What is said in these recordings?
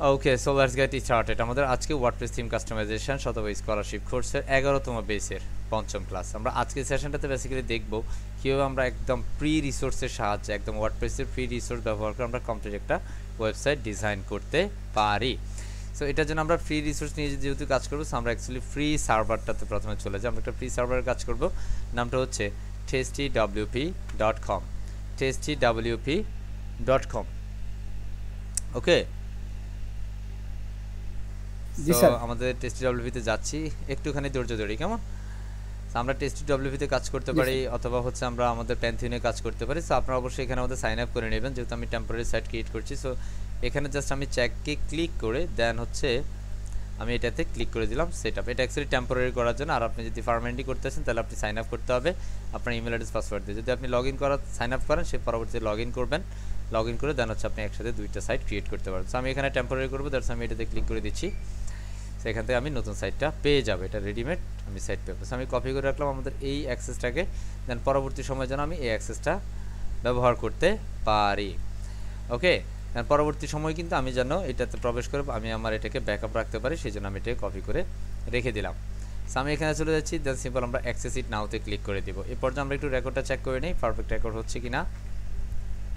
Okay, so let's get started. আমাদের আজকে WordPress theme customisation শতভাগ স্কলারশিপ কোর্সের 11তম বেসের পঞ্চম ক্লাস। আমরা আজকের সেশনটাতে বেসিক্যালি দেখব কীভাবে আমরা একদম ফ্রি রিসোর্সের সাহায্যে, একদম ওয়ার্ডপ্রেসের ফ্রি রিসোর্স ব্যবহার করে আমরা কমপ্লিট একটা ওয়েবসাইট ডিজাইন করতে পারি। সো এটার জন্য আমরা ফ্রি রিসোর্স নিয়ে যেহেতু কাজ করবো, সো আমরা অ্যাকচুয়ালি ফ্রি সার্ভারটাতে প্রথমে চলে যাই। আমরা একটা ফ্রি সার্ভারের কাজ করব, নামটা হচ্ছে testywp.com, testywp.com। ওকে, জি সো স্যার। আমাদের টেস্টিডব্লিউপিতে যাচ্ছি, একটুখানি ধৈর্য ধরি কেমন। আমরা টেস্টিডব্লিউপিতে কাজ করতে পারি, অথবা হচ্ছে আমরা আমাদের প্যান্থিনে কাজ করতে পারি। সো আপনারা অবশ্যই এখানে আমাদের সাইন আপ করে নেবেন, যেহেতু আমি টেম্পোরারি সাইট ক্রিয়েট করছি। সো এখানে জাস্ট আমি চেককে ক্লিক করে দেন হচ্ছে আমি এটাতে ক্লিক করে দিলাম সেট আপ। এটা অ্যাকচুয়ালি টেম্পোরারি করার জন্য। আর আপনি যদি পার্মানেন্টলি করতেছেন তাহলে আপনি সাইন আপ করতে হবে আপনার ইমেল অ্যাড্রেস পাসওয়ার্ড দিয়ে। যদি আপনি লগ ইন করা সাইন আপ করেন, সে পরবর্তীতে লগ ইন করবেন, লগ ইন করে দেন হচ্ছে আপনি একসাথে দুইটা সাইট ক্রিয়েট করতে পারেন। সো আমি এখানে টেম্পোরারি করবো, দ্যাটস আমি এটাতে ক্লিক করে দিচ্ছি। সেখান থেকে আমি নতুন সাইটটা পেয়ে যাবো, এটা রেডিমেড আমি সাইট পেয়ে। সো আমি কপি করে রাখলাম আমাদের এই অ্যাক্সেসটাকে, দেন পরবর্তী সময় যেন আমি এই অ্যাক্সেসটা ব্যবহার করতে পারি। ওকে, দেন পরবর্তী সময় কিন্তু আমি যেন এটাতে প্রবেশ করে আমি আমার এটাকে ব্যাকআপ রাখতে পারি, সেই জন্য আমি এটাকে কপি করে রেখে দিলাম। সো আমি এখানে চলে যাচ্ছি, দেন সিম্পল আমরা অ্যাক্সেস ইট নাওতে ক্লিক করে দিব। এরপর যে আমরা একটু রেকর্ডটা চেক করে নিই, পারফেক্ট রেকর্ড হচ্ছে কিনা।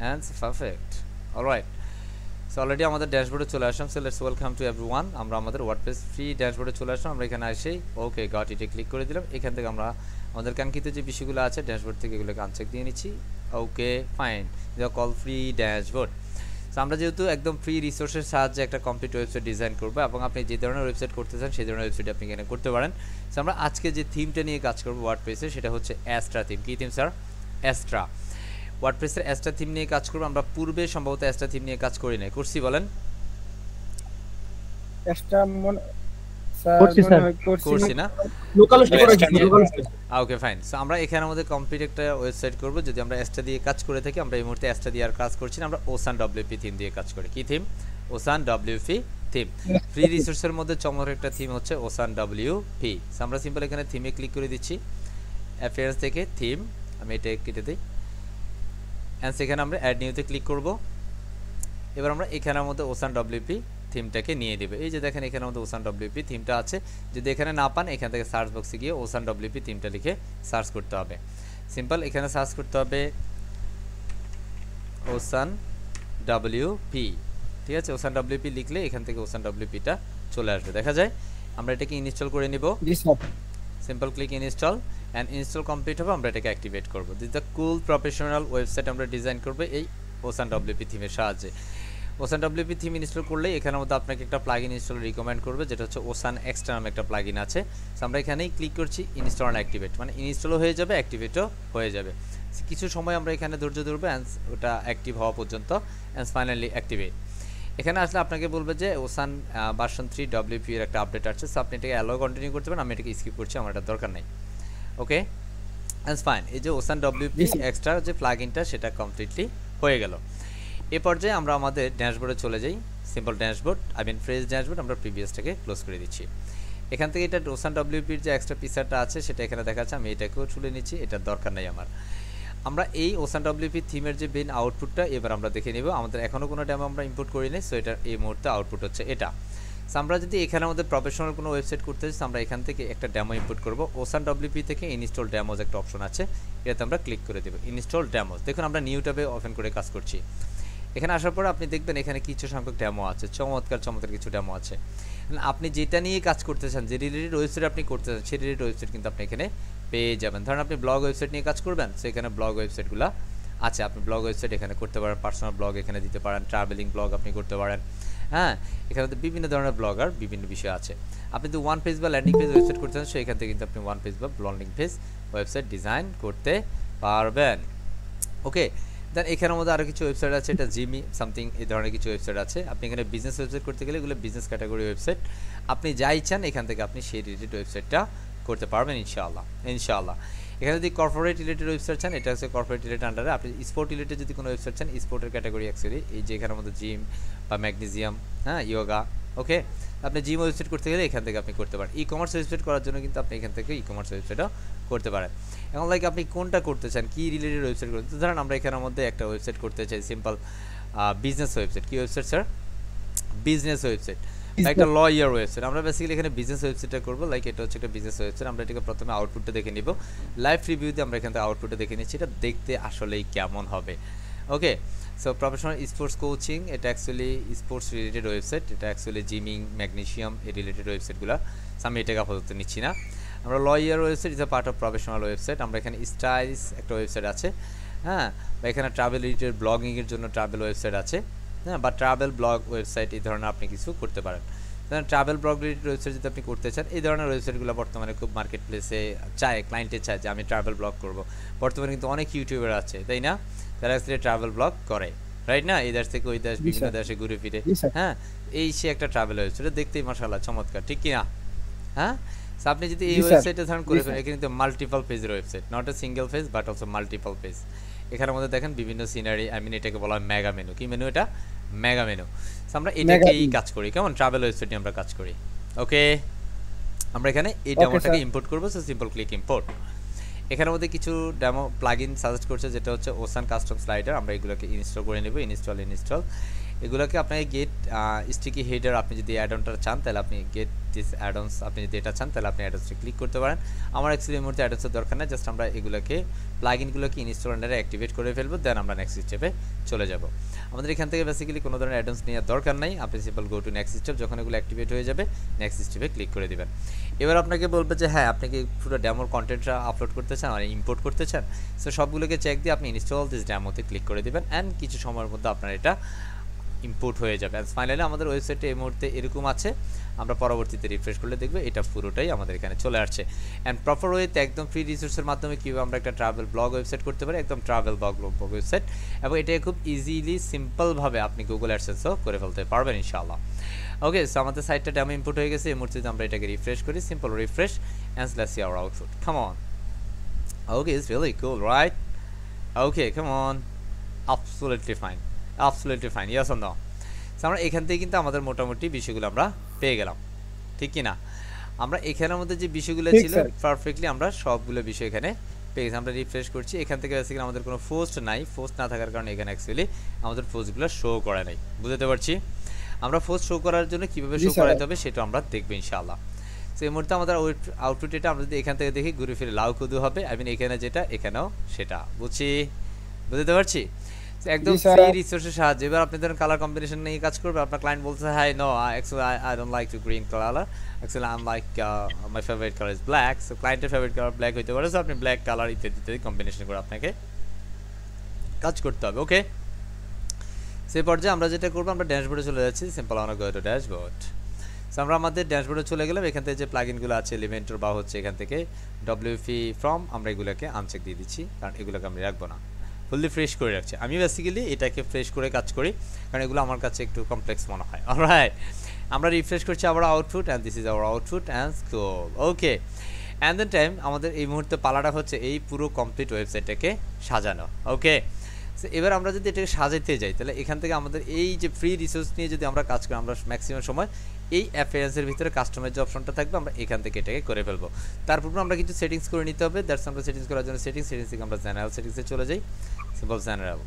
And perfect, alright. So already আমাদের ড্যাশবোর্ডে চলে আসলাম। So let's welcome to everyone. আমরা আমাদের ওয়ার্ডপ্রেস ফ্রি ড্যাশবোর্ডে চলে আসলাম। আমরা এখানে এসেই ওকে গট ইটে ক্লিক করে দিলাম। এখান থেকে আমরা আমাদের কাঙ্ক্ষিত যে বিষয়গুলো আছে ড্যাশবোর্ড থেকে এগুলোকে আনচেক দিয়ে নিচ্ছি। ওকে ফাইন, এটা কল ফ্রি ড্যাশবোর্ড। সো আমরা যেহেতু একদম ফ্রি রিসোর্সের সাহায্যে একটা কমপ্লিট ওয়েবসাইট ডিজাইন করবো, এবং আপনি যে ধরনের ওয়েবসাইট করতে চান সেই ধরনের ওয়েবসাইট আপনি এখানে করতে পারেন। সো আমরা আজকে যে থিমটা নিয়ে কাজ করবো ওয়ার্ডপ্রেসে, সেটা হচ্ছে অ্যাস্ট্রা থিম। কী থিম স্যার? অ্যাস্ট্রা। ওয়ার্ডপ্রেসের অ্যাস্ট্রা থিম নিয়ে কাজ করবো। আমরা পূর্বে সম্ভবত অ্যাস্ট্রা থিম নিয়ে কাজ করি নাই, করছি বলেন? এক্সট্রা স্যার করছি মনে স্যার। হয় করছি না? লোকাল হোস্টে করে দিচ্ছি, লোকাল হোস্টে। Okay fine. সো আমরা এখানে আমাদের কমপ্লিট একটা ওয়েবসাইট করব। যদি আমরা অ্যাস্ট্রা দিয়ে কাজ করে থাকি, আমরা এই মুহূর্তে অ্যাস্ট্রা দিয়ে আর কাজ করছি না, আমরা ওসান ডব্লিউপি থিম দিয়ে কাজ করি। কি theme? Ocean WP theme. Free রিসোর্সের মধ্যে চমৎকার একটা থিম হচ্ছে ওসান ডব্লিউপি। সো আমরা সিম্পল এখানে থিমে ক্লিক করে দিচ্ছি, অ্যাপিয়ারেন্স থেকে থিম, আমি এটা কেটে দিই, অ্যান্ড সেখানে আমরা অ্যাড নিউতে ক্লিক করব। এবার আমরা এখানের মধ্যে ওসান ডব্লিউপি থিমটাকে নিয়ে দেবে। এই যে দেখেন এখানে আমাদের ওসান ডব্লিউপি থিমটা আছে। যদি এখানে না পান, এখান থেকে সার্চ বক্সে গিয়ে ওসান ডব্লিউপি থিমটা লিখে সার্চ করতে হবে। সিম্পল এখানে সার্চ করতে হবে ওসান ডব্লিউপি, ঠিক আছে? ওসান ডব্লিউপি লিখলে এখান থেকে ওসান ডব্লিউপিটা চলে আসবে, দেখা যায়। আমরা এটাকে ইনস্টল করে নিব। জি sir. Simple click install, and install complete হবে, আমরা এটাকে অ্যাক্টিভেট করব। This the cool professional website আমরা ডিজাইন করব এই ওসান ডব্লিউপি থিমের সাহায্যে। ওসান ডব্লিউপি থিম ইনস্টল করলে এখানের মধ্যে আপনাকে একটা প্লাগইন ইনস্টল রিকমেন্ড করবে, যেটা হচ্ছে ওসান এক্সট্রা নামে একটা প্লাগইন আছে। সো আমরা এখানেই ক্লিক করছি, ইনস্টল অ্যান্ড অ্যাক্টিভেট, মানে ইনস্টলও হয়ে যাবে, অ্যাক্টিভেটও হয়ে যাবে। কিছু সময় আমরা এখানে ধৈর্য ধরবো, অ্যান্ড ওটা অ্যাক্টিভ হওয়া পর্যন্ত, অ্যান্ড ফাইনালি অ্যাক্টিভেট। এখানে আসলে আপনাকে বলবে যে ওসান ভার্সন 3 ডব্লিউপি এর একটা আপডেট আসছে। সো আপনি এটাকে অ্যালো কন্টিনিউ করতে পারেন, আমি এটাকে স্কিপ করছি, আমার এটা দরকার নেই। ওকে, অ্যান্ড ফাইন। এই যে ওসান ডব্লিউপি এক্সট্রা যে প্লাগইনটা, সেটা কমপ্লিটলি হয়ে গেল। এ পর্যায়ে আমরা আমাদের ড্যাশবোর্ডে চলে যাই। সিম্পল ড্যাশবোর্ড, ফ্রেশ ড্যাশবোর্ড, আমরা প্রিভিয়াসটাকে ক্লোজ করে দিচ্ছি। এখান থেকে এটা ওসান ডব্লিউপির যে এক্সট্রা পিকচারটা আছে সেটা এখানে দেখাচ্ছে, আমি এটাকেও তুলে নিচ্ছি, এটার দরকার নেই আমার। আমরা এই ওসান ডব্লিউপি থিমের যে মেইন আউটপুটটা এবার আমরা দেখে নেব। আমাদের এখনও কোনো ডেমো আমরা ইম্পোর্ট করি নাই, সো এটার এই মুহূর্তে আউটপুট হচ্ছে এটা। সো আমরা যদি এখানে আমাদের প্রফেশনাল কোনো ওয়েবসাইট করতে চাই, আমরা এখান থেকে একটা ডেমো ইম্পোর্ট করব। ওসান ডব্লিউপি থেকে ইনস্টল ডেমোজ একটা অপশন আছে, এটাতে আমরা ক্লিক করে দেবো, ইনস্টল ডেমোজ। দেখুন আমরা নিউ ট্যাবে ওপেন করে কাজ করছি। এখানে আসার পর আপনি দেখবেন এখানে কিছু সংখ্যক ডেমো আছে, চমৎকার চমৎকার কিছু ডেমো আছে। আপনি যেটা নিয়ে কাজ করতে চান, যে রিলেটেড ওয়েবসাইট আপনি করতে চান, সেই রিলেটেড ওয়েবসাইট কিন্তু আপনি এখানে পেয়ে যাবেন। ধরেন আপনি ব্লগ ওয়েবসাইট নিয়ে কাজ করবেন, সো এখানে ব্লগ ওয়েবসাইটগুলো আছে, আপনি ব্লগ ওয়েবসাইট এখানে করতে পারেন, পার্সোনাল ব্লগ এখানে দিতে পারেন, ট্রাভেলিং ব্লগ আপনি করতে পারেন। হ্যাঁ, এখানে তো বিভিন্ন ধরনের ব্লগার বিভিন্ন বিষয় আছে। আপনি তো ওয়ান পেজ বা ল্যান্ডিং পেজ ওয়েবসাইট করতে চান, সো এখান থেকে কিন্তু আপনি ওয়ান পেজ বা ল্যান্ডিং পেজ ওয়েবসাইট ডিজাইন করতে পারবেন। ওকে, দেন এখানের মধ্যে আরও কিছু ওয়েবসাইট আছে, এটা জিমি সামথিং এই ধরনের কিছু ওয়েবসাইট আছে। আপনি এখানে বিজনেস ওয়েবসাইট করতে গেলে এগুলো বিজনেস ক্যাটাগরি ওয়েবসাইট, আপনি যাই চান এখান থেকে আপনি সেই রিলেটেড ওয়েবসাইটটা করতে পারবেন ইনশাআল্লাহ। ইনশাআল্লাহ এখানে যদি কর্পোরেট রিলেটেড ওয়েবসাইট চান, এটা হচ্ছে কর্পোরেট রিলেটেড আন্ডারে। আপনি স্পোর্ট রিলেটেড যদি কোনো ওয়েবসাইট চান, স্পোর্টের ক্যাটাগরি অ্যাকচুয়ালি এই যে এখানের মধ্যে জিম বা ম্যাগনেসিয়াম, হ্যাঁ, ইয়োগা। ওকে, আপনি জিম ওয়েবসাইট করতে গেলে এখান থেকে আপনি করতে পারেন। ই কমার্স ওয়েবসাইট করার জন্য কিন্তু আপনি এখান থেকে ই কমার্স ওয়েবসাইটও করতে পারেন। এখন লাইক আপনি কোনটা করতে চান, কী রিলেটেড ওয়েবসাইট করতে, ধরেন আমরা এখানের মধ্যে একটা ওয়েবসাইট করতে চাই, সিম্পল বিজনেস ওয়েবসাইট। কী ওয়েবসাইট স্যার? বিজনেস ওয়েবসাইট বা একটা লয়ার ওয়েবসাইট। আমরা বেসিক্যালি এখানে বিজনেস ওয়েবসাইটটা করব, লাইক এটা হচ্ছে একটা বিজনেস ওয়েবসাইট। আমরা এটাকে প্রথমে আউটপুটটা দেখে নিব, লাইভ রিভিউতে আমরা এখান থেকে আউটপুটটা দেখে নিচ্ছি, এটা দেখতে আসলেই কেমন হবে। ওকে, সো প্রফেশনাল স্পোর্টস কোচিং, এটা অ্যাকচুয়ালি স্পোর্টস রিলেটেড ওয়েবসাইট, এটা অ্যাকচুয়ালি জিমিং, ম্যাগনেশিয়াম এই রিলেটেড ওয়েবসাইটগুলো, আমি এটাকে আপাতত নিচ্ছি না। আমরা lawyer website is a part of professional website. আমরা এখানে স্টাইলস একটা ওয়েবসাইট আছে, হ্যাঁ, বা এখানে ট্রাভেল রিলেটেড ব্লগিংয়ের জন্য ট্রাভেল ওয়েবসাইট আছে, হ্যাঁ, বা ট্রাভেল ব্লগ ওয়েবসাইট এই ধরনের আপনি কিছু করতে পারেন। ট্রাভেল ব্লগ রিলেটেড ওয়েবসাইট যদি আপনি করতে চান, এই ধরনের ওয়েবসাইটগুলো বর্তমানে খুব মার্কেট প্লেসে চায়, ক্লায়েন্টে চায় যে আমি ট্রাভেল ব্লগ করব। বর্তমানে কিন্তু অনেক ইউটিউবার আছে, তাই না, তারা আসলে ট্রাভেল ব্লগ করে, রাইট না, এই দেশ থেকে ওই দেশ, বিভিন্ন দেশে ঘুরে ফিরে, হ্যাঁ, এই সে একটা ট্রাভেল ওয়েবসাইট, দেখতেই মাশাআল্লাহ চমৎকার, ঠিক কি না? হ্যাঁ, সো আপনি যদি এই ওয়েবসাইটে ধারণ করে ফেলেন, এখানে কিন্তু মাল্টিপল পেজের website, not a single page but also multiple page. এখানের মধ্যে দেখেন বিভিন্ন সিনারি, আই মিন এটাকে বলা হয় মেগা মেনু। কি মেনু এটা? Mega menu. সো আমরা এটাকেই কাজ করি, কেমন ট্রাভেল ওয়েবসাইট নিয়ে আমরা কাজ করি। ওকে, আমরা এখানে এই ডেমোটাকে ইম্পোর্ট করব, সো সিম্পল ক্লিক ইম্পোর্ট। এখানের মধ্যে কিছু ডেমো প্লাগইন সাজেস্ট করছে, যেটা হচ্ছে ওসান কাস্টম স্লাইডার। আমরা এগুলোকে ইনস্টল করে নেব, ইনস্টল। এগুলোকে আপনাকে গেট স্টিকি হেডার, আপনি যদি অ্যাড অনটা চান তাহলে আপনি গেট দিস অ্যাড অনস, আপনি যদি এটা চান তাহলে আপনি অ্যাড অনসে ক্লিক করতে পারেন। আমার অ্যাকচুয়ালি এই মুহূর্তে অ্যাড অনসের দরকার নেই, জাস্ট আমরা এগুলোকে প্লাগইনগুলোকে ইনস্টল আন্ডারে অ্যাক্টিভেট করে ফেলবো, দেন আমরা নেক্সট স্টেপে চলে যাব। আমাদের এখান থেকে বেসিক্যালি কোনো ধরনের অ্যাড অনস নেওয়ার দরকার নাই, আপনি simple go to next step. যখন এগুলো অ্যাক্টিভেট হয়ে যাবে, নেক্সট স্টেপে ক্লিক করে দিবেন। এবার আপনাকে বলবে যে হ্যাঁ, আপনি কি পুরো ডেমোর কন্টেন্টটা আপলোড করতে চান আর ইম্পোর্ট করতে চান, সো সবগুলোকে চেক দিয়ে আপনি ইনস্টল দিস ডেমোতে ক্লিক করে দিবেন, অ্যান্ড কিছু সময়ের মধ্যে আপনার এটা ইম্পোর্ট হয়ে যাবে। অ্যান্ড ফাইনালি আমাদের ওয়েবসাইটে এই মুহূর্তে এরকম আছে, আমরা পরবর্তীতে রিফ্রেশ করলে দেখব এটা পুরোটাই আমাদের এখানে চলে আসছে। অ্যান্ড প্রপার ওয়েতে একদম ফ্রি রিসোর্সের মাধ্যমে কীভাবে আমরা একটা ট্রাভেল ব্লগ ওয়েবসাইট করতে পারি, একদম ট্রাভেল ব্লগ ওয়েবসাইট, এবং এটাকে খুব ইজিলি সিম্পলভাবে আপনি গুগল অ্যাডসেন্সও করে ফেলতে পারবেন ইনশাআল্লাহ। ওকে, সো আমাদের সাইটটা ডেমো ইম্পোর্ট হয়ে গেছে, এই মুহূর্তে আমরা এটাকে রিফ্রেশ করি, simple refresh, and let's see our output. Come on. Okay, it's really cool, right? Okay, come on. absolutely fine, yes or no? আমরা এখান থেকে কিন্তু আমাদের মোটামুটি বিষয়গুলো আমরা পেয়ে গেলাম, ঠিক কি না? আমরা এখানের মধ্যে যে বিষয়গুলো ছিল পারফেক্টলি আমরা সবগুলো বিষয় এখানে পেয়ে গেছি। আমরা রিফ্রেশ করছি, এখান থেকে বেসিক্যালি আমাদের কোনো পোস্ট নাই, পোস্ট না থাকার কারণে এখানে অ্যাকচুয়ালি আমাদের পোস্টগুলো শো করে নাই, বুঝতে পারছি। আমরা পোস্ট শো করার জন্য কীভাবে শো করাতে হবে সেটা আমরা দেখবো ইনশাআল্লাহ। সো এই মুহূর্তে আমাদের আউটপুট এটা আমরা যদি এখান থেকে দেখি ঘুরে ফিরে লাউ কুদু হবে, আই মিন এখানে যেটা এখানেও সেটা, বুঝতে পারছি। একদম ফ্রি রিসোর্সের সাহায্যে এবার আপনি ধরেন কালার কম্বিনেশন নিয়ে কাজ করবে, আপনার ক্লায়েন্ট বলছে hi no actually I don't like to green colour, actually I am like my favourite colour is black, so ক্লায়েন্টের ফেভারিট কালার ব্ল্যাক হইতে পারে, সো আপনি ব্ল্যাক কালার ইত্যাদি কম্বিনেশন করে আপনাকে কাজ করতে হবে। ওকে, সেই পর্যায়ে আমরা যেটা করবো, আমরা ড্যাশবোর্ডে চলে যাচ্ছি, সিম্পল আমরা গো টু ড্যাশবোর্ড। সো আমরা আমাদের ড্যাশবোর্ডে চলে গেলাম, এখান থেকে যে প্লাগইনগুলো আছে এলিমেন্টর বা হচ্ছে এখান থেকে ডব্লিউপি ফ্রম, আমরা এগুলোকে আনচেক দিয়ে দিচ্ছি, কারণ এগুলোকে আমি রাখবো না, ফুললি ফ্রেশ করে রাখছি। আমি বেসিক্যালি এটাকে ফ্রেশ করে কাজ করি, কারণ এগুলো আমার কাছে একটু কমপ্লেক্স মনে হয়। অলরাইট, আমরা রিফ্রেশ করছি আবার output, and this is our output and scroll. Okay, and then time আমাদের এই মুহূর্তে পালাটা হচ্ছে এই পুরো কমপ্লিট ওয়েবসাইটটাকে সাজানো। ওকে, সো এবার আমরা যদি এটাকে সাজাইতে যাই, তাহলে এখান থেকে আমাদের এই যে ফ্রি রিসোর্স নিয়ে যদি আমরা কাজ করি, আমরা ম্যাক্সিমাম সময় এই অ্যাপিয়ারেন্সের ভিতরে কাস্টমাইজ যে অপশনটা থাকবে, আমরা এখান থেকে এটাকে করে ফেলবো। তারপর আমরা কিছু সেটিংস করে নিতে হবে, দ্যাটস আমরা সেটিংস করার জন্য সেটিংস থেকে আমরা জেনারেল সেটিংসে চলে যাই, সিম্পল জেনারেল।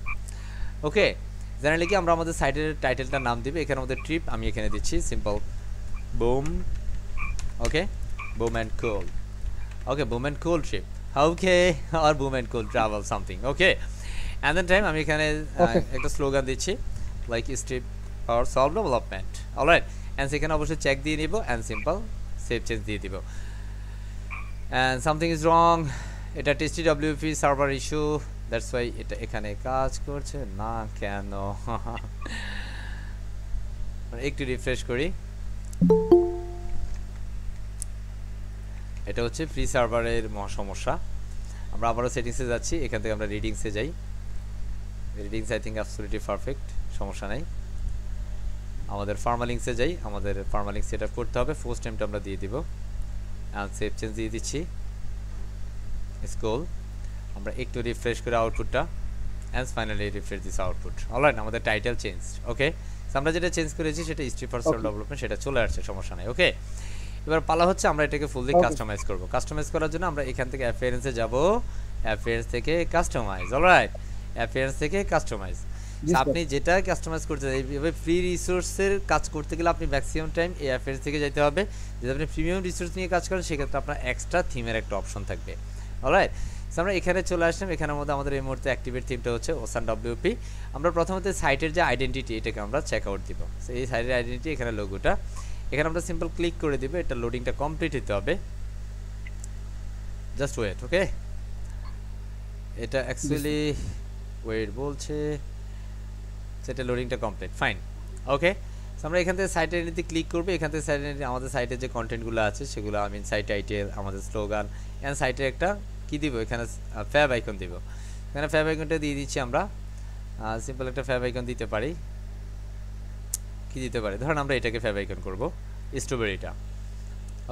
ওকে, জেনারেলি কি আমরা আমাদের সাইটের টাইটেলটার নাম দিবে, এখানে আমাদের ট্রিপ আমি এখানে দিচ্ছি simple boom. Okay, boom and cool. Okay, boom and cool trip. Okay, আর boom and cool travel something. Okay, and then time আমি এখানে একটা স্লোগান দিচ্ছি, like strip or solve development. Alright, and সেখানে অবশ্যই চেক দিয়ে নিব, অ্যান্ড সিম্পল সেভ চেঞ্জ দিয়ে দিব। অ্যান্ড সামথিং ইজ রং, এটা টিএসটিডব্লিউপি সার্ভার ইস্যু, দ্যাটস ওয়াই এটা এখানে কাজ করছে না কেন। একটু রিফ্রেশ করি, এটা হচ্ছে ফ্রি সার্ভারের সমস্যা। আমরা আবারও সেটিংসে যাচ্ছি, এখান থেকে আমরা রিডিংসে যাই, readings I think absolutely perfect, সমস্যা নাই। আমাদের ফার্মালিংসে যাই, আমাদের ফার্মালিং সেট আপ করতে হবে, ফার্স্ট টাইমটা আমরা দিয়ে দিব, অ্যান্ড সেভ চেঞ্জ দিয়ে দিচ্ছি, স্ক্রল। আমরা একটু রিফ্রেশ করে আউটপুটটা, and finally refresh this output. Alright, আমাদের টাইটেল চেঞ্জ। ওকে, আমরা যেটা চেঞ্জ করেছি সেটা স্ট্রিপ ফর সলভ ডেভেলপমেন্ট, সেটা চলে আসছে, সমস্যা নাই। ওকে, এবার পালা হচ্ছে আমরা এটাকে ফুললি কাস্টমাইজ করব। কাস্টমাইজ করার জন্য আমরা এখান থেকে অ্যাপিয়ারেন্সে যাব, অ্যাপিয়ারেন্স থেকে কাস্টমাইজ। অলরাইট, অ্যাপিয়ারেন্স থেকে কাস্টমাইজ। জি স্যার। আপনি যেটা কাস্টমাইজ করতে চান এইভাবে ফ্রি রিসোর্সের কাজ করতে গেলে আপনি ম্যাক্সিমাম টাইম এই অ্যাফেয়ার্স থেকে যেতে হবে। যদি আপনি প্রিমিয়াম রিসোর্স নিয়ে কাজ করেন সেক্ষেত্রে আপনার এক্সট্রা থিমের একটা অপশন থাকবে। অলরাইট, সো আমরা এখানে চলে আসলাম। এখানের মধ্যে আমাদের এই মুহূর্তে অ্যাক্টিভেট থিমটা হচ্ছে ওসান ডব্লিউপি। আমরা প্রথমত সাইটের যে আইডেন্টিটি এটাকে আমরা চেক আউট দিব। সো এই সাইটের আইডেন্টিটি এখানে লোগোটা, এখানে আমরা সিম্পল ক্লিক করে দিব। এটা লোডিংটা কমপ্লিট হতে হবে, জাস্ট ওয়েট। ওকে, এটা অ্যাকচুয়ালি ওয়েট বলছে, সেটা লোডিংটা কমপ্লিট, ফাইন। ওকে, সো আমরা এখান থেকে সাইট আইডেন্টিটি ক্লিক করব। এখান থেকে সাইট আইডেন্টিটি আমাদের সাইটের যে কন্টেন্টগুলো আছে সেগুলো, আই মিন সাইট টাইটেল, আমাদের স্লোগান অ্যান্ড সাইটের একটা কি দিব, এখানে ফ্যাব আইকন দিব। এখানে ফ্যাব আইকনটা দিয়ে দিচ্ছি আমরা। সিম্পল একটা ফ্যাব আইকন দিতে পারি। কি দিতে পারি, ধরুন আমরা এটাকে ফ্যাব আইকন করব, স্ট্রবেরিটা।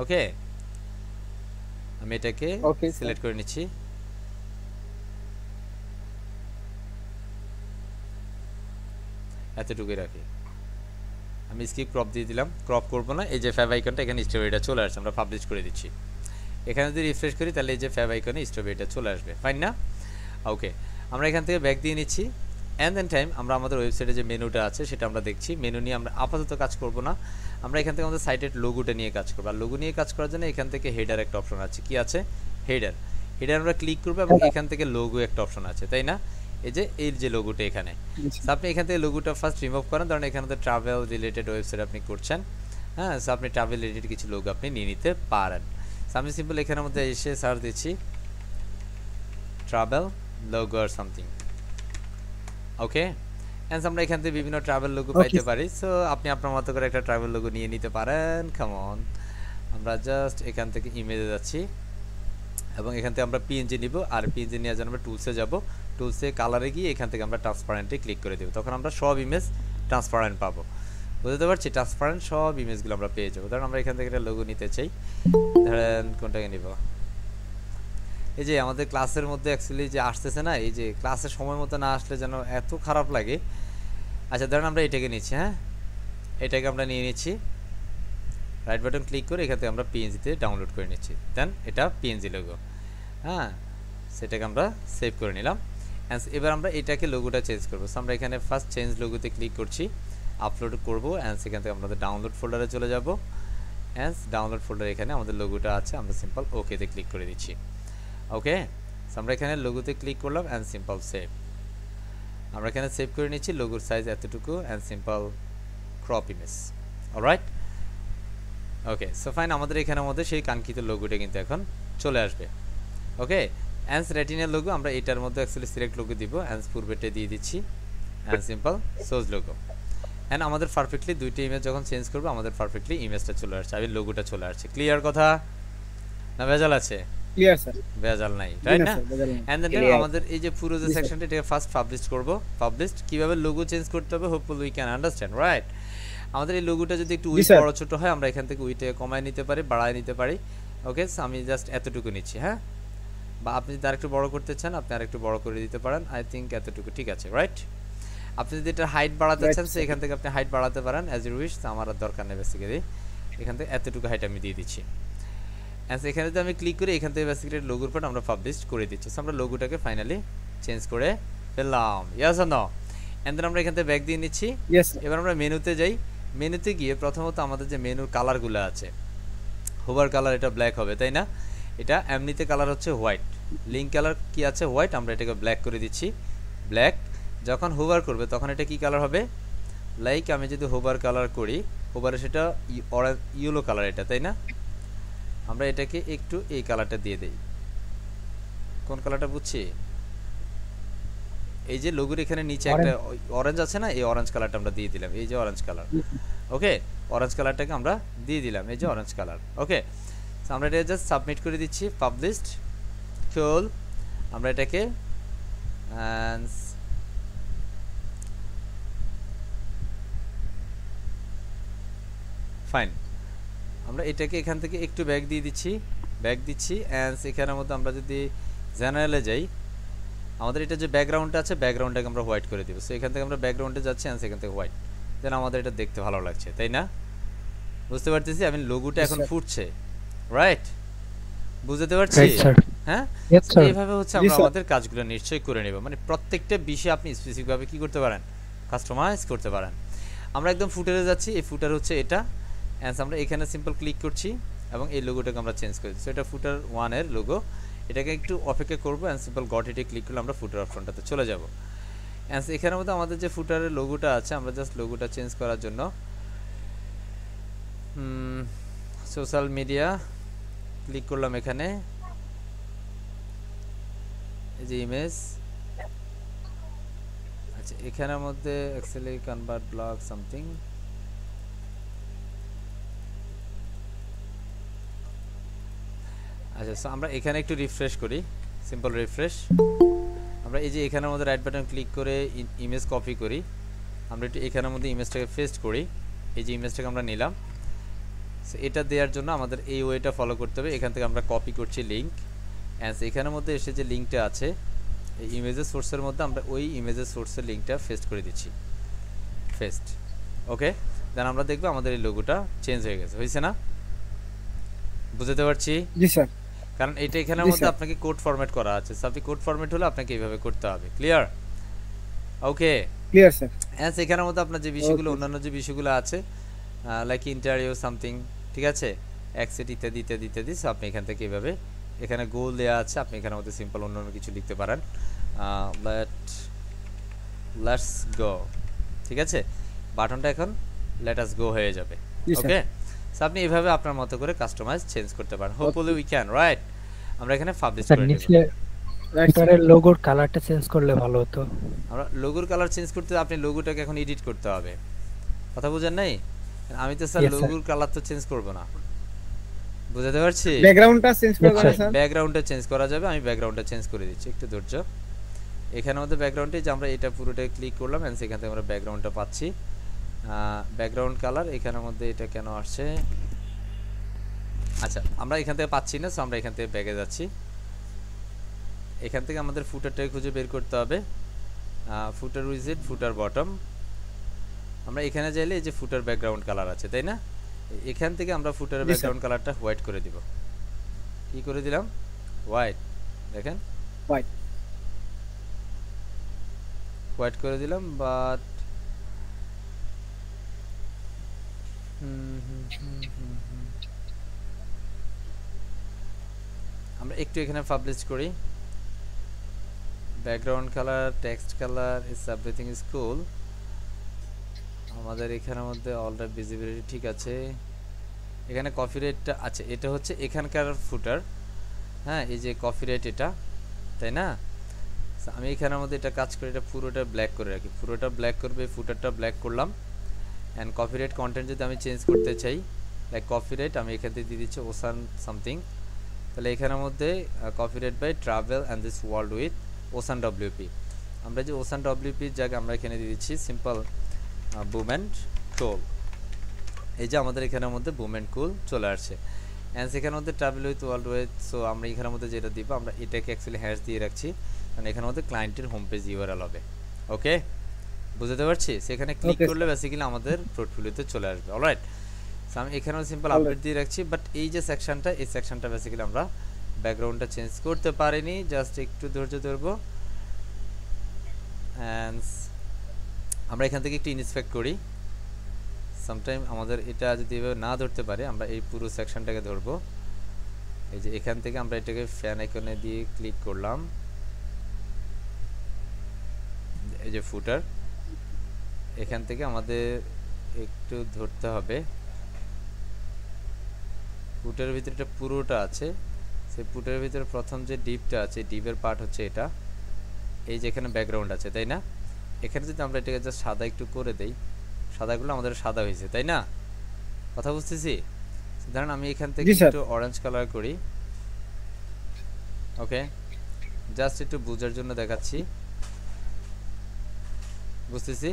ওকে, আমি এটাকে Okay, sir. সিলেক্ট করে নিচ্ছি। এতটুকুই রাখি। আমি স্কিপ ক্রপ দিয়ে দিলাম, ক্রপ করব না। এই যে ফ্যাব আইকনটা এখানে স্ট্রবেরিটা চলে আসছে, আমরা পাবলিশ করে দিচ্ছি। এখানে যদি রিফ্রেশ করি তাহলে এই যে ফ্যাব আইকনে স্ট্রবেরিটা চলে আসবে, ফাইন না? ওকে, আমরা এখান থেকে ব্যাক দিয়ে নিচ্ছি। অ্যান্ড দেন টাইম আমরা আমাদের ওয়েবসাইটে যে মেনুটা আছে সেটা আমরা দেখছি। মেনু নিয়ে আমরা আপাতত কাজ করব না, আমরা এখান থেকে আমাদের সাইটের লোগোটা নিয়ে কাজ করবো। আর লোগো নিয়ে কাজ করার জন্য এখান থেকে হেডার একটা অপশন আছে। কি আছে? হেডার। হেডার আমরা ক্লিক করবো এবং এখান থেকে লোগো একটা অপশন আছে, তাই না? এই যে এর যে লোগোটা এখানে, সো আপনি এখান থেকে লোগোটা ফার্স্ট রিমুভ করেন। কারণ এখানে তো ট্রাভেল রিলেটেড ওয়েবসাইট আপনি করছেন, হ্যাঁ, সো আপনি ট্রাভেল রিলেটেড কিছু লোগো আপনি নিয়ে নিতে পারেন। সো আমি সিম্পল এখানের মধ্যে এসে সার্চ দিচ্ছি ট্রাভেল লোগো আর সামথিং। ওকে, এন্ড আমরা এখান থেকে বিভিন্ন ট্রাভেল লোগো পাইতে পারি। সো আপনি আপনার মতো করে একটা ট্রাভেল লোগো নিয়ে নিতে পারেন। কাম অন, আমরা জাস্ট এখান থেকে ইমেজে যাচ্ছি এবং এখান থেকে আমরা পিএনজি নিব। আর পিএনজি নেওয়ার জন্য আমরা টুলসে যাব। টুলসে কালারে গিয়ে এখান থেকে আমরা ট্রান্সপারেন্টে ক্লিক করে দেব। তখন আমরা সব ইমেজ ট্রান্সপারেন্ট পাবো। বুঝতে পারছি? ট্রান্সপারেন্ট সব ইমেজগুলো আমরা পেয়ে যাবো। ধরুন আমরা এখান থেকে একটা লোগো নিতে চাই, ধরেন কোনটাকে নিব? এই যে আমাদের ক্লাসের মধ্যে অ্যাকচুয়ালি যে আসতেছে না, এই যে ক্লাসের সময় মতো না আসলে যেন এত খারাপ লাগে। আচ্ছা, ধরেন আমরা এটাকে নিচ্ছি, হ্যাঁ, এটাকে আমরা নিয়ে নিচ্ছি। রাইট বাটন ক্লিক করে এখান থেকে আমরা পিএনজিতে ডাউনলোড করে নিচ্ছি। দেন এটা পিএনজি লোগো, হ্যাঁ, সেটাকে আমরা সেভ করে নিলাম। এবার আমরা এটাকে লোগোটা চেঞ্জ করবো। সো আমরা এখানে ফার্স্ট চেঞ্জ লোগোতে ক্লিক করছি, আপলোড করবো। অ্যান্ড সেখান থেকে আমাদের ডাউনলোড ফোল্ডারে চলে যাব। অ্যান্ড ডাউনলোড ফোল্ডারে এখানে আমাদের লোগোটা আছে, আমরা সিম্পল ওকেতে ক্লিক করে দিচ্ছি। ওকে, সো আমরা এখানে লোগোতে ক্লিক করলাম অ্যান্ড সিম্পল সেভ। আমরা এখানে সেভ করে নিচ্ছি। লোগোর সাইজ এতটুকু and simple crop image. Alright, okay, so fine, আমাদের এখানের মধ্যে সেই কাঙ্ক্ষিত লোগোটা কিন্তু এখন চলে আসবে। ওকে, অ্যান্স রেটিনাল লোগো আমরা এটার মধ্যে অ্যাকচুয়ালি সিলেক্ট লোগো দিব। অ্যান্স পূর্বেটা দিয়ে দিচ্ছি অ্যান্ড সিম্পল সোজ লোগো। অ্যান্ড আমাদের পারফেক্টলি দুইটা ইমেজ যখন চেঞ্জ করবো আমাদের পারফেক্টলি ইমেজটা চলে আসছে, আমি লোগোটা চলে আসছে। ক্লিয়ার কথা না ভেজাল আছে? Clear sir. ভেজাল নাই, রাইট না? এন্ড দেন আমাদের এই যে পুরো যে সেকশনটা এটাকে ফার্স্ট পাবলিশ করব। পাবলিশড কিভাবে লোগো চেঞ্জ করতে হবে hopefully we can understand, right? আমাদের এই লোগোটা যদি একটু উইথ বড় ছোট হয় আমরা এখান থেকে উইথে কমায় নিতে পারি, বাড়ায় নিতে পারি। ওকে, সো আমি জাস্ট এতটুকু নিচ্ছি, হ্যাঁ, বা আপনি যদি আরেকটু বড় করতে চান আপনি আরেকটু বড় করে দিতে পারেন। আই থিঙ্ক এতটুকু ঠিক আছে, রাইট? আপনি যদি এটা হাইট বাড়াতে চান সো এখান থেকে আপনি হাইট বাড়াতে পারেন অ্যাজ ইউ উইশ। আমার আর দরকার নেই, বেসিক্যালি এখান থেকে এতটুকু হাইট আমি দিয়ে দিচ্ছি। এখানে যদি আমি ক্লিক করি এখান থেকে বেসিক্যালি লোগোর পর আমরা পাবলিশ করে দিচ্ছি। সো আমরা লোগোটাকে ফাইনালি চেঞ্জ করে ফেললাম, yes or no? And then আমরা এখান থেকে ব্যাক দিয়ে নিচ্ছি। এবার আমরা মেনুতে যাই। মেনুতে গিয়ে প্রথমত আমাদের যে মেনুর কালারগুলো আছে, হোভার কালার এটা ব্ল্যাক হবে, তাই না? এটা এমনিতে কালার হচ্ছে হোয়াইট, লিঙ্ক কালার কি আছে হোয়াইট, আমরা এটাকে ব্ল্যাক করে দিচ্ছি। ব্ল্যাক যখন হোভার করবে তখন এটা কি কালার হবে? লাইক আমি যদি হোভার কালার করি, হোভারে সেটা ইয়েলো কালার এটা, তাই না? আমরা এটাকে একটু এই কালারটা দিয়ে দেই। কোন কালারটা বুঝছি? এই যে লোগোর এখানে নিচে একটা অরেঞ্জ আছে না, এই অরেঞ্জ কালারটা আমরা দিয়ে দিলাম। এই যে অরেঞ্জ কালার, ওকে, অরেঞ্জ কালারটাকে আমরা দিয়ে দিলাম, এই যে অরেঞ্জ কালার। ওকে, সো আমরা এটা জাস্ট সাবমিট করে দিচ্ছি। পাবলিশড, কুল। আমরা এটাকে ফাইন, আমরা এটাকে এখান থেকে একটু ব্যাক দিয়ে দিচ্ছি, ব্যাক দিচ্ছি। অ্যান্ড এখানের মধ্যে আমরা যদি জেনারেলে যাই, আমাদের এটা যে ব্যাকগ্রাউন্ডটা আছে ব্যাকগ্রাউন্ডটাকে আমরা হোয়াইট করে দিব। সো এখান থেকে আমরা ব্যাকগ্রাউন্ডে যাচ্ছি অ্যান্ড এখান থেকে হোয়াইট, দেন আমাদের এটা দেখতে ভালো লাগছে, তাই না? বুঝতে পারতেছি, আমি লোগোটা এখন ফুটছে, রাইট? বুঝতে পারছি, হ্যাঁ? এইভাবে হচ্ছে আমরা আমাদের কাজগুলো নিশ্চয়ই করে নেব। মানে প্রত্যেকটা বিষয়ে আপনি স্পেসিফিকভাবে কি করতে পারেন, কাস্টমাইজ করতে পারেন। আমরা একদম ফুটারে যাচ্ছি, এই ফুটার হচ্ছে এটা, অ্যান্ড আমরা এখানে সিম্পল ক্লিক করছি এবং এই লোগোটাকে আমরা চেঞ্জ করে দিচ্ছি। এটা ফুটার 1 এর লোগো, এটাকে একটু অপেক্ষা করবো অ্যান্ড সিম্পল গট ইটে ক্লিক করলে আমরা ফুটার অপশনটাতে চলে যাব। অ্যান্ড এখানের মধ্যে আমাদের যে ফুটারের লোগোটা আছে, আমরা জাস্ট লোগোটা চেঞ্জ করার জন্য সোশ্যাল মিডিয়া ক্লিক করলাম, এখানে এই যে ইমেজ, আচ্ছা এখানের মধ্যে অ্যাকচুয়ালি কনভার্ট ব্লগ সামথিং, আচ্ছা সো আমরা এখানে একটু রিফ্রেশ করি, সিম্পল রিফ্রেশ। আমরা এই যে এখানের মধ্যে রাইট বাটন ক্লিক করে ইমেজ কপি করি, আমরা একটু এখানের মধ্যে ইমেজটাকে পেস্ট করি, এই যে ইমেজটাকে আমরা নিলাম। সো এটা দেওয়ার জন্য আমাদের এই ওয়েটা ফলো করতে হবে। এখান থেকে আমরা কপি করছি লিঙ্ক, অ্যান্ড এখানের মধ্যে এসে যে লিঙ্কটা আছে এই ইমেজের সোর্সের মধ্যে আমরা ওই ইমেজের সোর্সের লিঙ্কটা পেস্ট করে দিচ্ছি, পেস্ট। ওকে, দেন আমরা দেখবো আমাদের এই লোগোটা চেঞ্জ হয়ে গেছে, হয়েছে না? বুঝতে পারছি? জি স্যার। কারণ এটা এখানের মধ্যে আপনাকে কোড ফরম্যাট করা আছে, সাবি কোড ফরম্যাট হলে আপনাকে এইভাবে করতে হবে। Clear? Okay clear sir. And এখানের মধ্যে আপনার যে বিষয়গুলো অন্যান্য যে বিষয়গুলো আছে লাইক ইন্টারভিউ সামথিং, ঠিক আছে, এক্সিট ইত্যাদি ইত্যাদি ইত্যাদি, সো আপনি এখান থেকে এইভাবে এখানে গোল দেওয়া আছে, আপনি এখানের মধ্যে সিম্পল অন্যান্য কিছু লিখতে পারেন, লেটস গো, ঠিক আছে, বাটনটা এখন লেট আস গো হয়ে যাবে। ওকে, সো আপনি এইভাবে আপনার মতো করে কাস্টমাইজ চেঞ্জ করতে পারেন। Hopefully we can, right? আমরা এখানে পাবলিশ করে দেব। নিচে এটারে লোগোর কালারটা চেঞ্জ করলে ভালো হতো। আমরা লোগোর কালার চেঞ্জ করতে আপনি লোগোটাকে এখন এডিট করতে হবে, কথা বুঝেন নাই? আমি তো স্যার লোগোর কালার তো চেঞ্জ করব না, বুঝতে পারছি? ব্যাকগ্রাউন্ডটা চেঞ্জ করা যাবে স্যার? ব্যাকগ্রাউন্ডটা চেঞ্জ করা যাবে, আমি ব্যাকগ্রাউন্ডটা চেঞ্জ করে দিচ্ছি, একটু ধৈর্য। এখানের মধ্যে ব্যাকগ্রাউন্ডে যে আমরা এটা পুরোটা ক্লিক করলাম এন্ড সেখান থেকে আমরা ব্যাকগ্রাউন্ডটা পাচ্ছি, ব্যাকগ্রাউন্ড কালার এখানের মধ্যে এটা কেন আসছে, আচ্ছা আমরা এখান থেকে পাচ্ছি না, সো আমরা এখান থেকে ব্যাকে যাচ্ছি। এখান থেকে আমাদের ফুটারটাকে খুঁজে বের করতে হবে, ফুটার উইজেট, ফুটার বটম। আমরা এখানে চাইলে এই যে ফুটার ব্যাকগ্রাউন্ড কালার আছে, তাই না? এখান থেকে আমরা ফুটারের ব্যাকগ্রাউন্ড কালারটা হোয়াইট করে দিব। কি করে দিলাম? হোয়াইট, দেখেন হোয়াইট করে দিলাম, বাট আমরা একটু এখানে পাবলিশ করি, background colour, text colour, is everything is cool. আমাদের এখানের মধ্যে অলরেডি ভিজিবিলিটি ঠিক আছে, এখানে কপিরাইটটা আছে, এটা হচ্ছে এখানকার ফুটার, হ্যাঁ এই যে কপিরাইট এটা, তাই না? আমি এখানের মধ্যে এটা কাজ করে এটা পুরোটা ব্ল্যাক করে রাখি, পুরোটা ব্ল্যাক করবে, ফুটারটা ব্ল্যাক করলাম। অ্যান্ড কপিরাইট কন্টেন্ট যদি আমি চেঞ্জ করতে চাই, লাইক কপিরাইট আমি এখান থেকে দিয়ে দিচ্ছি ওসান সামথিং, তাহলে এখানের মধ্যে copyright by travel and this world with ocean WP. আমরা যে ওসান ডব্লিউপির জায়গায় আমরা এখানে দিয়ে দিচ্ছি সিম্পল বুমেন্ট কুল, এই যে আমাদের এখানের মধ্যে বুমেন্ট কুল চলে আসছে। অ্যান্ড সেখানের মধ্যে travel with world with, so আমরা এখানের মধ্যে যেটা দিব আমরা এটাকে অ্যাকচুয়ালি হ্যাশ দিয়ে রাখছি, কারণ এখানের মধ্যে ক্লায়েন্টের হোম পেজ ইউআরএল হবে। ওকে, বুঝতে পারছি? সেখানে ক্লিক করলে বেসিক্যালি আমাদের পোর্টফোলিওতে চলে আসবে। অলরাইট, সো আমি এখানেও সিম্পল আপডেট দিয়ে রাখছি, বাট এই যে সেকশনটা, এই সেকশনটা বেসিক্যালি আমরা ব্যাকগ্রাউন্ডটা চেঞ্জ করতে পারিনি, জাস্ট একটু ধৈর্য ধরবো। অ্যান্ড আমরা এখান থেকে একটু ইন্সপেক্ট করি, সামটাইম আমাদের এটা যদি এভাবে না ধরতে পারে, আমরা এই পুরো সেকশনটাকে ধরবো। এই যে এখান থেকে আমরা এটাকে ফ্যান আইকনে দিয়ে ক্লিক করলাম, এই যে ফুটার, এখান থেকে আমাদের একটু ধরতে হবে, ফুটারের ভিতরে এটা পুরোটা আছে, সেই ফুটারের ভিতরে প্রথম যে ডিপটা আছে, ডিপের পার্ট হচ্ছে এটা, এই যে এখানে ব্যাকগ্রাউন্ড আছে, তাই না? এখানে যদি আমরা এটাকে জাস্ট সাদা একটু করে দেই, সাদাগুলো আমাদের সাদা হয়েছে, তাই না? কথা বুঝতেছি? ধরেন আমি এখান থেকে একটু অরেঞ্জ কালার করি, ওকে, জাস্ট একটু বোঝার জন্য দেখাচ্ছি, বুঝতেছি?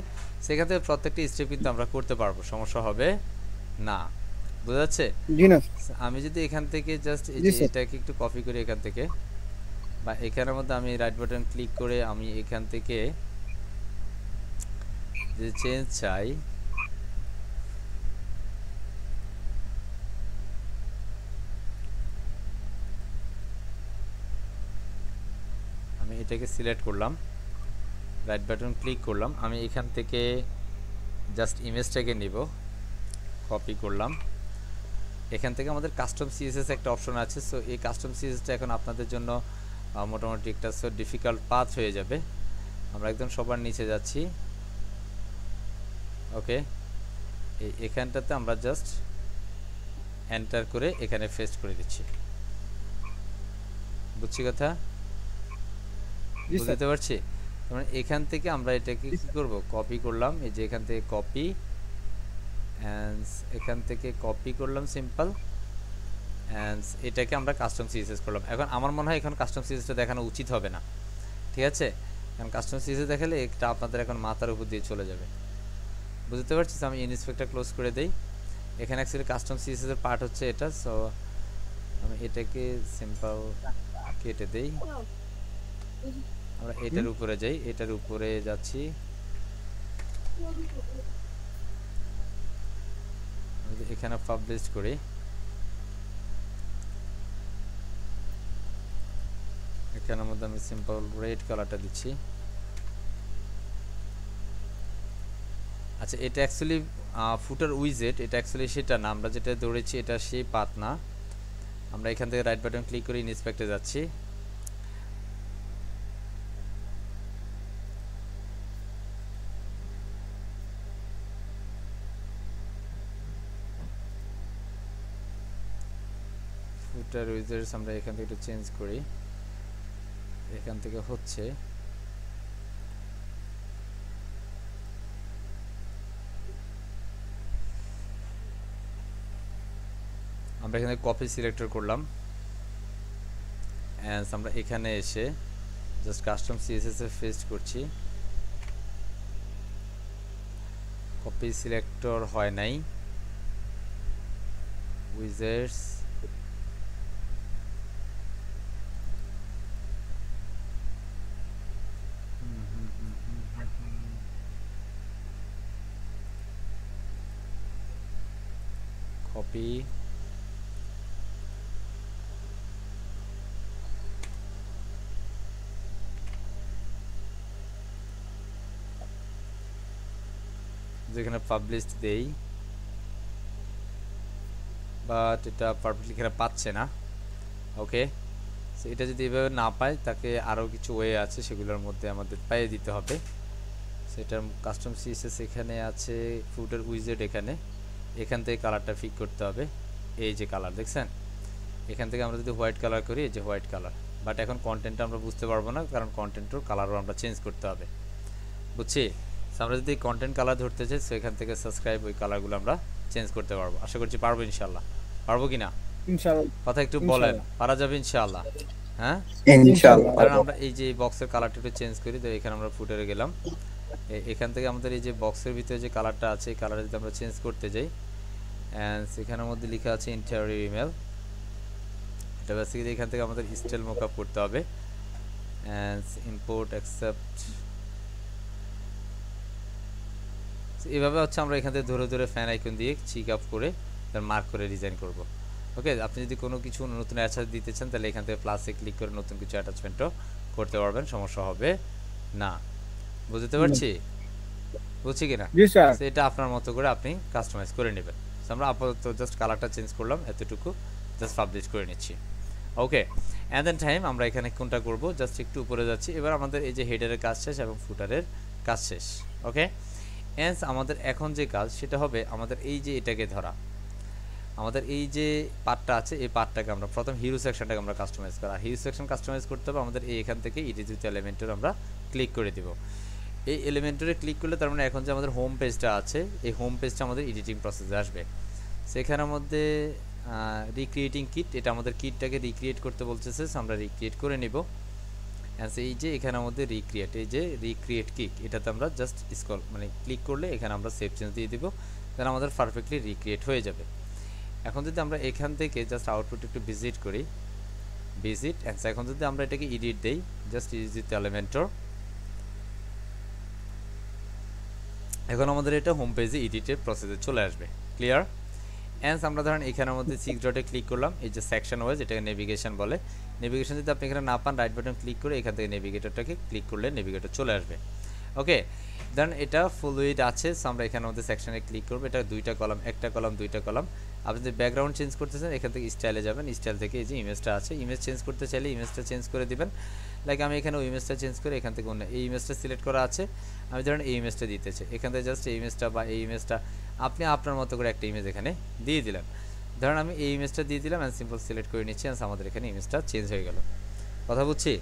সেখান থেকে প্রত্যেকটি স্টেপ কিন্তু আমরা করতে পারবো, সমস্যা হবে না, বুঝা যাচ্ছে? আমি যদি এখান থেকে জাস্ট এই যে এটাকে একটু কপি করি এখান থেকে, বা এখানের মধ্যে আমি রাইট বাটন ক্লিক করে আমি এখান থেকে যে চেঞ্জ চাই, আমি এটাকে সিলেক্ট করলাম, রাইট বাটন ক্লিক করলাম, আমি এখান থেকে জাস্ট ইমেজটাকে নিব, কপি করলাম। এখান থেকে আমাদের কাস্টম সিএসএস একটা অপশন আছে, সো এই কাস্টম সিএসএসটা এখন আপনাদের জন্য মোটামুটি একটা সো ডিফিকাল্ট পাথ হয়ে যাবে। আমরা একদম সবার নিচে যাচ্ছি, ওকে। এখানটাতে আমরা জাস্ট এন্টার করে এখানে পেস্ট করে দিচ্ছি। বুঝছি কথা? বুঝতে পারছি? মানে এখান থেকে আমরা এটাকে কি করব, কপি করলাম, এই যে এখান থেকে কপি, এন্ড এখান থেকে কপি করলাম সিম্পল, এন্ড এটাকে আমরা কাস্টম সিএসএস করলাম। এখন আমার মনে হয় এখন কাস্টম সিএসএসটা দেখানো উচিত হবে না, ঠিক আছে? কারণ কাস্টম সিএসএস দেখালে এটা আপনাদের এখন মাথার উপর দিয়ে চলে যাবে। বুঝতে পারছিস? আমি ইনস্পেক্টর ক্লোজ করে দেই। এখানে অ্যাকচুয়ালি কাস্টম সিএসএস এর পার্ট হচ্ছে এটা, সো আমি এটাকে সিম্পল কেটে দেই। আমরা এটার উপরে যাই, এটার উপরে যাচ্ছি, এখানে পাবলিশ করি। এখানের মধ্যে আমি সিম্পল রেড কালারটা দিচ্ছি। আচ্ছা, এটা অ্যাকচুয়ালি ফুটার উইজেট, এটা অ্যাকচুয়ালি সেটা না, আমরা যেটা ধরেছি এটা সেই পাথ না। আমরা এখান থেকে রাইট বাটন ক্লিক করে ইনস্পেক্টে যাচ্ছি। ফুটার উইজেটস আমরা এখান থেকে একটু চেঞ্জ করি, এখান থেকে হচ্ছে আমরা এখানে কপি সিলেক্টর করলাম, এন্ড আমরা এখানে এসে জাস্ট কাস্টম সিএসএস এ পেস্ট করছি। কপি সিলেক্টর হয় নাই, উইজেটস কপি, যেখানে পাবলিশড দেই, বাট এটা পারফেক্টলি এখানে পাচ্ছে না, ওকে। সো এটা যদি এভাবে না পায়, তাকে আরও কিছু ওয়ে আছে, সেগুলোর মধ্যে আমাদের পাইয়ে দিতে হবে। সেটার কাস্টম সিএসএস এখানে আছে, ফুটার উইজেট এখানে, এখান থেকে কালারটা ফিক করতে হবে। এই যে কালার দেখছেন, এখান থেকে আমরা যদি হোয়াইট কালার করি, এই যে হোয়াইট কালার, বাট এখন কন্টেন্টটা আমরা বুঝতে পারবো না, কারণ কন্টেন্টের কালারও আমরা চেঞ্জ করতে হবে। বুঝছি? আমরা যদি কন্টেন্ট কালার ধরতে চাই, সেখান থেকে সাবস্ক্রাইব ওই কালারগুলো আমরা চেঞ্জ করতে পারবো। আশা করছি পারবো ইনশাআল্লাহ। পারবো কি না? ইনশাআল্লাহ। কথা একটু বলেন, পারা যাবে ইনশাআল্লাহ? হ্যাঁ ইনশাআল্লাহ। কারণ আমরা এই যে বক্সের কালারটা একটু চেঞ্জ করি, তো এখানে আমরা ফুটারে গেলাম, এখান থেকে আমাদের এই যে বক্সের ভিতরে যে কালারটা আছে, এই কালারটা যদি আমরা চেঞ্জ করতে যাই, এন্ড সেখানের মধ্যে লেখা আছে ইন্টারিয়র ইমেল, এটা বেসিক্যালি এখান থেকে আমাদের স্টাইল মকআপ করতে হবে, এন্ড ইম্পোর্ট অ্যাকসেপ্ট। এইভাবে হচ্ছে আমরা এখান থেকে ধরে ধরে ফ্যান আইকন দিয়ে চিক আপ করে তার মার্ক করে ডিজাইন করব। ওকে, আপনি যদি কোনো কিছু নতুন অ্যাটাচ দিতে চান, তাহলে এখান থেকে প্লাসে ক্লিক করে নতুন কিছু অ্যাটাচমেন্টও করতে পারবেন, সমস্যা হবে না। বুঝতে পারছি? বুঝছি কিনা? জি স্যার। এটা আপনার মতো করে আপনি কাস্টমাইজ করে নেবেন। আমরা আপাতত জাস্ট কালারটা চেঞ্জ করলাম, এতটুকু জাস্ট পাবলিশ করে নিচ্ছি। ওকে, অ্যান্ড দেন টাইম আমরা এখানে কোনটা করব, জাস্ট একটু উপরে যাচ্ছি। এবার আমাদের এই যে হেডারের কাজ শেষ এবং ফুটারের কাজ শেষ। ওকে, এন্ড আমাদের এখন যে কাজ, সেটা হবে আমাদের এই যে এটাকে ধরা, আমাদের এই যে পার্টটা আছে, এই পার্টটাকে আমরা প্রথম হিরো সেকশনটাকে আমরা কাস্টমাইজ করা। হিরো সেকশন কাস্টমাইজ করতে হবে আমাদের এই এখান থেকে ইডিট এলিমেন্টের আমরা ক্লিক করে দিব। এই এলিমেন্টরে ক্লিক করলে তার মানে এখন যে আমাদের হোম পেজটা আছে, এই হোম পেজটা আমাদের এডিটিং প্রসেসে আসবে। সেখানের মধ্যে রিক্রিয়েটিং কিট, এটা আমাদের কিটটাকে রিক্রিয়েট করতে বলতেছে, আমরা রিক্রিয়েট করে নিব। অ্যান্ড এই যে এখানের মধ্যে রিক্রিয়েট, এই যে রিক্রিয়েট কিট, এটাতে আমরা জাস্ট স্ক্রল মানে ক্লিক করলে এখানে আমরা সেভ চেঞ্জ দিয়ে দিব, তাহলে আমাদের পারফেক্টলি রিক্রিয়েট হয়ে যাবে। এখন যদি আমরা এখান থেকে জাস্ট আউটপুট একটু ভিজিট করি, ভিজিট, অ্যান্ড এখন যদি আমরা এটাকে এডিট দেই, জাস্ট ইউজ এলিমেন্টর, এখন আমাদের এটা হোম পেজে এডিটের প্রসেসে চলে আসবে। ক্লিয়ার? অ্যান্ড আমরা ধরেন এখানের মধ্যে 6 ডটে ক্লিক করলাম, এই যে সেকশন ওয়াইজ, এটাকে নেভিগেশন বলে। নেভিগেশন যদি আপনি এখানে না পান, রাইট বাটন ক্লিক করে এখান থেকে নেভিগেটরটাকে ক্লিক করলে নেভিগেটর চলে আসবে। ওকে, দেন এটা ফুল উইড আছে, সো আমরা এখানের মধ্যে সেকশনে ক্লিক করব। এটা দুইটা কলাম, একটা কলাম, দুইটা কলাম। আপনি যদি ব্যাকগ্রাউন্ড চেঞ্জ করতেছেন এখান থেকে স্টাইলে যাবেন, স্টাইল থেকে এই যে ইমেজটা আছে, ইমেজ চেঞ্জ করতে চাইলে ইমেজটা চেঞ্জ করে দিবেন। লাইক আমি এখানে ওই ইমেজটা চেঞ্জ করে এখান থেকে অন্য এই ইমেজটা সিলেক্ট করা আছে, আমি ধরেন এই ইমেজটা দিতে চাই, এখান থেকে জাস্ট এই ইমেজটা বা এই ইমেজটা আপনি আপনার মতো করে একটা ইমেজ এখানে দিয়ে দিলেন। ধরেন আমি এই ইমেজটা দিয়ে দিলাম অ্যান্ড সিম্পল সিলেক্ট করে নিচ্ছি, অ্যান্ড আমাদের এখানে ইমেজটা চেঞ্জ হয়ে গেল। কথা বুঝছি?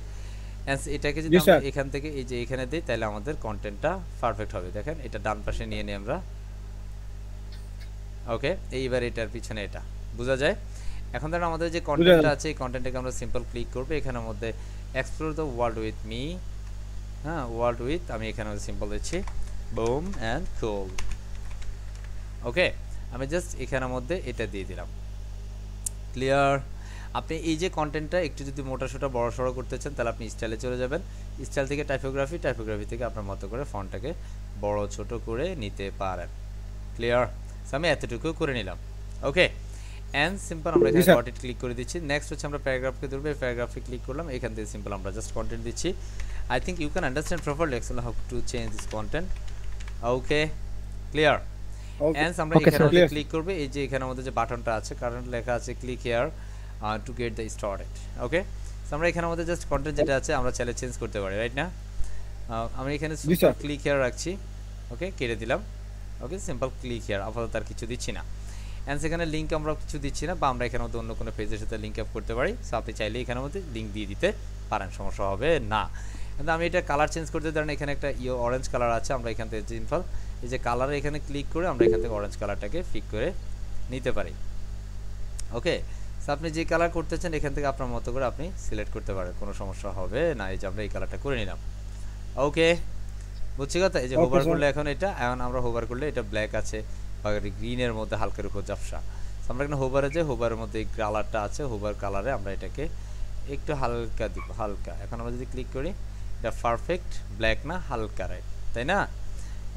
অ্যান্ড এটাকে যদি আমরা এখান থেকে এই যে এখানে দিই তাহলে আমাদের কন্টেন্টটা পারফেক্ট হবে। দেখেন এটা ডান পাশে নিয়ে নিই আমরা। ওকে, এইবার এটার পিছনে এটা বোঝা যায়। এখন ধরেন আমাদের যে কন্টেন্টটা আছে এই কন্টেন্টটাকে আমরা সিম্পল ক্লিক করবো, এখানের মধ্যে explore the world with me. হ্যাঁ, ওয়ার্ল্ড উইথ আমি এখানে সিম্পল দিচ্ছি বুম অ্যান্ড কুল। ওকে, আমি জাস্ট এখানের মধ্যে এটা দিয়ে দিলাম। ক্লিয়ার? আপনি এই যে কন্টেন্টটা একটু যদি মোটাসোটা বড় সড়ো করতে চান তাহলে আপনি স্টাইলে চলে যাবেন, স্টাইল থেকে টাইপোগ্রাফি, টাইপোগ্রাফি থেকে আপনার মতো করে ফন্টটাকে বড় ছোট করে নিতে পারেন। ক্লিয়ার? আমি এতটুকু করে নিলাম। ওকে, অ্যান্ড সিম্পল আমরা এখানে ডট ইট ক্লিক করে দিচ্ছি। নেক্সট হচ্ছে আমরা প্যারাগ্রাফকে ধরবো, প্যারাগ্রাফে ক্লিক করলাম, এখান থেকে সিম্পল আমরা জাস্ট কন্টেন্ট দিচ্ছি। I think you can understand properly actually how to change this content. Okay, clear? And আমরা এখানে মধ্যে ক্লিক করব, এই যে এখানে আমাদের যে বাটনটা আছে কারেন্ট লেখা আছে click here to get the started. Okay, so আমরা এখানে মধ্যে জাস্ট কন্টেন্ট যেটা আছে আমরা চাইলে চেঞ্জ করতে পারি, রাইট না? আমরা এখানে সিম্পল ক্লিক হিয়ার রাখছি। ওকে, কেটে দিলাম। ওকে, সিম্পল ক্লিক হিয়ার, আপাতত আর কিছু দিচ্ছি না। অ্যান্ড সেখানে লিঙ্ক আমরা কিছু দিচ্ছি না, বা আমরা এখানে মধ্যে অন্য কোনো পেজের সাথে লিঙ্ক আপ করতে পারি। সো আপনি চাইলে এখানের মধ্যে লিঙ্ক দিয়ে দিতে পারেন, সমস্যা হবে না। কিন্তু আমি এটা কালার চেঞ্জ করতে ধরেন এখানে একটা অরেঞ্জ কালার আছে, আমরা এখান থেকে সিম্পল এই যে কালার এখানে ক্লিক করে আমরা এখান থেকে অরেঞ্জ কালারটাকে ফিক করে নিতে পারি। ওকে, সো আপনি যে কালার করতে চান এখান থেকে আপনার মতো করে আপনি সিলেক্ট করতে পারেন, কোনো সমস্যা হবে না। এই যে আমরা এই কালারটা করে নিলাম। ওকে, বুঝছি কথা? এই যে হোভার করলে এখন আমরা হোভার করলে এটা ব্ল্যাক আছে বা গ্রিনের মধ্যে হালকার উপর ঝাপসা। আমরা এখানে হোভারে যে হোভারের মধ্যে এই কালারটা আছে, হোভার কালারে আমরা এটাকে একটু হালকা দিব, হালকা। এখন আমরা যদি ক্লিক করি এটা পারফেক্ট ব্ল্যাক না, হালকা, রাইট, তাই না?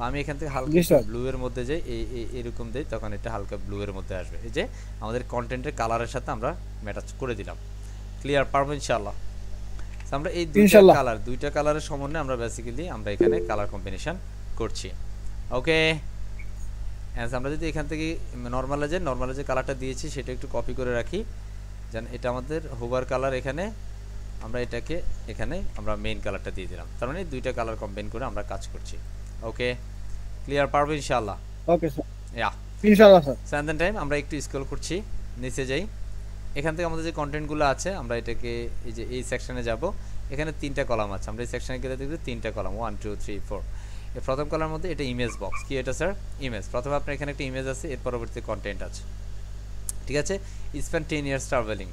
আমি এখান থেকে হালকা ব্লু এর মধ্যে যাই, এরকম দেই, তখন এটা হালকা ব্লু এর মধ্যে আসবে। এই যে আমাদের কন্টেন্টের কালারের সাথে আমরা ম্যাচ করে দিলাম। ক্লিয়ার? পারবো ইনশাআল্লাহ? আমরা এই দুইটা কালারের সমন্বয়ে আমরা বেসিক্যালি আমরা এখানে কালার কম্বিনেশন করছি। ওকে, আমরা যদি এখান থেকে নর্মালে যে কালারটা দিয়েছি সেটা একটু কপি করে রাখি, যেন এটা আমাদের হোভার কালার, এখানে আমরা এটাকে এখানে আমরা মেইন কালারটা দিয়ে দিলাম। তার মানে দুইটা কালার কম্বাইন করে আমরা কাজ করছি। ওকে, ক্লিয়ার? পারবো ইনশাআল্লাহ? ওকে স্যার, ইয়া ইনশাআল্লাহ স্যার। স্যান্ডেন টাইম আমরা একটু স্ক্রল করছি, নিচে যাই, এখান থেকে আমাদের যে কন্টেন্টগুলো আছে আমরা এটাকে এই যে এই সেকশনে যাব, এখানে তিনটা কলাম আছে, আমরা এই সেকশনে গেলে দেখব তিনটা কলাম 1 2 3 4। এই প্রথম কলামের মধ্যে এটা ইমেজ বক্স, কি এটা স্যার? ইমেজ। প্রথমে আপনার এখানে একটা ইমেজ আছে, এর পরবর্তীতে কন্টেন্ট আছে, ঠিক আছে? Spend 10 years travelling.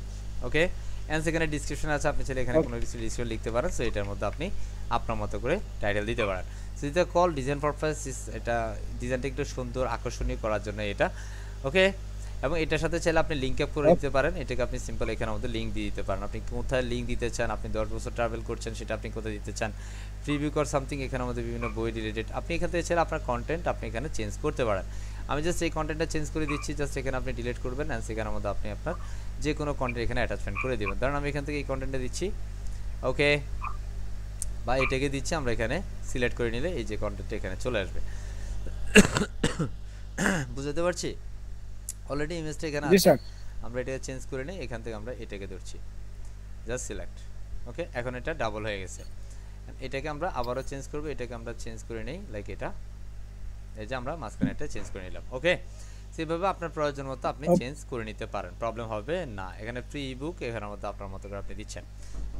Okay, and সেখানে ডিসক্রিপশন আছে, আপনি চাইলে এখানে কোনো কিছু ডিসক্রিপশন লিখতে পারেন। সো এটার মধ্যে আপনি আপনার মতো করে টাইটেল দিতে পারেন। সো এটা কল ডিজাইন পারপাস, এটা ডিজাইনটা একটু সুন্দর আকর্ষণীয় করার জন্য এটা। ওকে, এবং এটার সাথে চাইলে আপনি লিঙ্ক আপ করে দিতে পারেন, এটাকে আপনি সিম্পল এখানে মধ্যে লিঙ্ক দিয়ে দিতে পারেন। আপনি কোথায় লিঙ্ক দিতে চান, আপনি 10 বছর ট্রাভেল করছেন সেটা আপনি কোথায় দিতে চান, প্রিভিউ কর সামথিং, এখানে মধ্যে বিভিন্ন বই রিলেটেড আপনি এখান থেকে চাইলে আপনার কন্টেন্ট আপনি এখানে চেঞ্জ করতে পারেন। আমি জাস্ট এই কন্টেন্টটা চেঞ্জ করে দিচ্ছি, জাস্ট এখানে আপনি ডিলিট করবেন, অ্যান্ড সেখানের মধ্যে আপনি আপনার যে কোনো কন্টেন্ট এখানে অ্যাটাচমেন্ট করে দেবেন। ধরুন আমি এখান থেকে এই কন্টেন্টটা দিচ্ছি, ওকে, বা এটাকে দিচ্ছি, আমরা এখানে সিলেক্ট করে নিলে এই যে কন্টেন্টটা এখানে চলে আসবে। বুঝতে পারছি? অলরেডি ইমেজটা এখানে আছে, আমরা এটাকে চেঞ্জ করে নিই, এখান থেকে আমরা এটাকে ধরছি, জাস্ট সিলেক্ট। ওকে, এখন এটা ডাবল হয়ে গেছে, এটাকে আমরা আবারও চেঞ্জ করব, এটাকে আমরা চেঞ্জ করে নেই, লাইক এটা, এই যে আমরা মাঝখানে এটা চেঞ্জ করে নিলাম। ওকে, সেভাবে আপনার প্রয়োজন মতো আপনি চেঞ্জ করে নিতে পারেন, প্রবলেম হবে না। এখানে ফ্রি বুক এখানের মধ্যে আপনার মতো করে আপনি দিচ্ছেন।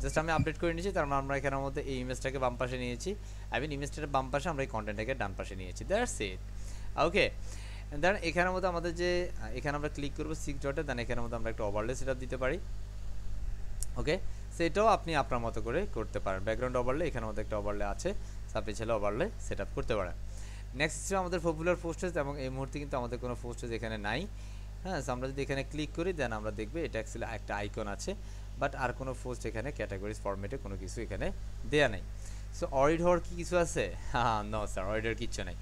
জাস্ট আমি আপডেট করে নিয়েছি, তার মানে আমরা এখানের মধ্যে এই ইমেজটাকে বাম পাশে নিয়েছি, আই মিন ইমেজটাকে বাম পাশে, আমরা এই কন্টেন্টটাকে ডান পাশে নিয়েছি, দ্যাটস ইট। ওকে, দেন এখানের মধ্যে আমাদের যে এখানে আমরা ক্লিক করবো 6 ডটে, দেন এখানের মধ্যে আমরা একটা ওভারলে সেটআপ দিতে পারি। ওকে, সেটাও আপনি আপনার মতো করে করতে পারেন। ব্যাকগ্রাউন্ড ওভারলে এখানের মধ্যে একটা ওভারলে আছে, আপনি চাইলে ওভারলে সেটআপ করতে পারেন। নেক্সট হচ্ছে আমাদের পপুলার পোস্টেজ, এবং এই মুহূর্তে কিন্তু আমাদের কোনো পোস্টেজ এখানে নাই। হ্যাঁ, আমরা যদি এখানে ক্লিক করি দেন আমরা দেখব এটা অ্যাকচুয়ালি একটা আইকন আছে, বাট আর কোনো পোস্ট এখানে ক্যাটাগরিজ ফরম্যাটে কোনো কিছু এখানে দেয়া নেই। সো অডিট হওয়ার কি কিছু আছে? হ্যাঁ, নো স্যার, অডিট হওয়ার কিছু নাই।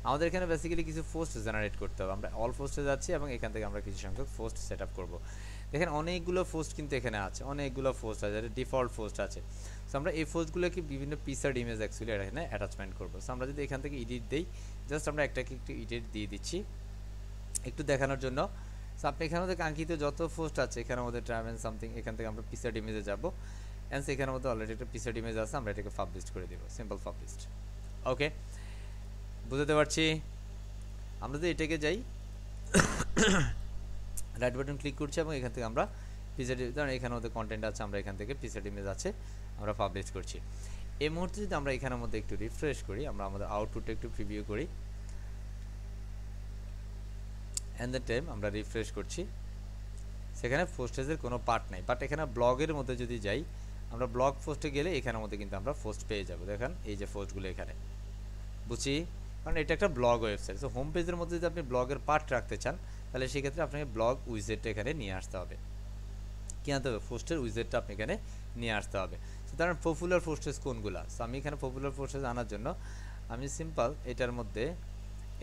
আমাদের এখানে বেসিক্যালি কিছু পোস্ট জেনারেট করতে হবে। আমরা অল পোস্টে যাচ্ছি এবং এখান থেকে আমরা কিছু সংখ্যক পোস্ট সেট আপ করবো। দেখেন অনেকগুলো পোস্ট কিন্তু এখানে আছে, অনেকগুলো পোস্ট আছে, ডিফল্ট পোস্ট আছে। সো আমরা এই পোস্টগুলোকে বিভিন্ন পিকচার ইমেজ অ্যাকচুয়ালি এখানে অ্যাটাচমেন্ট করবো। সো আমরা যদি এখান থেকে এডিট দিই, জাস্ট আমরা একটাকে একটু এডিট দিয়ে দিচ্ছি একটু দেখানোর জন্য। সো আপনি এখানে মধ্যে কাঙ্ক্ষিত যত পোস্ট আছে এখানে মধ্যে ট্রাম এন্ড সামথিং, এখান থেকে আমরা পিকচার ইমেজে যাবো অ্যান্ড এখানের মধ্যে অলরেডি একটা পিকচার ইমেজ আছে, আমরা এটাকে পাবলিশ করে দেবো, সিম্পল পাবলিশড। ওকে, বুঝতে পারছি। আমরা যদি এটাকে যাই রাইট বাটন ক্লিক করছি এবং এখান থেকে আমরা পিকচার, ধরুন এখানের মধ্যে কন্টেন্ট আছে, আমরা এখান থেকে পিকচার ইমেজ আছে আমরা পাবলিশ করছি। এই মুহূর্তে যদি আমরা এখানের মধ্যে একটু রিফ্রেশ করি, আমরা আমাদের আউটপুটটা একটু প্রিভিউ করি এন্ড দ্য টাইম আমরা রিফ্রেশ করছি, সেখানে পোস্টেজের কোনো পার্ট নাই। বাট এখানে ব্লগের মধ্যে যদি যাই, আমরা ব্লগ পোস্টে গেলে এখানের মধ্যে কিন্তু আমরা পোস্ট পেয়ে যাবো। দেখেন এই যে পোস্টগুলো এখানে, বুঝছি, কারণ এটা একটা ব্লগ ওয়েবসাইট। সো হোম পেজের মধ্যে যদি আপনি ব্লগের পার্ট রাখতে চান, তাহলে সেক্ষেত্রে আপনাকে ব্লগ উইজেটটা এখানে নিয়ে আসতে হবে। কী আনতে হবে? পোস্টের উইজেটটা আপনি এখানে নিয়ে আসতে হবে। সো তার পপুলার পোস্টেজ কোনগুলো? সো আমি এখানে পপুলার পোস্টেজ আনার জন্য আমি সিম্পল এটার মধ্যে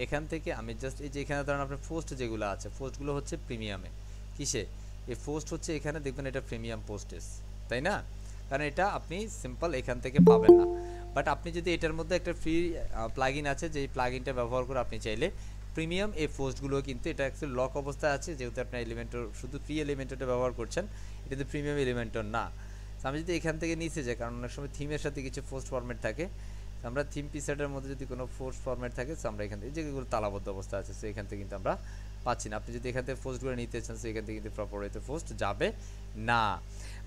এখান থেকে আমি জাস্ট এই যে এখানে ধরেন আপনার পোস্ট যেগুলো আছে, পোস্টগুলো হচ্ছে প্রিমিয়ামে। কিসে? এই পোস্ট হচ্ছে এখানে দেখবেন এটা প্রিমিয়াম পোস্টেজ, তাই না? কারণ এটা আপনি সিম্পল এখান থেকে পাবেন না। বাট আপনি যদি এটার মধ্যে একটা ফ্রি প্লাগইন আছে, যে প্লাগইনটা ব্যবহার করে আপনি চাইলে প্রিমিয়াম এই পোস্টগুলো কিন্তু এটা অ্যাকচুয়ালি লক অবস্থায় আছে, যেহেতু আপনি এলিমেন্টর শুধু ফ্রি এলিমেন্টরটা ব্যবহার করছেন, এটা তো প্রিমিয়াম এলিমেন্টর না। আমি যদি এখান থেকে নিচে যাই, কারণ অনেক সময় থিমের সাথে কিছু পোস্ট ফরম্যাট থাকে, আমরা থিম পিকচারের মধ্যে যদি কোনো পোস্ট ফরম্যাট থাকে, সো আমরা এখান থেকে যেগুলো তালাবদ্ধ অবস্থা আছে, সো এখান থেকে কিন্তু আমরা পাচ্ছি না। আপনি যদি এখান থেকে পোস্টগুলো নিতে চান, সো এখান থেকে কিন্তু প্রপার ওয়েতে পোস্ট যাবে না।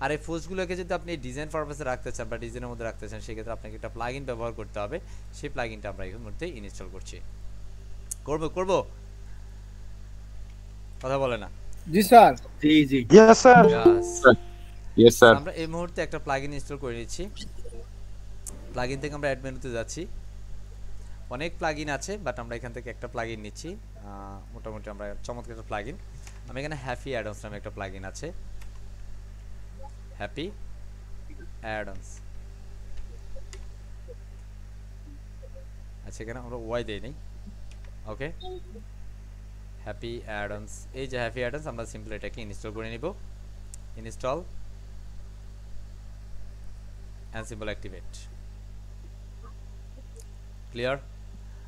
আর এই পোস্টগুলোকে যদি আপনি ডিজাইন পারপাসে রাখতে চান বা ডিজাইনের মধ্যে রাখতে চান, সেক্ষেত্রে আপনাকে একটা প্লাগইন ব্যবহার করতে হবে। সেই প্লাগইনটা আমরা এই মুহূর্তে ইনস্টল করছি। করব কথা বলে না? জি স্যার। জি জি ইয়েস স্যার। Yes sir. আমরা এই মুহূর্তে একটা প্লাগইন ইনস্টল করে নিচ্ছি। প্লাগইন থেকে আমরা অ্যাড মেনুতে যাচ্ছি। অনেক প্লাগইন আছে, বাট আমরা এখান থেকে একটা প্লাগইন নিচ্ছি। মোটামুটি আমরা চমৎকার একটা প্লাগইন, আমি এখানে হ্যাপি অ্যাডন্স নামে একটা প্লাগইন আছে, হ্যাপি অ্যাডন্স। আচ্ছা, এখানে আমরা ওয়াই দেই নাই। ওকে, হ্যাপি অ্যাডন্স, এই যে হ্যাপি অ্যাডন্স, আমরা সিম্পল এটাকে ইনস্টল করে নিব। Install and simple activate. Clear?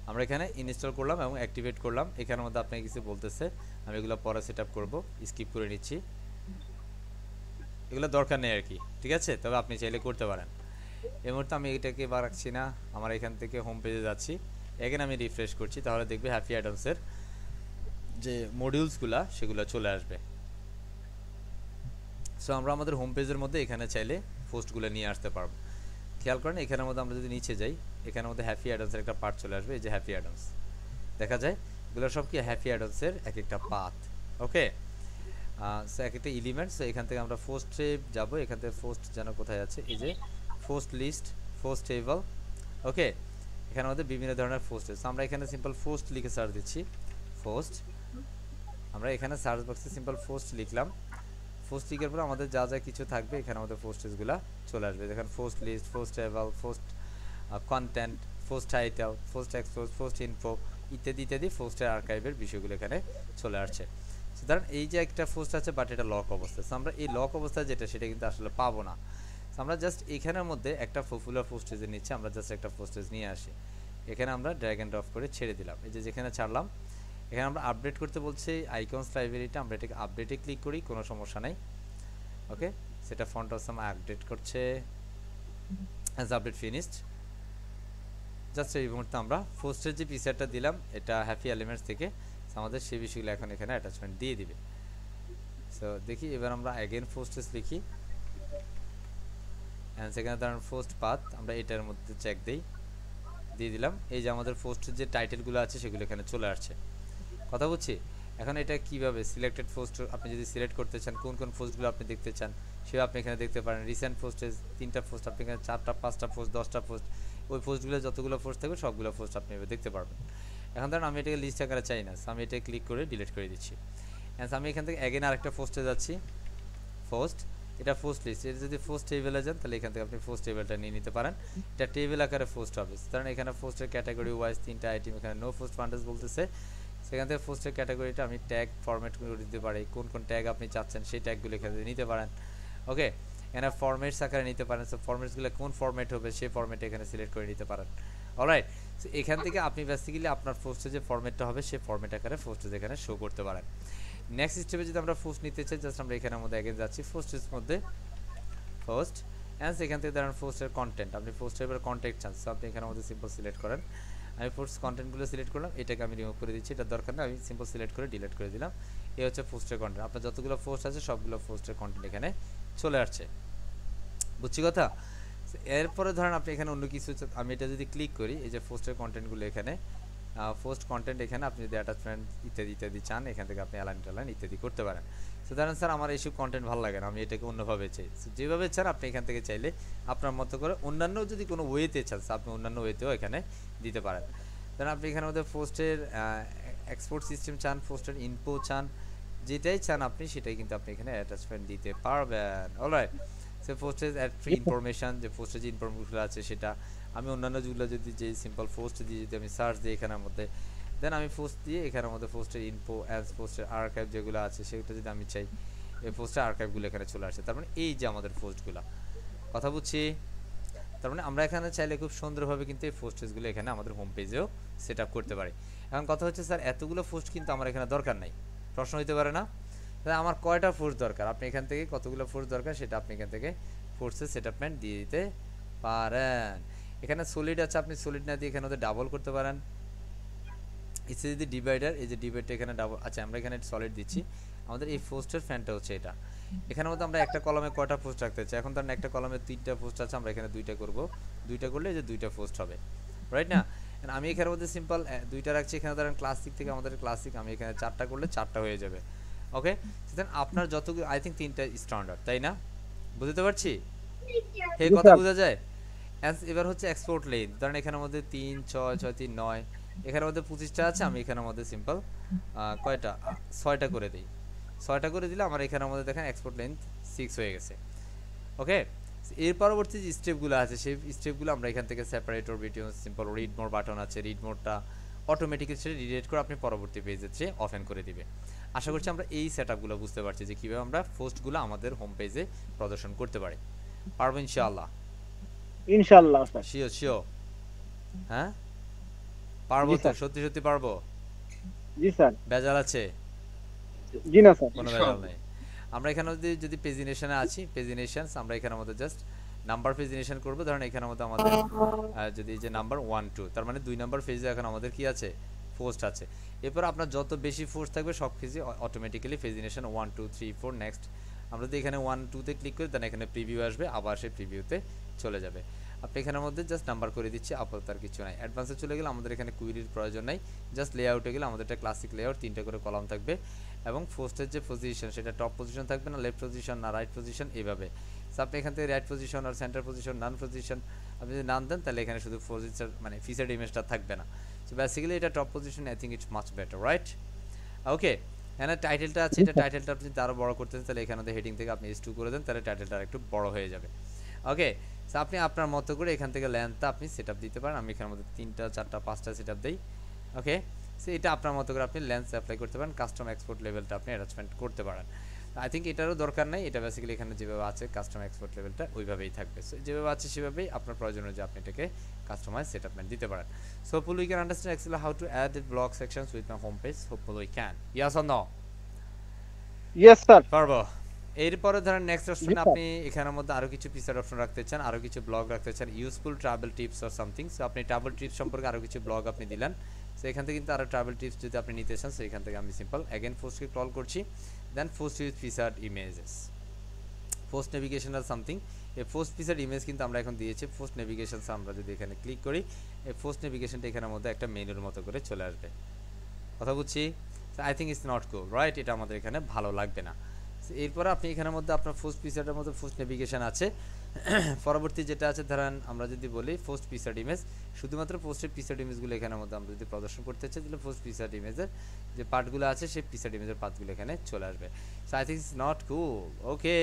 আমরা এখানে ইনস্টল করলাম এবং অ্যাক্টিভেট করলাম। এখানের মধ্যে আপনাকে কিছু বলতেছে, আমি এগুলো পরে সেট আপ করবো, স্কিপ করে নিচ্ছি, এগুলো দরকার নেই আর কি, ঠিক আছে? তবে আপনি চাইলে করতে পারেন। এই মুহূর্তে আমি এটাকে বা রাখছি না, আমার এখান থেকে হোম পেজে যাচ্ছি, এখানে আমি রিফ্রেশ করছি, তাহলে দেখবে হ্যাপি অ্যাডন্সের যে মডিউলসগুলো সেগুলো চলে আসবে। সো আমরা আমাদের হোম পেজের মধ্যে এখানে চাইলে পোস্টগুলো নিয়ে আসতে পারবো। খেয়াল করেন এখানের মধ্যে আমরা যদি নিচে যাই, এখানের মধ্যে হ্যাপি অ্যাডন্সের একটা পার্ট চলে আসবে, এই যে হ্যাপি অ্যাডন্স দেখা যায়, এগুলো সব কি হ্যাপি অ্যাডন্সের এক একটা পাথ। ওকে, সো এক একটা এলিমেন্ট। সো এখান থেকে আমরা পোস্টে যাব, এখান থেকে পোস্ট যেন কোথায় আছে, এই যে পোস্ট লিস্ট, পোস্ট টেবল। ওকে, এখানের মধ্যে বিভিন্ন ধরনের পোস্ট আছে। আমরা এখানে সিম্পল পোস্ট লিখে সার্চ দিচ্ছি, পোস্ট। আমরা এখানে সার্চ বক্সে সিম্পল পোস্ট লিখলাম, পোস্ট লিখার পর আমাদের যা যা কিছু থাকবে এখানে আমাদের পোস্টেসগুলো চলে আসবে। দেখেন post list, post table, post content, post title, post expose, post info ইত্যাদি ইত্যাদি পোস্টের আর্কাইভের বিষয়গুলো এখানে চলে আসছে। সুতরাং এই যে একটা পোস্ট আছে, বাট এটা লক অবস্থা। আমরা এই লক অবস্থা যেটা, সেটা কিন্তু আসলে পাবো না। আমরা জাস্ট এখানের মধ্যে একটা পপুলার পোস্টেজে নিচ্ছে, আমরা জাস্ট একটা পোস্টেজ নিয়ে আসি, এখানে আমরা ড্র্যাগ এন্ড ড্রপ করে ছেড়ে দিলাম। এই যে যেখানে ছাড়লাম, এখানে আমরা আপডেট করতে বলছি আইকনস লাইব্রেরিটা, আমরা এটাকে আপডেটে ক্লিক করি, কোনো সমস্যা নাই। ওকে, সেটা ফন্ট অসাম আপডেট করছে, অ্যাজ আপডেট ফিনিশড। জাস্ট এই মুহূর্তে আমরা পোস্টের যে পিকচারটা দিলাম, এটা হ্যাপি এলিমেন্টস থেকে, আমাদের সেই বিষয়গুলো এখন এখানে অ্যাটাচমেন্ট দিয়ে দিবে। সো দেখি এবার আমরা অ্যাগেন পোস্টেস লিখি, অ্যান্ড সেখানে ধরেন পোস্ট পাথ, আমরা এটার মধ্যে চেক দিই, দিয়ে দিলাম। এই যে আমাদের পোস্টের যে টাইটেলগুলো আছে সেগুলো এখানে চলে আসছে। কথা বলছি, এখন এটা কিভাবে সিলেক্টেড পোস্ট আপনি যদি সিলেক্ট করতে চান, কোন কোন পোস্টগুলো আপনি দেখতে চান সেটা আপনি এখানে দেখতে পারেন। রিসেন্ট পোস্টেজ 3টা পোস্ট, আপনি এখানে 4টা 5টা পোস্ট, 10টা পোস্ট, ওই পোস্টগুলো যতগুলো পোস্ট থাকবে সবগুলো পোস্ট আপনি দেখতে পারবেন। এখন ধরেন আমি এটাকে লিস্ট আকারে চাই না, আমি এটা ক্লিক করে ডিলিট করে দিচ্ছি। অ্যান্ড আমি এখান থেকে অ্যাগেন আরেকটা পোস্টে যাচ্ছি, পোস্ট। এটা পোস্ট লিস্ট, এটা যদি পোস্ট টেবিলে যান তাহলে এখান থেকে আপনি পোস্ট টেবিলটা নিয়ে নিতে পারেন, এটা টেবিল আকারে পোস্ট হবে। কারণ এখানে পোস্টের ক্যাটাগরি ওয়াইজ 3টা আইটেম, এখানে নো পোস্ট বান্ডেলস বলতেছে, সেখান থেকে পোস্টের ক্যাটাগরিটা আমি ট্যাগ ফরম্যাট করে দিতে পারি, কোন কোন ট্যাগ আপনি চাচ্ছেন সেই ট্যাগগুলো এখানে নিতে পারেন। ওকে, এখানে ফরম্যাটস আকারে নিতে পারেন, সো ফরম্যাটসগুলো কোন ফরম্যাট হবে সেই ফরম্যাট এখানে সিলেক্ট করে নিতে পারেন। অলরাইট, সো এখান থেকে আপনি বেসিক্যালি আপনার পোস্টে যে ফরম্যাটটা হবে সেই ফরম্যাট আকারে পোস্টে এখানে শো করতে পারেন। নেক্সট স্টেপে যদি আমরা পোস্ট নিতে চাই, জাস্ট আমরা এখানের মধ্যে আগে যাচ্ছি পোস্টের মধ্যে, পোস্ট অ্যান্ড এখান থেকে ধরেন পোস্টের কন্টেন্ট, আপনি পোস্টের এবার কন্টেন্ট চান, সো আপনি এখানের মধ্যে সিম্পল সিলেক্ট করেন। আমি পোস্ট কন্টেন্টগুলো সিলেক্ট করলাম, এটাকে আমি রিমুভ করে দিচ্ছি, এটা দরকার না, আমি সিম্পল সিলেক্ট করে ডিলিট করে দিলাম। এই হচ্ছে পোস্টের কন্টেন্ট, আপনার যতগুলো পোস্ট আছে সবগুলো পোস্টের কন্টেন্ট এখানে চলে আসছে, বুঝছি কথা। এরপরে ধরেন আপনি এখানে অন্য কিছু, আমি এটা যদি ক্লিক করি, এই যে পোস্টের কন্টেন্টগুলো এখানে, পোস্ট কন্টেন্ট এখানে আপনি যদি অ্যাটাচমেন্ট ইত্যাদি ইত্যাদি চান, এখান থেকে আপনি অ্যালাইন টালাইন ইত্যাদি করতে পারেন। সো ধরেন স্যার আমার এইসব কন্টেন্ট ভালো লাগে না, আমি এটাকে অন্যভাবে চাই, সো যেভাবে চান আপনি এখান থেকে চাইলে আপনার মতো করে অন্যান্য যদি কোনো ওয়েতে চান আপনি অন্যান্য ওয়েতেও এখানে দিতে পারেন। ধরেন আপনি এখানে মধ্যে পোস্টের এক্সপোর্ট সিস্টেম চান, পোস্টের ইনফো চান, যেটাই চান আপনি সেটাই কিন্তু আপনি এখানে অ্যাটাচমেন্ট দিতে পারবেন। অলরাইট, সো পোস্টের ইনফরমেশন, যে পোস্টের যে ইনফরমেশনগুলো আছে সেটা আমি অন্যান্য যেগুলো যদি যে সিম্পল পোস্ট দিয়ে যদি আমি সার্চ দিই এখানের মধ্যে, দেন আমি পোস্ট দিয়ে এখানের মধ্যে পোস্টের ইনফো অ্যাজ পোস্টের আর্কাইভ যেগুলো আছে সেগুলো যদি আমি চাই, এই পোস্টের আর্কাইভগুলো এখানে চলে আসে। তার মানে এই যে আমাদের পোস্টগুলো, কথা বুঝছি, তার মানে আমরা এখানে চাইলে খুব সুন্দরভাবে কিন্তু এই পোস্টেসগুলো এখানে আমাদের হোম পেজেও সেট আপ করতে পারি। এখন কথা হচ্ছে স্যার এতগুলো পোস্ট কিন্তু আমার এখানে দরকার নাই, প্রশ্ন হইতে পারে না, তাহলে আমার কয়টা পোস্ট দরকার, আপনি এখান থেকে কতগুলো পোস্ট দরকার সেটা আপনি এখান থেকে পোস্টের সেটআপমেন্ট দিয়ে দিতে পারেন। এখানে সলিড আছে, আপনি সলিড না দিয়ে এখানে ওদের ডাবল করতে পারেন। এসে যদি ডিভাইডার, এই যে ডিভাইডটা এখানে ডাবল, আচ্ছা আমরা এখানে সলিড দিচ্ছি, আমাদের এই পোস্টের ফ্যানটা হচ্ছে এটা, এখানের মধ্যে আমরা একটা কলামে কয়টা পোস্ট রাখতে চাই, এখন ধরেন একটা কলামে 3টা পোস্ট আছে, আমরা এখানে 2টা করব, 2টা করলে এই যে 2টা পোস্ট হবে, রাইট না। আমি এখানের মধ্যে সিম্পল 2টা রাখছি, এখানে ধরেন ক্লাসিক থেকে আমাদের ক্লাসিক, আমি এখানে 4টা করলে 4টা হয়ে যাবে। ওকে, দেন আপনার যতগুলো, আই থিঙ্ক 3টা স্ট্যান্ডার্ড, তাই না, বুঝতে পারছি, এই কথা বোঝা যায়। এবার হচ্ছে এক্সপোর্ট লেন, ধরেন এখানের মধ্যে 3 6 6 3 9, এখানের মধ্যে 25টা আছে, আমি এখানের মধ্যে সিম্পল কয়টা 6টা করে দিই, 6টা করে দিলে আমার এখানের মধ্যে দেখেন এক্সপোর্ট লেন্থ 6 হয়ে গেছে। ওকে, এর পরবর্তী যে স্টেপগুলো আছে সেই স্টেপগুলো আমরা এখান থেকে separator video, simple read more button আছে, রিড মোরটা অটোমেটিক্যালি সেটা রিডাইরেক্ট করে আপনি পরবর্তী পেজে চেয়ে অফেন করে দিবে। আশা করছি আমরা এই সেটআপগুলো বুঝতে পারছি যে কীভাবে আমরা পোস্টগুলো আমাদের হোম পেজে প্রদর্শন করতে পারি, পারবো ইনশাআল্লাহ। ইনশাআল্লাহ স্যার। শিওর শিওর, হ্যাঁ পারবো তো, সত্যি সত্যি পারবো? জি স্যার। বেজাল আছে? জি না স্যার। কোনো বেজাল নেই। আমরা এখানে যদি পেজিনেশনে আছি, পেজিনেশনস আমরা এখানের মধ্যে জাস্ট নাম্বার পেজিনেশন করব, ধরেন এখানের মধ্যে আমাদের যদি যে নাম্বার 1 2, তার মানে 2 নাম্বার পেজে এখন আমাদের কি আছে, পোস্ট আছে। এরপর আপনার যত বেশি পোস্ট থাকবে সব কিছু অটোমেটিক্যালি পেজিনেশন 1 2 3 4 নেক্সট, আমরা যদি এখানে 1 2 তে ক্লিক করি তাহলে এখানে প্রিভিউ আসবে, আবার সেই প্রিভিউতে চলে যাবে। আপনি এখানের মধ্যে জাস্ট নাম্বার করে দিচ্ছি, আপাতত আর কিছু নাই। অ্যাডভান্সে চলে গেলে আমাদের এখানে কুইরির প্রয়োজন নাই, জাস্ট লেআউটে গেলে আমাদের একটা ক্লাসিক লেআউট, 3টা করে কলাম থাকবে এবং পোস্টের যে পজিশন সেটা টপ পজিশন থাকবে না, লেফট পজিশন না রাইট পজিশন, এইভাবে। সো আপনি এখান থেকে রাইট পজিশন আর সেন্টার পজিশন, নান পজিশন আপনি যদি নান দেন তাহলে এখানে শুধু পজিশন মানে ফিচার্ড ইমেজটা থাকবে না। সো বেসিক্যালি এটা top position, I think it's much better, right? Okay, এখানে টাইটেলটা আছে, এটা টাইটেলটা আপনি যদি আরও বড় করতে চান তাহলে এখানে হেডিং থেকে আপনি S2 করে দেন, তাহলে টাইটেলটা একটু বড় হয়ে যাবে। ওকে, সো আপনি আপনার মতো করে এখান থেকে লেন্থটা আপনি সেটআপ দিতে পারেন, আমি এখানের মধ্যে 3টা 4টা 5টা সেটআপ দেই। ওকে, সো এটা আপনার মতো করে আপনি লেন্থ অ্যাপ্লাই করতে পারেন, কাস্টম এক্সপোর্ট লেভেলটা আপনি অ্যাটাচমেন্ট করতে পারেন। আই থিঙ্ক এটারও দরকার নাই, এটা বেসিক্যালি এখানে যেভাবে আছে কাস্টম এক্সপোর্ট লেভেলটা ওইভাবেই থাকবে। সো যেভাবে আছে সেভাবেই আপনার প্রয়োজন অনুযায়ী আপনি এটাকে কাস্টমাইজ সেটআপমেন্ট দিতে পারেন। So hopefully we can understand actually how to add the blog sections with my home page. Hopefully we can. Yes or no? Yes sir. পারবো। এরপরে ধরেন নেক্সট অপশন, আপনি এখানের মধ্যে আরো কিছু ফিচার অপশন রাখতে চান, আরো কিছু ব্লগ রাখতে চান, useful travel tips or something. So আপনি ট্রাভেল টিপস সম্পর্কে আরো কিছু ব্লগ আপনি দিলেন, সো এখান থেকে কিন্তু আরো ট্রাভেল টিপস যদি আপনি নিতে চান, সো এখান থেকে আমি সিম্পল অ্যাগেন পোস্টকে কল করছি, then post with featured images, post navigation আর সামথিং। এই পোস্ট ফিচার্ড ইমেজ কিন্তু আমরা এখন দিয়েছি, পোস্ট নেভিগেশন আমরা যদি এখানে ক্লিক করি, এই পোস্ট নেভিগেশনটা এখানের মধ্যে একটা মেনুর মতো করে চলে আসবে, কথা বুঝছি? I think it's not good, right? এটা আমাদের এখানে ভালো লাগবে না। এরপর আপনি এখানের মধ্যে আপনার পোস্ট ফিচারের মধ্যে পোস্ট নেভিগেশন আছে, পরবর্তী যেটা আছে ধরেন আমরা যদি বলি পোস্ট ফিচার্ড ইমেজ, শুধুমাত্র পোস্টের ফিচার্ড ইমেজগুলো এখানের মধ্যে আমরা যদি প্রদর্শন করতে চাই তাহলে পোস্ট ফিচার্ড ইমেজের যে পার্টগুলো আছে সেই ফিচার্ড ইমেজের পার্টগুলো এখানে চলে আসবে। So I think it's not cool. Okay,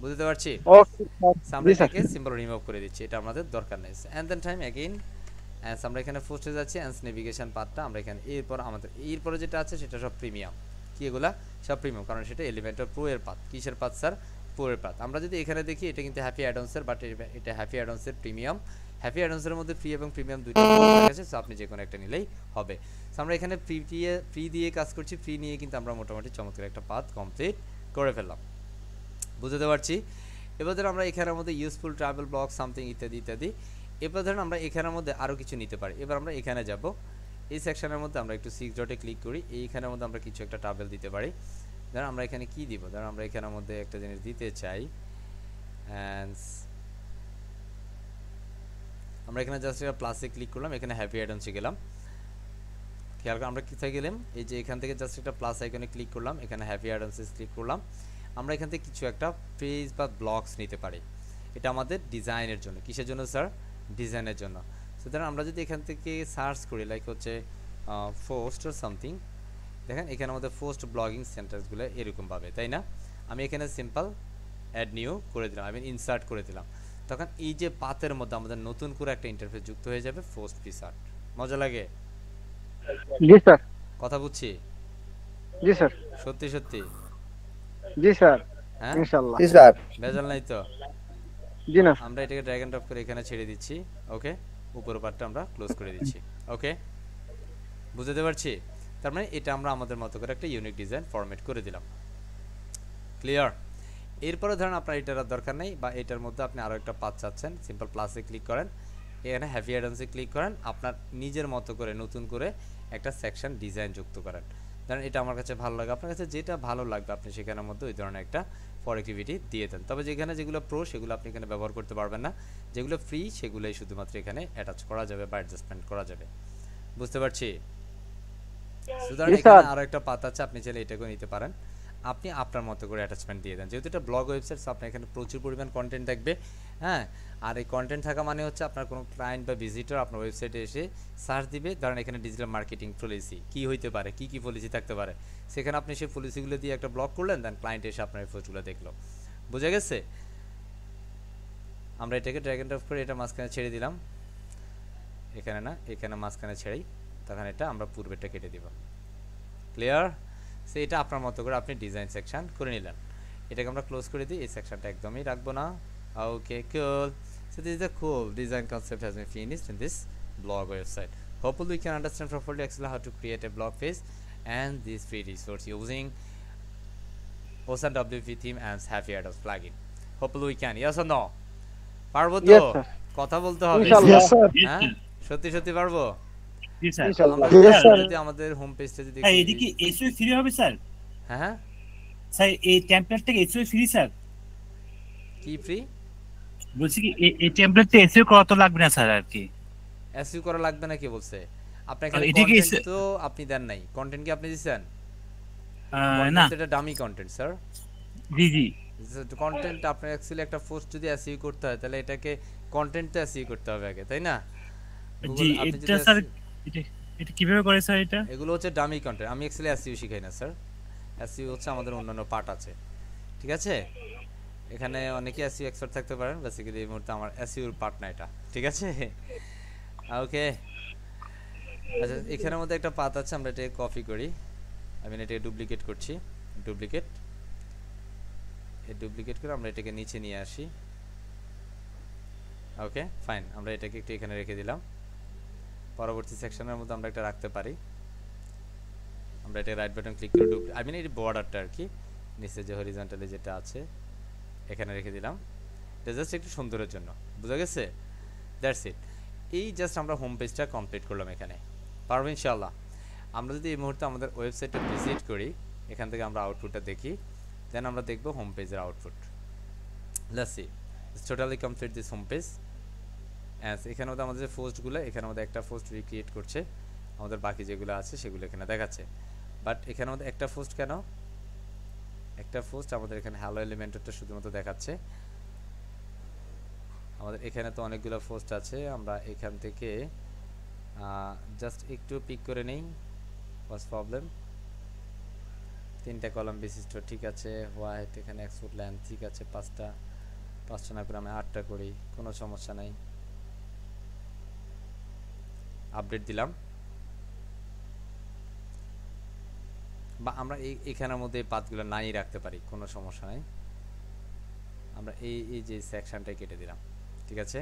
বুঝতে পারছি? Okay sir. So, আমরা জি স্যার। এটাকে সিম্বল রিমুভ করে দিচ্ছি, এটা আমাদের দরকার নেই। এন্ড দেন টাইম অ্যাগেইন অ্যান্স আমরা এখানে ফার্স্টে যাচ্ছি, অ্যান্স নেভিগেশন পার্টটা আমরা এখানে এরপর আমাদের এরপরে যেটা আছে সেটা সব প্রিমিয়াম। কি এগুলা সব প্রিমিয়াম, কারণ সেটা এলিমেন্টর প্রো এর পাথ। কিসের পাথ স্যার? প্রো এর পাথ। আমরা যদি এখানে দেখি এটা কিন্তু হ্যাপি অ্যাডন্সের, বাট এটা হ্যাপি অ্যাডন্সের প্রিমিয়াম। হ্যাপি অ্যাডন্সের মধ্যে ফ্রি এবং প্রিমিয়াম দুইটা আছে, সো আপনি যে কোনো একটা নিলেই হবে। সো আমরা এখানে ফ্রি দিয়ে কাজ করছি, ফ্রি নিয়ে কিন্তু আমরা মোটামুটি চমৎকার একটা পাথ কমপ্লিট করে ফেললাম। বুঝতে পারছি? এবার ধরুন আমরা এখানের মধ্যে ইউজফুল ট্রাভেল ব্লগ সামথিং ইত্যাদি ইত্যাদি। এবার ধরুন আমরা এখানের মধ্যে আরও কিছু নিতে পারি। এবার আমরা এখানে যাব, এই সেকশনের মধ্যে আমরা একটু 6 ডটে ক্লিক করি, এইখানের মধ্যে আমরা কিছু একটা ট্রাভেল দিতে পারি। ধরুন আমরা এখানে কি দিব, ধরুন আমরা এখানের মধ্যে একটা জিনিস দিতে চাই, অ্যান্ড আমরা এখানে জাস্ট একটা প্লাসে ক্লিক করলাম, এখানে হ্যাপি অ্যাডন্সে গেলাম। খেয়াল করে আমরা কোথায় গেলাম, এই যে এখান থেকে জাস্ট একটা প্লাস আইকনে ক্লিক করলাম, এখানে হ্যাপি অ্যাডন্সে ক্লিক করলাম। আমরা এখান থেকে কিছু একটা পেজ বা ব্লগস নিতে পারি, এটা আমাদের ডিজাইনের জন্য। কিসের জন্য স্যার? ডিজাইনের জন্য। সুতরাং আমরা যদি এখান থেকে সার্চ করি লাইক হচ্ছে পোস্ট অর সামথিং, দেখেন এখানে আমাদের পোস্ট ব্লগিং সেন্টারসগুলো এরকম পাবে, তাই না? আমি এখানে সিম্পল অ্যাড নিউ করে দিলাম, আমি ইনসার্ট করে দিলাম, তখন এই যে পাতের মধ্যে আমাদের নতুন করে একটা ইন্টারফেস যুক্ত হয়ে যাবে, পোস্ট পিসার্ট। মজা লাগে? জি স্যার। কথা বুঝছি? জি স্যার। সত্যি সত্যি? জি স্যার। হ্যাঁ, ইনশাআল্লাহ। জি স্যার। ভেজাল নাই তো? জি না স্যার। আমরা এটাকে ড্র্যাগ এন্ড ড্রপ করে এখানে ছেড়ে দিচ্ছি। ওকে, উপর পার্টটা আমরা ক্লোজ করে দিচ্ছি। ওকে, বুঝতে পারছি? তার মানে এটা আমরা আমাদের মতো করে একটা ইউনিক ডিজাইন ফরম্যাট করে দিলাম। ক্লিয়ার? এরপরে ধরেন আপনার এটার আর দরকার নেই, বা এটার মধ্যে আপনি আরও একটা পাথ চাচ্ছেন, সিম্পল প্লাসে ক্লিক করেন, এখানে হ্যাপি অ্যাডন্সে ক্লিক করেন, আপনার নিজের মতো করে নতুন করে একটা সেকশন ডিজাইন যুক্ত করেন। ধরেন এটা আমার কাছে ভালো লাগে, আপনার কাছে যেটা ভালো লাগবে আপনি সেখানের মধ্যে ওই ধরনের একটা ফর অ্যাক্টিভিটি দিয়ে দেন। তবে যেখানে যেগুলো প্রো সেগুলো আপনি এখানে ব্যবহার করতে পারবেন না, যেগুলো ফ্রি সেগুলোই শুধুমাত্র এখানে অ্যাটাচ করা যাবে বা অ্যাডজাস্টমেন্ট করা যাবে। বুঝতে পারছি? সুতরাং জি এখানে স্যার। আরও একটা পাতা আছে, আপনি চাইলে এটাকেও নিতে পারেন। আপনি আপনার মতো করে অ্যাটাচমেন্ট দিয়ে দেন, যেহেতু এটা ব্লগ ওয়েবসাইট, আপনার এখানে প্রচুর পরিমাণ কন্টেন্ট থাকবে। হ্যাঁ, আর এই কন্টেন্ট থাকা মানে হচ্ছে আপনার কোনো ক্লায়েন্ট বা ভিজিটর আপনার ওয়েবসাইটে এসে সার্চ দিবে, ধরেন এখানে ডিজিটাল মার্কেটিং পলিসি কী হইতে পারে, কী কী পলিসি থাকতে পারে, সেখানে আপনি সেই পলিসিগুলো দিয়ে একটা ব্লগ করলেন, দেন ক্লায়েন্ট এসে আপনার এই পোস্টগুলো দেখলো। বুঝে গেছে? আমরা এটাকে ড্র্যাগ এন্ড ড্রপ করে এটা মাঝখানে ছেড়ে দিলাম, এখানে না, এখানে মাঝখানে ছেড়েই, তখন এটা আমরা পূর্বেরটা কেটে দিব। ক্লিয়ার? সো এটা আপনার মতো করে আপনি ডিজাইন সেকশন করে নিলেন। এটাকে আমরা ক্লোজ করে দিই, এই সেকশনটা একদমই রাখবো না। ওকে, কুল। So this is the cool design concept has been finished in this blog website. Hopefully we can understand properly actually how to create a blog page and this free resource using Ocean WP theme and Happy Addons plugin. Hopefully we can. Yes or no? পারবো তো? Yes, sir. কথা বলতে হবে। ইনশাআল্লাহ। Yes, sir. হ্যাঁ, সত্যি সত্যি পারবো? জি স্যার। ইনশাআল্লাহ। আমরা Yes, sir. যদি আমাদের হোম পেজটা যদি স্যার একটু এদিকে এসইও ফ্রি হবে স্যার? হ্যাঁ হ্যাঁ, স্যার এই টেমপ্লেটটা এসইও ফ্রি স্যার? কি ফ্রি? বলছি কি এই টেমপ্লেটটা এসইও করা তো লাগবে না স্যার আর কি? এসইউ করা লাগবে না কে বলছে? আপনার এখানে এটা কি কন্টেন্ট তো আপনি দেন নাই, কন্টেন্ট কি আপনি দিবেন? না। এটা ডামি কন্টেন্ট স্যার। জি জি। কন্টেন্ট আপনার অ্যাকচুয়ালি একটা পোস্ট যদি এসইউ করতে হয় তাহলে এটাকে কন্টেন্ট তো এসইউ করতে হবে আগে, তাই না? জি Google আপনি এটা যদি স্যার এটা কিভাবে করে স্যার এটা? এগুলো হচ্ছে ডামি কন্টেন্ট, আমি অ্যাকচুয়ালি এসইউ শিখাই না স্যার। এসইউ হচ্ছে আমাদের অন্যান্য পার্ট আছে, ঠিক আছে? এখানে অনেকে এসইউ এক্সপার্ট থাকতে পারেন, বেসিক্যালি এই মুহূর্তে আমার এসইউর পার্ট না এটা, ঠিক আছে? ওকে, আচ্ছা এখানের মধ্যে একটা পাত আছে, আমরা এটাকে কপি করি, আমি এটাকে ডুপ্লিকেট করছি, ডুপ্লিকেট করে আমরা এটাকে নিচে নিয়ে আসি। ওকে ফাইন, আমরা এটাকে একটু এখানে রেখে দিলাম। পরবর্তী সেকশনের মধ্যে আমরা একটা রাখতে পারি, আমরা এটা রাইট বাটন ক্লিক করে এই বর্ডারটা আর কি নিচে যে হরিজন্টালি যেটা আছে এখানে রেখে দিলাম, এটা জাস্ট একটু সুন্দরের জন্য। বুঝা গেছে? That's it. এই জাস্ট আমরা হোম পেজটা কমপ্লিট করলাম এখানে। পারবো ইনশাআল্লাহ। আমরা যদি এই মুহূর্তে আমাদের ওয়েবসাইটে ভিজিট করি, এখান থেকে আমরা আউটপুটটা দেখি, দেন আমরা দেখব হোম পেজের output. Let's see, it's totally complete this home page. এখানে মধ্যে আমাদের যে পোস্টগুলো, এখানে মধ্যে একটা পোস্ট রিক্রিয়েট করছে, আমাদের বাকি যেগুলো আছে সেগুলো এখানে দেখাচ্ছে। বাট এখানে মধ্যে একটা পোস্ট কেন, একটা পোস্ট আমাদের এখানে হ্যালো এলিমেন্টটা শুধুমাত্র দেখাচ্ছে। আমাদের এখানে তো অনেকগুলো পোস্ট আছে, আমরা এখান থেকে জাস্ট একটু পিক করে নেই, হোয়াটস প্রবলেম। 3টা কলাম বিশিষ্ট, ঠিক আছে। হোয়াইট এখানে এক্সপোর্ট লেন্থ, ঠিক আছে। 5টা না করে আমি 8টা করি, কোনো সমস্যা নাই। আপডেট দিলাম, বা আমরা এখানের মধ্যে পাতগুলো নাই রাখতে পারি, কোনো সমস্যা নাই। আমরা এই যে সেকশনটা কেটে দিলাম, ঠিক আছে।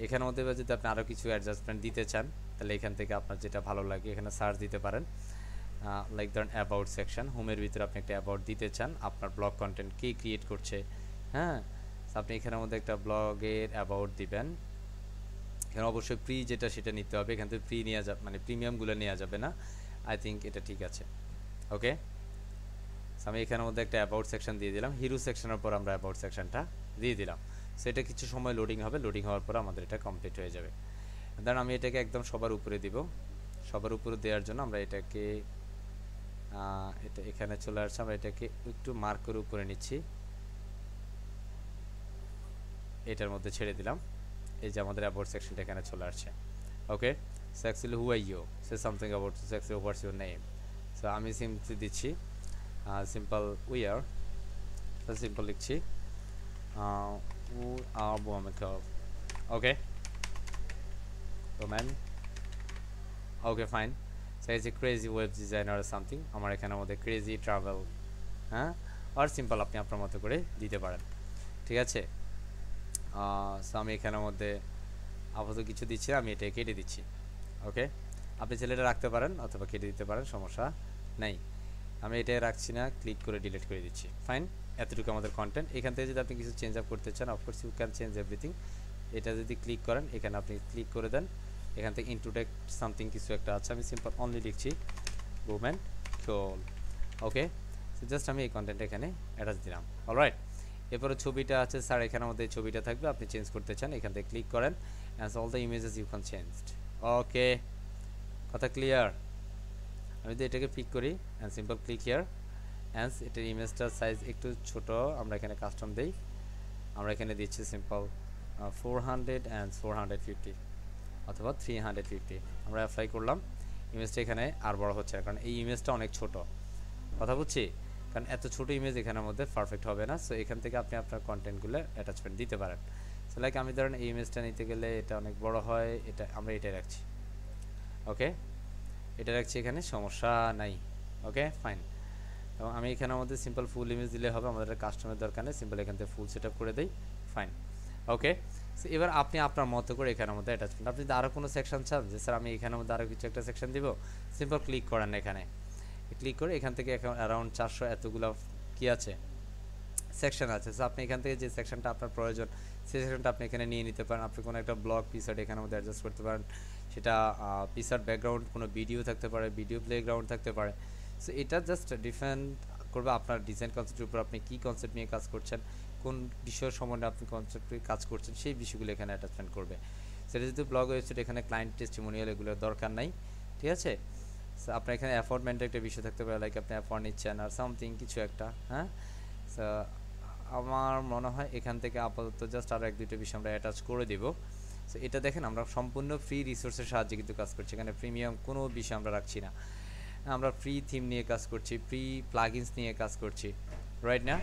এখানের মধ্যে যদি আপনি আরও কিছু অ্যাডজাস্টমেন্ট দিতে চান, তাহলে এখান থেকে আপনার যেটা ভালো লাগে এখানে সার্চ দিতে পারেন। লাইক ধরেন অ্যাবাউট সেকশন, হোমের ভিতরে আপনি একটা অ্যাবাউট দিতে চান, আপনার ব্লগ কন্টেন্ট কে ক্রিয়েট করছে, হ্যাঁ। আপনি এখানের মধ্যে একটা ব্লগের অ্যাবাউট দিবেন। এখানে অবশ্যই ফ্রি যেটা সেটা নিতে হবে, এখান থেকে ফ্রি নেওয়া যাবে, মানে প্রিমিয়ামগুলো নেওয়া যাবে না। আই থিঙ্ক এটা ঠিক আছে, ওকে। আমি এখানের মধ্যে একটা অ্যাবাউট সেকশন দিয়ে দিলাম, হিরো সেকশনের পর আমরা অ্যাবাউট সেকশনটা দিয়ে দিলাম। সো এটা কিছু সময় লোডিং হবে, লোডিং হওয়ার পর আমাদের এটা কমপ্লিট হয়ে যাবে। দেন আমি এটাকে একদম সবার উপরে দিব। সবার উপরে দেওয়ার জন্য আমরা এটাকে এটা এখানে চলে আসছে, আমরা এটাকে একটু মার্ক করে উপরে নিচ্ছি, এটার মধ্যে ছেড়ে দিলাম। এই যে আমাদের অ্যাবাউট সেকশনটা এখানে চলে আসছে, okay. So actually who are you, say something about, so actually what's your name. So আমি সিম্পলি দিচ্ছি সিম্পল উই আর, সিম্পল লিখছি okay woman, okay fine. So is a crazy web designer something, আমার এখানের মধ্যে crazy travel, হ্যাঁ, আর simple আপনি আপনার মতো করে দিতে পারেন, ঠিক আছে। সো আমি এখানের মধ্যে আপাতত কিছু দিচ্ছি, আমি এটা কেটে দিচ্ছি, ওকে। আপনি ছেলেটা রাখতে পারেন অথবা কেটে দিতে পারেন, সমস্যা নেই। আমি এটাই রাখছি না, ক্লিক করে ডিলিট করে দিচ্ছি, ফাইন। এতটুকু আমাদের কন্টেন্ট। এখান থেকে যদি আপনি কিছু চেঞ্জ আপ করতে চান, of course you can change everything. এটা যদি ক্লিক করেন, এখানে আপনি ক্লিক করে দেন, এখান থেকে ইন্ট্রোডাক্ট সামথিং কিছু একটা আছে, আমি সিম্পল অনলি লিখছি উমেন কোল, ওকে। সো জাস্ট আমি এই কন্টেন্ট এখানে অ্যাটাচ দিলাম, অলরাইট। এরপরে ছবিটা আছে স্যার, এখানের মধ্যে ছবিটা থাকবে, আপনি চেঞ্জ করতে চান, এখান থেকে ক্লিক করেন, and all the images you can changed, okay. কথা ক্লিয়ার? আমি যদি এটাকে পিক করি and simple click here, and এটার ইমেজটার সাইজ একটু ছোট, আমরা এখানে কাস্টম দেই, আমরা এখানে দিচ্ছি সিম্পল 400 অ্যান্ড 450 অথবা 350। আমরা অ্যাপ্লাই করলাম, ইমেজটা এখানে আর বড় হচ্ছে না, কারণ এই ইমেজটা অনেক ছোট, কথা বুঝছি। কারণ এত ছোট ইমেজ এখানের মধ্যে পারফেক্ট হবে না। সো এখান থেকে আপনি আপনার কন্টেন্টগুলো অ্যাটাচমেন্ট দিতে পারেন। সো লাইক আমি ধরেন এই ইমেজটা নিতে গেলে এটা অনেক বড় হয়, এটা আমরা এটাই রাখছি, ওকে। এটা রাখছি এখানে, সমস্যা নাই, ওকে ফাইন। এবং আমি এখানের মধ্যে সিম্পল ফুল ইমেজ দিলে হবে, আমাদের কাস্টমের দরকার নেই, সিম্পল এখান থেকে ফুল সেট আপ করে দেই, ফাইন, ওকে। সো এবার আপনি আপনার মতো করে এখানের মধ্যে অ্যাটাচমেন্ট, আপনি যদি আরও কোনো সেকশন চান যে স্যার আমি এখানের মধ্যে আরও কিছু একটা সেকশন দিব, সিম্পল ক্লিক করেন, এখানে ক্লিক করে এখান থেকে অ্যারাউন্ড 400 এতগুলো কি আছে সেকশন আছে। সো আপনি এখান থেকে যে সেকশনটা আপনার প্রয়োজন সেই সেকশনটা আপনি এখানে নিয়ে নিতে পারেন। আপনি কোনো একটা ব্লগ পিসার্ট এখানের মধ্যে অ্যাডজাস্ট করতে পারেন, সেটা পিসার্ট ব্যাকগ্রাউন্ড কোনো ভিডিও থাকতে পারে, ভিডিও প্লেগ্রাউন্ড থাকতে পারে। সো এটা জাস্ট ডিফেন্ড করবে আপনার ডিজাইন কনসেপ্টের উপর, আপনি কী কনসেপ্ট নিয়ে কাজ করছেন, কোন বিষয়ের সম্বন্ধে আপনি কনসেপ্টে কাজ করছেন, সেই বিষয়গুলো এখানে অ্যাটাচমেন্ট করবে। সেটা যদি ব্লগ ওয়েবসাইট, এখানে ক্লায়েন্ট টেস্টিমোনিয়াল এগুলোর দরকার নাই, ঠিক আছে। সো আপনার এখানে অ্যাফোর্ডমেন্টের একটা বিষয় থাকতে পারে, লাইক আপনি অ্যাফোর্ড নিচ্ছেন আর সামথিং কিছু একটা, হ্যাঁ। সো আমার মনে হয় এখান থেকে আপাতত জাস্ট আরও 1-2টা বিষয় আমরা অ্যাটাচ করে দেব। সো এটা দেখেন আমরা সম্পূর্ণ ফ্রি রিসোর্সের সাহায্যে কিন্তু কাজ করছি, এখানে প্রিমিয়াম কোনো বিষয় আমরা রাখছি না, আমরা ফ্রি থিম নিয়ে কাজ করছি, ফ্রি প্লাগইনস নিয়ে কাজ করছি, রাইট না।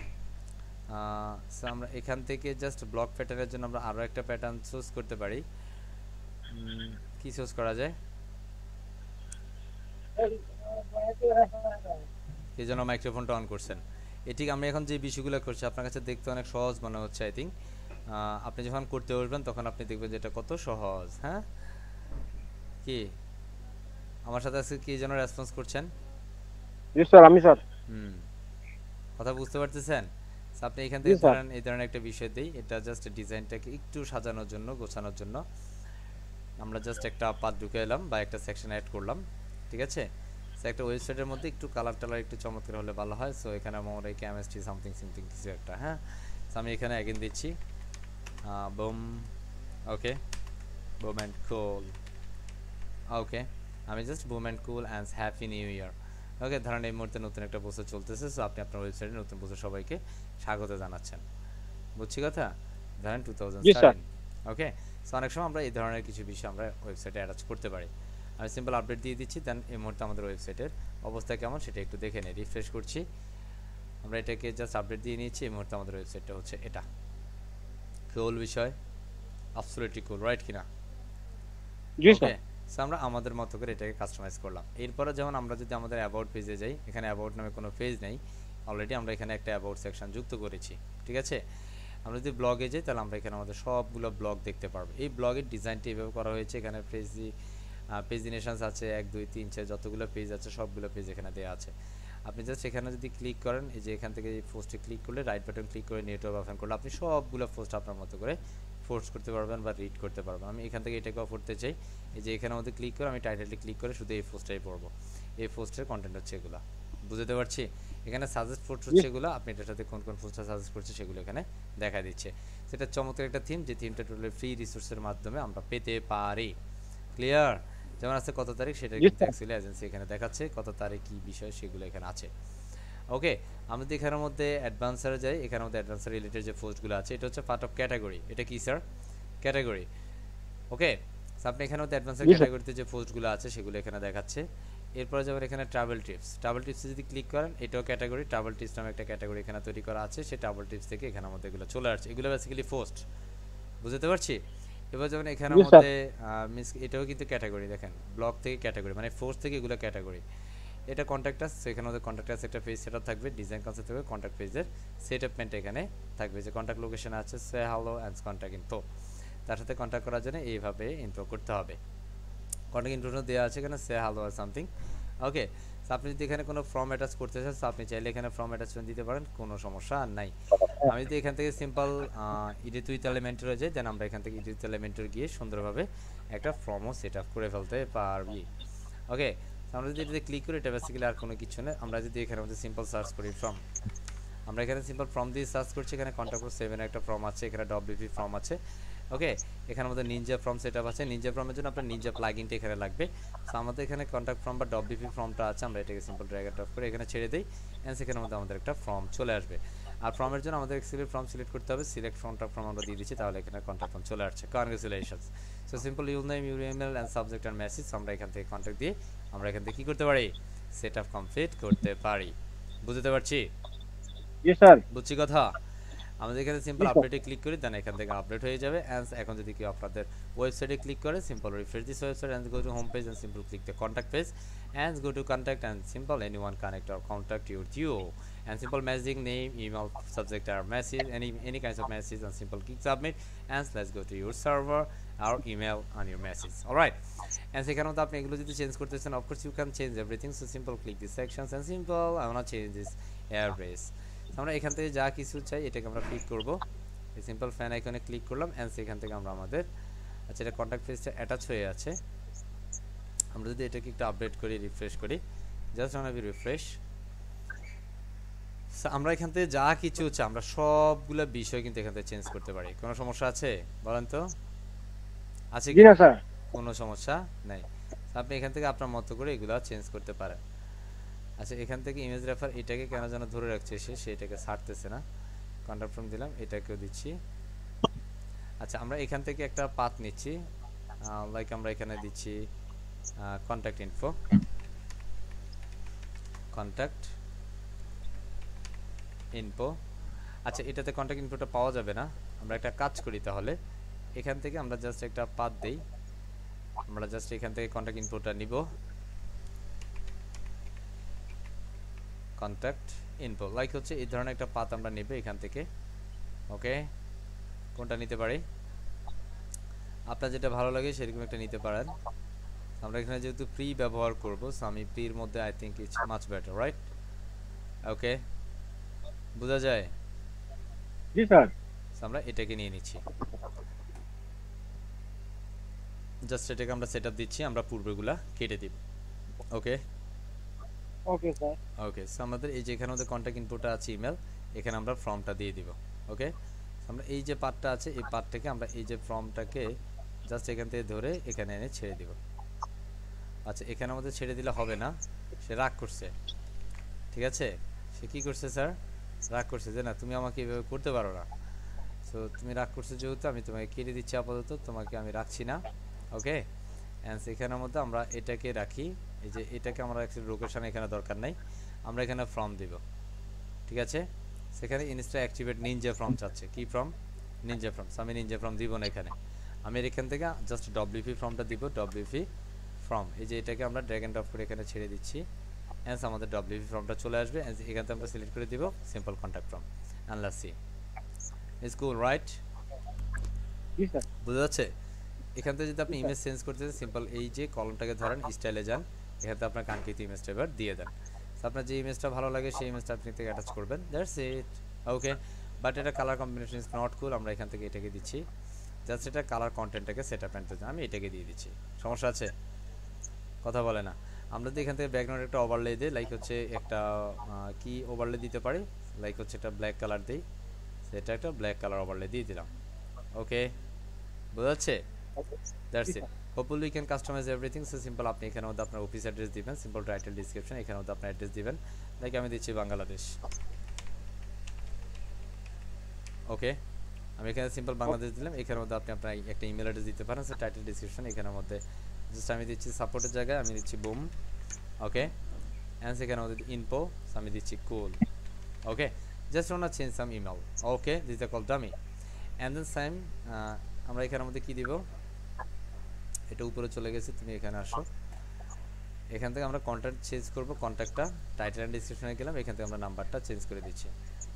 সো আমরা এখান থেকে জাস্ট ব্লক প্যাটার্নের জন্য আমরা আরও একটা প্যাটার্ন চুজ করতে পারি। কি চুজ করা যায়? এই জন্য মাইক্রোফোনটা অন করছেন। এটি আমি এখন যে বিষয়গুলো করছি আপনার কাছে দেখতে অনেক সহজ মনে হচ্ছে, আই থিঙ্ক আপনি যখন করতে বলবেন তখন আপনি দেখবেন যে এটা কত সহজ, হ্যাঁ। কি আমার সাথে আজকে কি যেন রেসপন্স করছেন? জি স্যার, আমি স্যার। কথা বুঝতে পারতেছেন? আপনি এখান থেকে ধরেন এই ধরনের একটা বিষয় দেই, এটা জাস্ট ডিজাইনটাকে একটু সাজানোর জন্য, গোছানোর জন্য আমরা জাস্ট একটা পাত ঢুকে এলাম বা একটা সেকশন অ্যাড করলাম, ঠিক আছে। সো একটা ওয়েবসাইটের মধ্যে একটু কালার টালার একটু চমৎকার হলে ভালো হয়। সো এখানে আমার এই কেমিস্ট্রি সামথিং কিছু একটা, হ্যাঁ। সো আমি এখানে অ্যাগেন দিচ্ছি boom, okay, boom and cool, okay. আমি just boom and cool and happy new year, okay. ধরেন এই মুহূর্তে নতুন একটা বছর চলতেছে, সো আপনি আপনার ওয়েবসাইটে নতুন বছর সবাইকে স্বাগত জানাচ্ছেন, বুঝছি কথা। ধরেন 2013, ওকে। সো অনেক সময় আমরা এই ধরনের কিছু বিষয় আমরা ওয়েবসাইটে অ্যাটাচ করতে পারি, আমি সিম্পল আপডেট দিয়ে দিচ্ছি, দেন এই মুহূর্তে আমাদের ওয়েবসাইটের অবস্থা কেমন সেটা একটু দেখে নিই। রিফ্রেশ করছি, আমরা এটাকে জাস্ট আপডেট দিয়ে নিয়েছি। এই মুহূর্তে আমাদের ওয়েবসাইটটা হচ্ছে এটা। কুল বিষয়, অ্যাবসলিউটলি কুল, রাইট কিনা? জি স্যার। ওকে, সো আমরা আমাদের মতো করে এটাকে কাস্টমাইজ করলাম। এরপরে যেমন আমরা যদি আমাদের অ্যাবাউট পেজে যাই, এখানে অ্যাবাউট নামে কোনো পেজ নেই, অলরেডি আমরা এখানে একটা অ্যাবাউট সেকশন যুক্ত করেছি, ঠিক আছে? আমরা যদি ব্লগে যাই তাহলে আমরা এখানে আমাদের সবগুলো ব্লগ দেখতে পারবো। এই ব্লগের ডিজাইনটি এভাবে করা হয়েছে, এখানে পেজিনেশনস আছে 1 2 3 4 যতগুলো পেজ আছে সবগুলো পেজ এখানে দেওয়া আছে। আপনি জাস্ট এখানে যদি ক্লিক করেন, এই যে এখান থেকে এই পোস্টে ক্লিক করলে, রাইট বাটন ক্লিক করে নেটওয়ার্ক ওপেন করলে আপনি সবগুলো পোস্ট আপনার মতো করে ফোর্স করতে পারবেন বা রিড করতে পারবেন। আমি এখান থেকে এটাকে অফ করতে চাই, এই যে এখানে মধ্যে ক্লিক করে আমি টাইটেলে ক্লিক করে শুধু এই পোস্টটাই পড়বো। এই পোস্টের কন্টেন্ট হচ্ছে এগুলো, বুঝতে পারছি? এখানে সাজেস্ট পোস্ট হচ্ছে এগুলো, আপনি এটার সাথে কোন কোন পোস্টটা সাজেস্ট করছে সেগুলো এখানে দেখা দিচ্ছে। সেটা চমৎকার একটা থিম, যে থিমটা টোটালি ফ্রি রিসোর্সের মাধ্যমে আমরা পেতে পারি। ক্লিয়ার? যেমন আছে কত তারিখ সেটা কিন্তু অ্যাকচুয়ালি এজেন্সি এখানে দেখাচ্ছে, কত তারিখ কী বিষয় সেগুলো এখানে আছে। ওকে, আমরা যদি এখানের মধ্যে অ্যাডভান্সারে যাই, এখানের মধ্যে অ্যাডভান্সার রিলেটেড যে পোস্টগুলো আছে এটা হচ্ছে পার্ট অফ ক্যাটাগরি। এটা কি স্যার? ক্যাটাগরি। ওকে, আপনি এখানে মধ্যে অ্যাডভান্সার ক্যাটাগরিতে যে পোস্টগুলো আছে সেগুলো এখানে দেখাচ্ছে। এরপরে যাবেন এখানে ট্রাভেল টিপস। ট্রাভেল টিপসে যদি ক্লিক করেন, এটাও ক্যাটাগরি, ট্রাভেল টিপস নামে একটা ক্যাটাগরি এখানে তৈরি করা আছে। সেই ট্রাভেল টিপস থেকে এখানের মধ্যে এগুলো চলে আসছে, এগুলো বেসিক্যালি পোস্ট, বুঝতে পারছি? এবার যেমন এখানের মধ্যে এটাও কিন্তু ক্যাটাগরি, দেখেন ব্লগ থেকে ক্যাটাগরি, মানে পোস্ট থেকে এগুলো ক্যাটাগরি। এটা কন্ট্যাক্ট আস, সেখানে মধ্যে কন্ট্যাক্ট আস একটা পেজ সেটআপ থাকবে, ডিজাইন কনসেপ্ট থাকবে, কন্ট্যাক্ট পেজের সেটআপমেন্ট এখানে থাকবে, যে কন্ট্যাক্ট লোকেশন আছে সে হ্যালো অ্যান্ড কন্ট্যাক্ট ইনফো, তার সাথে কন্ট্যাক্ট করার জন্য এইভাবে ইনফো করতে হবে। কন্ট্যাক্ট ইনফো দেওয়া আছে এখানে, সে হ্যালো আর সামথিং। ওকে, আপনি যদি এখানে কোনো ফর্ম অ্যাটাচ করতে চান, আপনি চাইলে এখানে ফর্ম অ্যাটাচমেন্ট দিতে পারেন, কোনো সমস্যা নাই। আমি যদি এখান থেকে সিম্পল এডিট উইথ এলিমেন্টর হয়ে যাই, দেন আমরা এখান থেকে এডিট উইথ এলিমেন্টর গিয়ে সুন্দরভাবে একটা ফর্মও সেট আপ করে ফেলতে পারবি। ওকে, আমরা যদি এটাতে ক্লিক করি, এটা বেসিক্যালি আর কোনো কিছু নেই। আমরা যদি এখানে মধ্যে সিম্পল সার্চ করি ফর্ম, আমরা এখানে সিম্পল ফর্ম দিয়ে সার্চ করছি, এখানে কন্ট্যাক্ট 7 একটা ফর্ম আছে, এখানে ডব্লিউপি ফর্ম আছে। ওকে, এখানের মধ্যে নিনজা ফর্ম সেটআপ আছে। নিনজা ফর্মের জন্য আপনার নিনজা প্লাগইনটা এখানে লাগবে। সো আমাদের এখানে কন্ট্যাক্ট ফর্ম বা ডব্লিউপি ফর্মটা আছে, আমরা এটাকে সিম্পল ড্র্যাগ অ্যান্ড ড্রপ করে এখানে ছেড়ে দেই, এন্ড সেখানের মধ্যে আমাদের একটা ফর্ম চলে আসবে। আর ফর্মের জন্য আমাদের সিলেক্ট ফর্ম সিলেক্ট করতে হবে, সিলেক্ট কন্ট্যাক্ট ফর্ম আমরা দিয়ে দিচ্ছি, তাহলে এখানে কন্ট্যাক্ট ফর্ম চলে আসছে। Congratulations. So simple your name, your email and subject and message, আমরা এখান থেকে কন্ট্যাক্ট দিয়ে আমরা এখান থেকে কী করতে পারি? সেট আপ কমপ্লিট করতে পারি, বুঝতে পারছি? জি স্যার। বুঝছি কথা? আমাদের এখানে সিম্পল আপডেটে ক্লিক করি, দেন এখান থেকে আপডেট হয়ে যাবে। এন্ড এখন যদি কেউ আপনাদের ওয়েবসাইটে ক্লিক করে, simple refresh this website and go to home page and simple click the contact page and go to contact and simple anyone connect or contact you and simple messaging name, email, subject or message, any kinds of message, and simple click submit and let's go to your server or email on your message. All right, and সেখানে মধ্যে আপনি এগুলো যদি change করতে চান, of course you can change everything. So simple click these sections and simple I want to change this airbase. আমরা এখান থেকে যা কিছু চাই এটাকে আমরা ক্লিক করব, এই সিম্পল ফ্যান আইকনে ক্লিক করলাম, এন্ড সেখান থেকে আমরা আমাদের, আচ্ছা এটা কন্ট্যাক্ট পেজটা অ্যাটাচ হয়ে আছে, আমরা যদি এটাকে একটু আপডেট করি, রিফ্রেশ করি, জাস্ট আমরা রিফ্রেশ, আমরা এখান থেকে যা কিছু হচ্ছে আমরা সবগুলো বিষয় কিন্তু এখান থেকে চেঞ্জ করতে পারি। কোনো সমস্যা আছে বলেন তো? আছে কি? জি না স্যার। কোনো সমস্যা নাই। আপনি এখান থেকে আপনার মতো করে এগুলো চেঞ্জ করতে পারেন। আচ্ছা, এখান থেকে ইমেজ রেফার এটাকে কেন যেন ধরে রাখছে সে এটাকে ছাড়তেছে না, কন্ট্যাক্ট ফর্ম দিলাম, এটাকেও দিচ্ছি। আচ্ছা, আমরা এখান থেকে একটা পাথ নিচ্ছি, লাইক আমরা এখানে দিচ্ছি কন্ট্যাক্ট ইনফো, কন্ট্যাক্ট ইনফো। আচ্ছা, এটাতে কন্ট্যাক্ট ইনফোটা পাওয়া যাবে না, আমরা একটা কাজ করি তাহলে, এখান থেকে আমরা জাস্ট একটা পাথ দেই, আমরা জাস্ট এখান থেকে কন্ট্যাক্ট ইনফোটা নিব, কন্ট্যাক্ট ইনফো লাইক হচ্ছে এই ধরনের একটা পাথ আমরা নেব এখান থেকে। ওকে, কোনটা নিতে পারি? আপনার যেটা ভালো লাগে সেরকম একটা নিতে পারেন। আমরা এখানে যেহেতু প্রি ব্যবহার করব, সো আমি প্রির মধ্যে I think it's much better, right? Okay, বোঝা যায়? জি স্যার। আমরা এটাকে নিয়ে নিচ্ছি, জাস্ট এটাকে আমরা সেটআপ দিচ্ছি, আমরা পূর্বেগুলা কেটে দিব। ওকে ওকে স্যার। ওকে, সো আমাদের এই যে এখানে আমাদের কন্ট্যাক্ট ইনপুটটা আছে ইমেল, এখানে আমরা ফর্মটা দিয়ে দিব। ওকে, আমরা এই যে পার্টটা আছে এই পার্টটাকে আমরা এই যে ফর্মটাকে জাস্ট এখান থেকে ধরে এখানে এনে ছেড়ে দিব। আচ্ছা, এখানে আমাদের ছেড়ে দিলে হবে না, সে রাগ করছে, ঠিক আছে? সে কি করছে স্যার? রাগ করছে যে না তুমি আমাকে এভাবে করতে পারো না। সো তুমি রাগ করছো যেহেতু আমি তোমাকে কেটে দিচ্ছি, আপাতত তোমাকে আমি রাখছি না। ওকে, অ্যান্ড এখানের মধ্যে আমরা এটাকে রাখি, এই যে এটাকে আমরা অ্যাকচুয়ালি লোকেশন এখানে দরকার নাই, আমরা এখানে ফর্ম দিব, ঠিক আছে। সেখানে ইনস্টা অ্যাক্টিভেট নিনজা ফর্ম চাচ্ছে, কি ফর্ম? Ninja form. আমি নিনজা ফর্ম দিব না এখানে, আমি এখান থেকে জাস্ট ডব্লিউপি ফর্মটা দিব, ডব্লিউপি ফর্ম। এই যে এটাকে আমরা ড্র্যাগ এন্ড ড্রপ করে এখানে ছেড়ে দিচ্ছি, অ্যান্ড আমাদের ডব্লিউপি ফর্মটা চলে আসবে। এখান থেকে আমরা সিলেক্ট করে দিব simple contact form, and let's C is cool, right? G sir. বুঝা যাচ্ছে? এখান থেকে যদি আপনি ইমেজ চেঞ্জ করতে চান, সিম্পল এই যে কলমটাকে ধরেন, স্টাইলে যান, এখান থেকে আপনার কাঙ্ক্ষিত ইমেজটা এবার দিয়ে দেন। আপনার যে ইমেজটা ভালো লাগে সেই ইমেজটা আপনি থেকে অ্যাটাচ করবেন, দ্যাটস ইট। ওকে, বাট এটা কালার কম্বিনেশন ইজ নট কুল, আমরা এখান থেকে এটাকে দিচ্ছি, জাস্ট এটা কালার কন্টেন্টটাকে সেট আপ অ্যান্ড আমি এটাকে দিয়ে দিচ্ছি। সমস্যা আছে? কথা বলে না। আমরা যদি এখান থেকে ব্যাকগ্রাউন্ড একটা ওভারলে দিই, লাইক হচ্ছে একটা কি ওভারলে দিতে পারি, লাইক হচ্ছে একটা ব্ল্যাক কালার দিই, সেটা একটা ব্ল্যাক কালার ওভারলে দিয়ে দিলাম। ওকে, বোঝা যাচ্ছে? That's it. Hopefully you can customise everything. So simple, আপনি এখানে মধ্যে আপনার অফিস অ্যাড্রেস দিবেন, সিম্পল টাইটেল ডিসক্রিপশন, এখানে মধ্যে আপনার অ্যাড্রেস দিবেন, লাইক আমি দিচ্ছি বাংলাদেশ। ওকে, আমি এখানে সিম্পল বাংলাদেশ দিলাম, এখানের মধ্যে আপনি আপনার একটা ইমেল অ্যাড্রেস দিতে পারেন, সো টাইটেল ডিসক্রিপশন এখানের মধ্যে জাস্ট আমি দিচ্ছি সাপোর্টের জায়গায় আমি দিচ্ছি বুম। ওকে, অ্যান্ড সেখানে মধ্যে ইনফো আমি দিচ্ছি cool. Okay, just want change some email. Okay, this is call dummy. And then same আমরা এখানের মধ্যে কি দিব, এটা উপরে চলে গেছে, তুমি এখানে আসো, এখান থেকে আমরা কন্ট্যাক্ট চেঞ্জ করব, কন্ট্যাক্টটা টাইটেল অ্যান্ড ডিসক্রিপশনে গেলাম, এখান থেকে আমরা নাম্বারটা চেঞ্জ করে দিচ্ছি,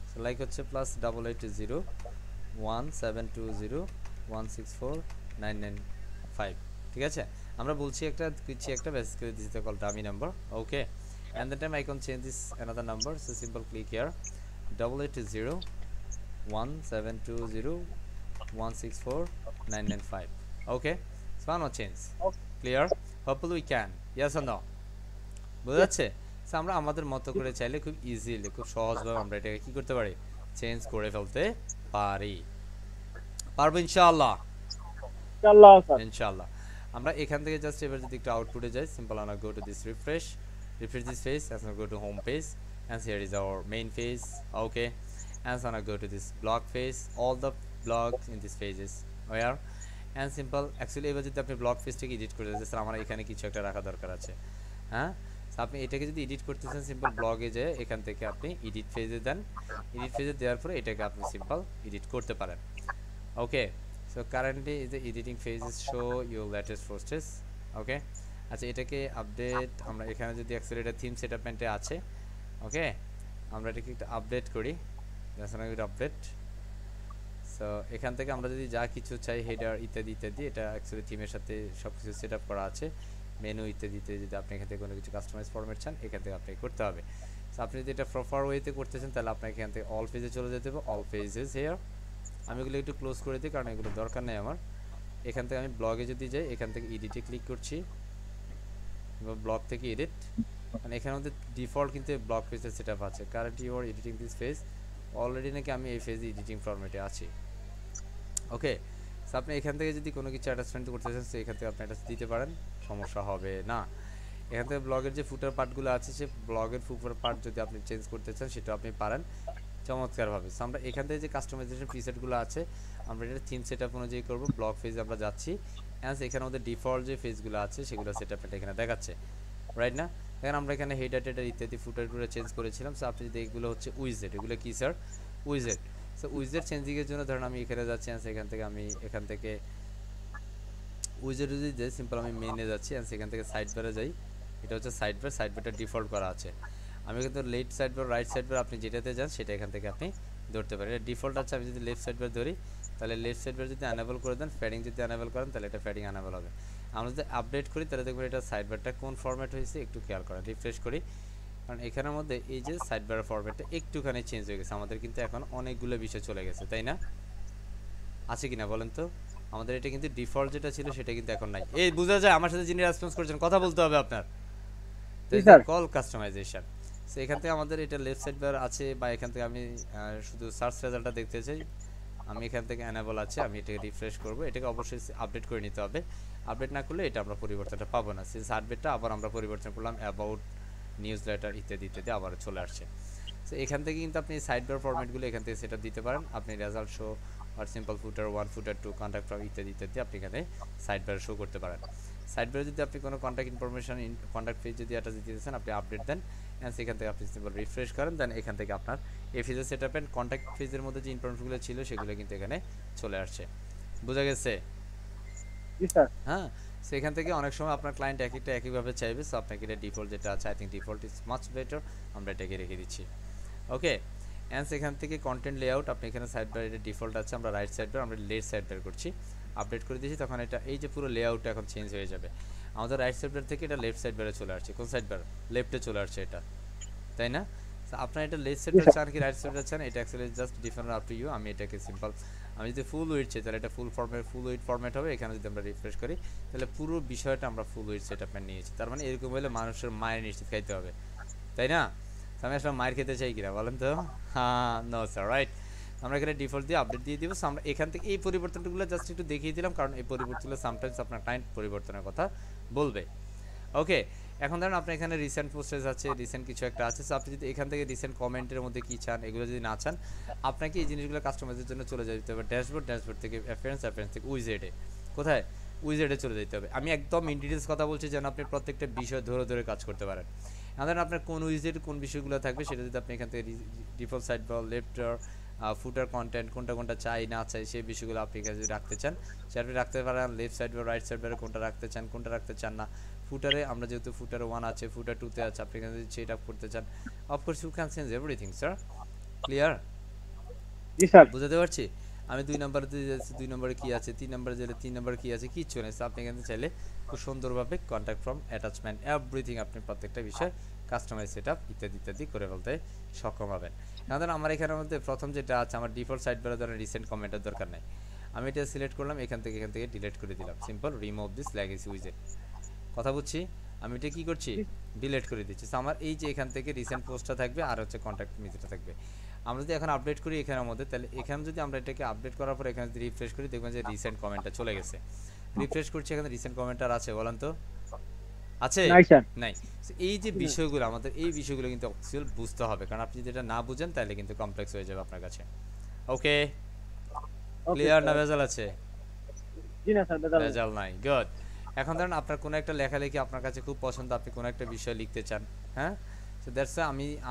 সো লাইক হচ্ছে +88017201649995, ঠিক আছে। আমরা বলছি একটা কিছু একটা মেসেজ করে দিছি, call dummy number. Okay, and the time I can change this another number, so simple click here 88017201649995. Okay, so no change. Clear? Hopefully we can. Yes or no? বুঝা যাচ্ছে? সো আমরা আমাদের মতো করে চাইলে খুব ইজিলি, খুব সহজভাবে আমরা এটাকে কি করতে পারি, চেঞ্জ করে ফেলতে পারি। পারবো ইনশাআল্লাহ? ইনশাআল্লাহ স্যার। ইনশাআল্লাহ। আমরা এখান থেকে জাস্ট এবার যদি একটু আউটপুটে যাই, সিম্পল আমরা go to this refresh this page, and go to home page, and here is our main page. Okay, and so now go to this blog page, all the blogs in this pages where, and simple actually এবার যদি আপনি blog পেজটাকে edit করতে চান, sir আমার এখানে কিছু একটা রাখা দরকার আছে, হ্যাঁ, আপনি এটাকে যদি এডিট করতেছেন, সিম্পল ব্লগে যে এখান থেকে আপনি এডিট পেজে দেন, এডিট পেজে দেওয়ার পরে এটাকে আপনি সিম্পল এডিট করতে পারেন। Okay, so currently is the editing pages show your latest posts. Okay, আচ্ছা এটাকে আপডেট, আমরা এখানে যদি অ্যাক্সেলেটার থিম সেটআপমেন্টে আছে, ওকে, আমরা এটাকে একটু আপডেট করি, আপডেট। সো এখান থেকে আমরা যদি যা কিছু চাই, হেডার ইত্যাদি ইত্যাদি, এটা অ্যাকচুয়ালি থিমের সাথে সব কিছু সেট আপ করা আছে, মেনু ইত্যাদিতে যদি আপনি এখান থেকে কোনো কিছু কাস্টমাইজ ফরম্যাট চান, এখান থেকে আপনি করতে হবে। সো আপনি যদি এটা প্রপার ওয়েতে করতেছেন, তাহলে আপনাকে এখান থেকে অল পেজে চলে যেতে হবে, অল পেজেস হেয়ার। আমি এগুলো একটু ক্লোজ করে দিই, কারণ এগুলো দরকার নেই আমার। এখান থেকে আমি ব্লগে যদি যাই, এখান থেকে এডিটে ক্লিক করছি, ব্লগ থেকে এডিট, মানে এখানে মধ্যে ডিফল্ট কিন্তু ব্লগ পেজের সেট আপ আছে, current you are editing this page, already নাকি আমি এই পেজে এডিটিং ফরম্যাটে আছি। ওকে, সো আপনি এখান থেকে যদি কোনো কিছু অ্যাটাচমেন্ট করতে চান, তো এখান থেকে আপনি অ্যাটাচ দিতে পারেন, সমস্যা হবে না। এখান থেকে ব্লগের যে ফুটার পার্টগুলো আছে, সে ব্লগের ফুটার পার্ট যদি আপনি চেঞ্জ করতে চান, সেটা আপনি পারেন চমৎকারভাবে। সো আমরা এখান থেকে যে কাস্টমাইজেশন প্রিসেটগুলো আছে, আমরা এটা থিম সেট আপ অনুযায়ী করবো, ব্লগ পেজে আমরা যাচ্ছি, অ্যান্ড এখানে আমাদের ডিফল্ট যে পেজগুলো আছে সেগুলো সেট আপ এখানে দেখাচ্ছে, রাইট না? এখন আমরা এখানে হেডার টেডার ইত্যাদি ফুটারগুলো চেঞ্জ করেছিলাম। সো আপনি যদি এগুলো হচ্ছে উইজেট, এগুলো কি স্যার? উইজেট। সো উইজেট চেঞ্জিংয়ের জন্য ধরুন আমি এখানে যাচ্ছি, এখান থেকে আমি এখান থেকে উইজেট যদি যাই, সিম্পল আমি মেনে যাচ্ছি, সেখান থেকে সাইড বারে যাই, এটা হচ্ছে সাইড বার, সাইড বারটা ডিফল্ট করা আছে। আমি কিন্তু left side bar, right side bar, আপনি যেটাতে যান সেটা এখান থেকে আপনি ধরতে পারেন। এটা ডিফল্ট আছে, আমি যদি লেফট সাইড বার ধরি, তাহলে লেফট সাইড বার যদি অ্যানেবল করে দেন, প্যাডিং যদি অ্যানেবল করেন, তাহলে এটা প্যাডিং অ্যানেবল হবে। আমরা যদি আপডেট করি, তাহলে দেখবেন এটা সাইড বারটা কোন ফরম্যাট হয়েছে একটু খেয়াল করেন, রিফ্রেশ করি, কারণ এখানের মধ্যে এই যে সাইড বারের ফরম্যাটটা একটুখানি চেঞ্জ হয়ে গেছে, আমাদের কিন্তু এখন অনেকগুলো বিষয় চলে গেছে, তাই না? আছে কিনা বলেন তো? আমাদের এটা কিন্তু ডিফল্ট যেটা ছিল সেটা কিন্তু এখন নাই। এই বোঝা যায় আমার সাথে যিনি রেসপন্স করছেন, কথা বলতে হবে আপনার, কল কাস্টমাইজেশন। সো এখান থেকে আমাদের এটা লেফট সাইড বার আছে, বা এখান থেকে আমি শুধু সার্চ রেজাল্টটা দেখতে চাই, আমি এখান থেকে অ্যানেবল আছে, আমি এটাকে রিফ্রেশ করব, এটাকে অবশ্যই আপডেট করে নিতে হবে, আপডেট না করলে এটা আমরা পরিবর্তনটা পাবো না। সিন্স আপডেটটা আবার আমরা পরিবর্তন করলাম, অ্যাবাউট, নিউজ লেটার ইত্যাদি ইত্যাদি আবার চলে আসছে। সো এখান থেকে কিন্তু আপনি সাইড বার ফরম্যাটগুলো এখান থেকে সেটা দিতে পারেন, আপনি রেজাল্ট শো আর simple footer 1 footer 2 contact from ইত্যাদি ইত্যাদি আপনি এখানে সাইড বারে শো করতে পারেন। সাইড বারে যদি আপনি কোনো কন্ট্যাক্ট ইনফরমেশন কন্ট্যাক্ট পেজ যদি এটা দিতে চান আপনি আপডেট দেন অ্যান্ড সেখান থেকে আপনি সিম্পল রিফ্রেশ করেন, দেন এখান থেকে আপনার এই ফেজের সেটআপ এন্ড কন্ট্যাক্ট ফেজের মধ্যে যে ইনফরমেশনগুলো ছিল সেগুলো কিন্তু এখানে চলে আসছে। বোঝা গেছে? জি স্যার। হ্যাঁ, সো এখান থেকে অনেক সময় আপনার ক্লায়েন্ট একইভাবে চাইবে, সো আপনাকে এটা ডিফল্ট যেটা আছে I think default is much better, আমরা এটাকে রেখে দিচ্ছি। ওকে, অ্যান্ড সেখান থেকে কন্টেন্ট লেআউট আপনি এখানে সাইড বার এটা ডিফল্ট আছে, আমরা রাইট সাইড বার আমরা লেফট সাইড বার করছি, আপডেট করে দিয়েছি, তখন এটা এই যে পুরো লেআউটটা এখন চেঞ্জ হয়ে যাবে। আমাদের রাইট সাইড বার থেকে এটা লেফট সাইড বারে চলে আসছে। কোন সাইড বার? লেফটে চলে আসছে এটা, তাই না? আপনার এটা লেফট সাইড চান কি রাইট সাইড চান, এটা actually just different up to you. আমি এটাকে সিম্পল, আমি যদি ফুল উইডথ চাই তাহলে এটা ফুল উইডথ ফরম্যাট হবে। এখানে যদি আমরা রিফ্রেশ করি তাহলে পুরো বিষয়টা আমরা ফুল উইডথ সেটআপ নিয়েছি। তার মানে এরকম হলে মানুষের মায়ের নিশ্চিত খাইতে হবে, তাই না? আমি আসলে মায়ের খেতে চাই কিনা বলেন তো? হ্যাঁ, নো স্যার, রাইট। আমরা এখানে ডিফল্ট দিয়ে আপডেট দিয়ে দিব। আমরা এখান থেকে এই পরিবর্তনগুলো জাস্ট একটু দেখিয়ে দিলাম, কারণ এই পরিবর্তনগুলো সামটাইমস আপনার ক্লায়েন্ট পরিবর্তনের কথা বলবে। ওকে, এখন ধরুন আপনার এখানে রিসেন্ট পোস্টেজ আছে, রিসেন্ট কিছু একটা আছে, সো আপনি যদি এখান থেকে রিসেন্ট কমেন্টের মধ্যে কি চান এগুলো যদি না চান, আপনাকে এই জিনিসগুলো কাস্টমাইজের জন্য চলে যেতে হবে ড্যাশবোর্ড থেকে অ্যাপিয়ারেন্স থেকে উইজেডে। কোথায়? উইজেডে চলে যেতে হবে। আমি একদম ইন ডিটেলস কথা বলছি যেন আপনি প্রত্যেকটা বিষয় ধরে ধরে কাজ করতে পারেন। এখন আপনার কোন উইজেড কোন বিষয়গুলো থাকবে সেটা যদি আপনি এখান থেকে ডিফল্ট সাইড বা লেফটার ফুটার কন্টেন্ট কোনটা চাই না চাই সেই বিষয়গুলো আপনি এখানে যদি রাখতে চান সে আপনি রাখতে পারেন। লেফট সাইড বা রাইট সাইড কোনটা রাখতে চান না। ফুটারে আমরা যেহেতু ফুটার 1 আছে, ফুটার 2 তে আছে, আপনি এখানে যদি সেট আপ করতে চান of course you can change everything sir. Clear? জি স্যার। বুঝাতে পারছি? আমি 2 নম্বরে যাচ্ছি, 2 নম্বরে কি আছে, 3 নম্বরে গেলে 3 নম্বরে কি আছে, কিচ্ছু নেই। আপনি এখানে চাইলে খুব সুন্দরভাবে কন্ট্যাক্ট ফ্রম অ্যাটাচমেন্ট এভরিথিং আপনি প্রত্যেকটা বিষয় কাস্টমাইজ সেট আপ ইত্যাদি ইত্যাদি করে ফেলতে সক্ষম হবেন। এখন আমার এখানের মধ্যে প্রথম যেটা আছে আমার ডিফল্ট সাইড বারে ধরেন রিসেন্ট কমেন্টের দরকার নাই, আমি এটা সিলেক্ট করলাম, এখান থেকে ডিলিট করে দিলাম। সিম্পল রিমুভ দিস লেগেসি উইজেট। কথা বুঝছি? আমি এটা কি করছি? ডিলিট করে দিচ্ছি। আমার এই যে এখান থেকে রিসেন্ট পোস্টটা থাকবে আর হচ্ছে কন্ট্যাক্ট মেসেজটা থাকবে। আমরা যদি এখন আপডেট করি এখানের মধ্যে, তাহলে এখানে যদি আমরা এটাকে আপডেট করার পর এখানে যদি রিফ্রেশ করি দেখবেন যে রিসেন্ট কমেন্টটা চলে গেছে। রিফ্রেশ করছি, এখানে রিসেন্ট কমেন্ট আর আছে বলেন তো? আছে? নাই। এই যে বিষয়গুলো আমাদের এই বিষয়গুলো কিন্তু অ্যাকচুয়াল বুঝতে হবে, কারণ আপনি যদি এটা না বুঝেন তাহলে কিন্তু কমপ্লেক্স হয়ে যাবে আপনার কাছে। ওকে, ক্লিয়ার না ভেজাল আছে? জি না স্যার, ভেজাল নাই। গুড। এখন ধরেন আপনার কোনো একটা লেখালেখি আপনার কাছে খুব পছন্দ, আপনি কোনো একটা বিষয় লিখতে চান, হ্যাঁ? সো দ্যাটস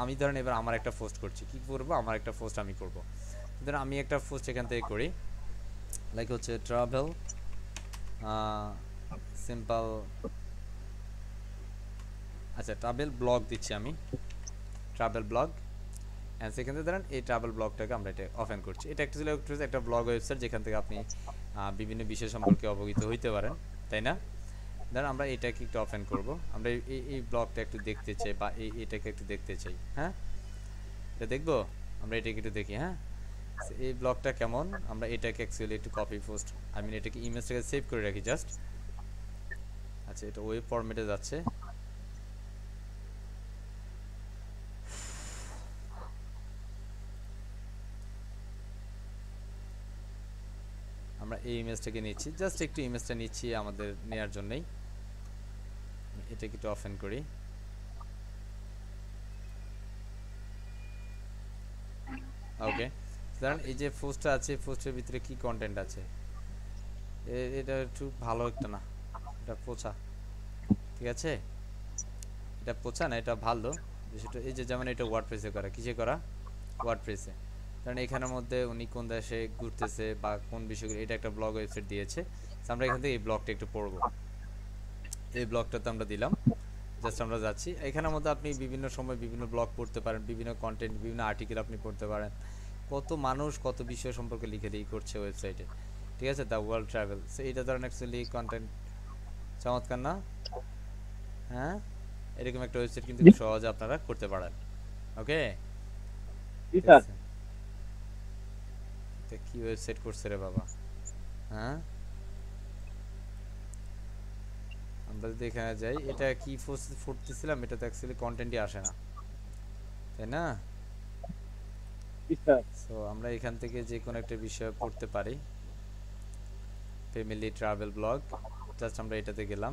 আমি ধরেন এবার আমার একটা পোস্ট করছি, কি করব? আমার একটা পোস্ট আমি করব। ধরেন আমি একটা পোস্ট এখান থেকে করি, লাইক হচ্ছে ট্রাভেল সিম্পল, আচ্ছা ট্রাভেল ব্লগ দিচ্ছি আমি, ট্রাভেল ব্লগ। অ্যান্ড সেখান থেকে ধরেন এই ট্রাভেল ব্লগটাকে আমরা এটা ওপেন করছি। এটা অ্যাকচুয়ালি একটা ব্লগ ওয়েবসাইট যেখান থেকে আপনি বিভিন্ন বিষয় সম্পর্কে অবগত হইতে পারেন, তাই না? ধরেন আমরা এটাকে একটু ওপেন করব, আমরা এই ব্লগটা একটু দেখতে চাই বা এটাকে একটু দেখতে চাই, হ্যাঁ? এটা দেখবো, আমরা এটাকে একটু দেখি, হ্যাঁ? এই ব্লগটা কেমন, আমরা এটাকে অ্যাকচুয়ালি একটু কপি পোস্ট, এটাকে ইমেজটাকে সেভ করে রাখি জাস্ট। আচ্ছা, এটা ওয়েব ফরম্যাটে যাচ্ছে। আমরা এই ইমেজটাকে নিচ্ছি, জাস্ট একটু ইমেজটা নিচ্ছি আমাদের নেয়ার জন্যই। এটাকে একটু ওপেন করি। ওকে, ধরেন এই যে পোস্টটা আছে, পোস্টের ভিতরে কি কন্টেন্ট আছে, এটা একটু ভালো একটা না, এটা পোছা, ঠিক আছে? এটা পোছা না, এটা ভালো বিষয়টা। এই যে যেমন এটা ওয়ার্ডপ্রেসে করা, কিসে করা? ওয়ার্ডপ্রেসে। কারণ এখানের মধ্যে উনি কোন দেশে ঘুরতেছে বা কোন বিষয়গুলো, এটা একটা ব্লগ ওয়েবসাইট দিয়েছে। আমরা এখান থেকে এই ব্লগটা একটু পড়বো, এই ব্লগটাতে আমরা দিলাম, জাস্ট আমরা যাচ্ছি। এখানের মধ্যে আপনি বিভিন্ন সময় বিভিন্ন ব্লগ পড়তে পারেন, বিভিন্ন কন্টেন্ট, বিভিন্ন আর্টিকেল আপনি পড়তে পারেন। কত মানুষ কত বিষয় সম্পর্কে লিখে করছে ওয়েবসাইটে, ঠিক আছে? দ্য ওয়ার্ল্ড ট্রাভেল, সো এইটা ধরেন অ্যাকচুয়ালি কন্টেন্ট চমৎকার না? হ্যাঁ, এরকম একটা ওয়েবসাইট কিন্তু খুব সহজে আপনারা করতে পারেন। ওকে, কি ওয়েবসাইট করছে রে বাবা? হ্যাঁ, আমরা যদি এখানে যাই, এটা কি ফুটতেছিলাম, এটা তো অ্যাকচুয়ালি কন্টেন্টই আসে না, তাই না? সো আমরা এখান থেকে যে কোনো একটা বিষয় পড়তে পারি, ফ্যামিলি ট্রাভেল ব্লগ, জাস্ট আমরা এটাতে গেলাম,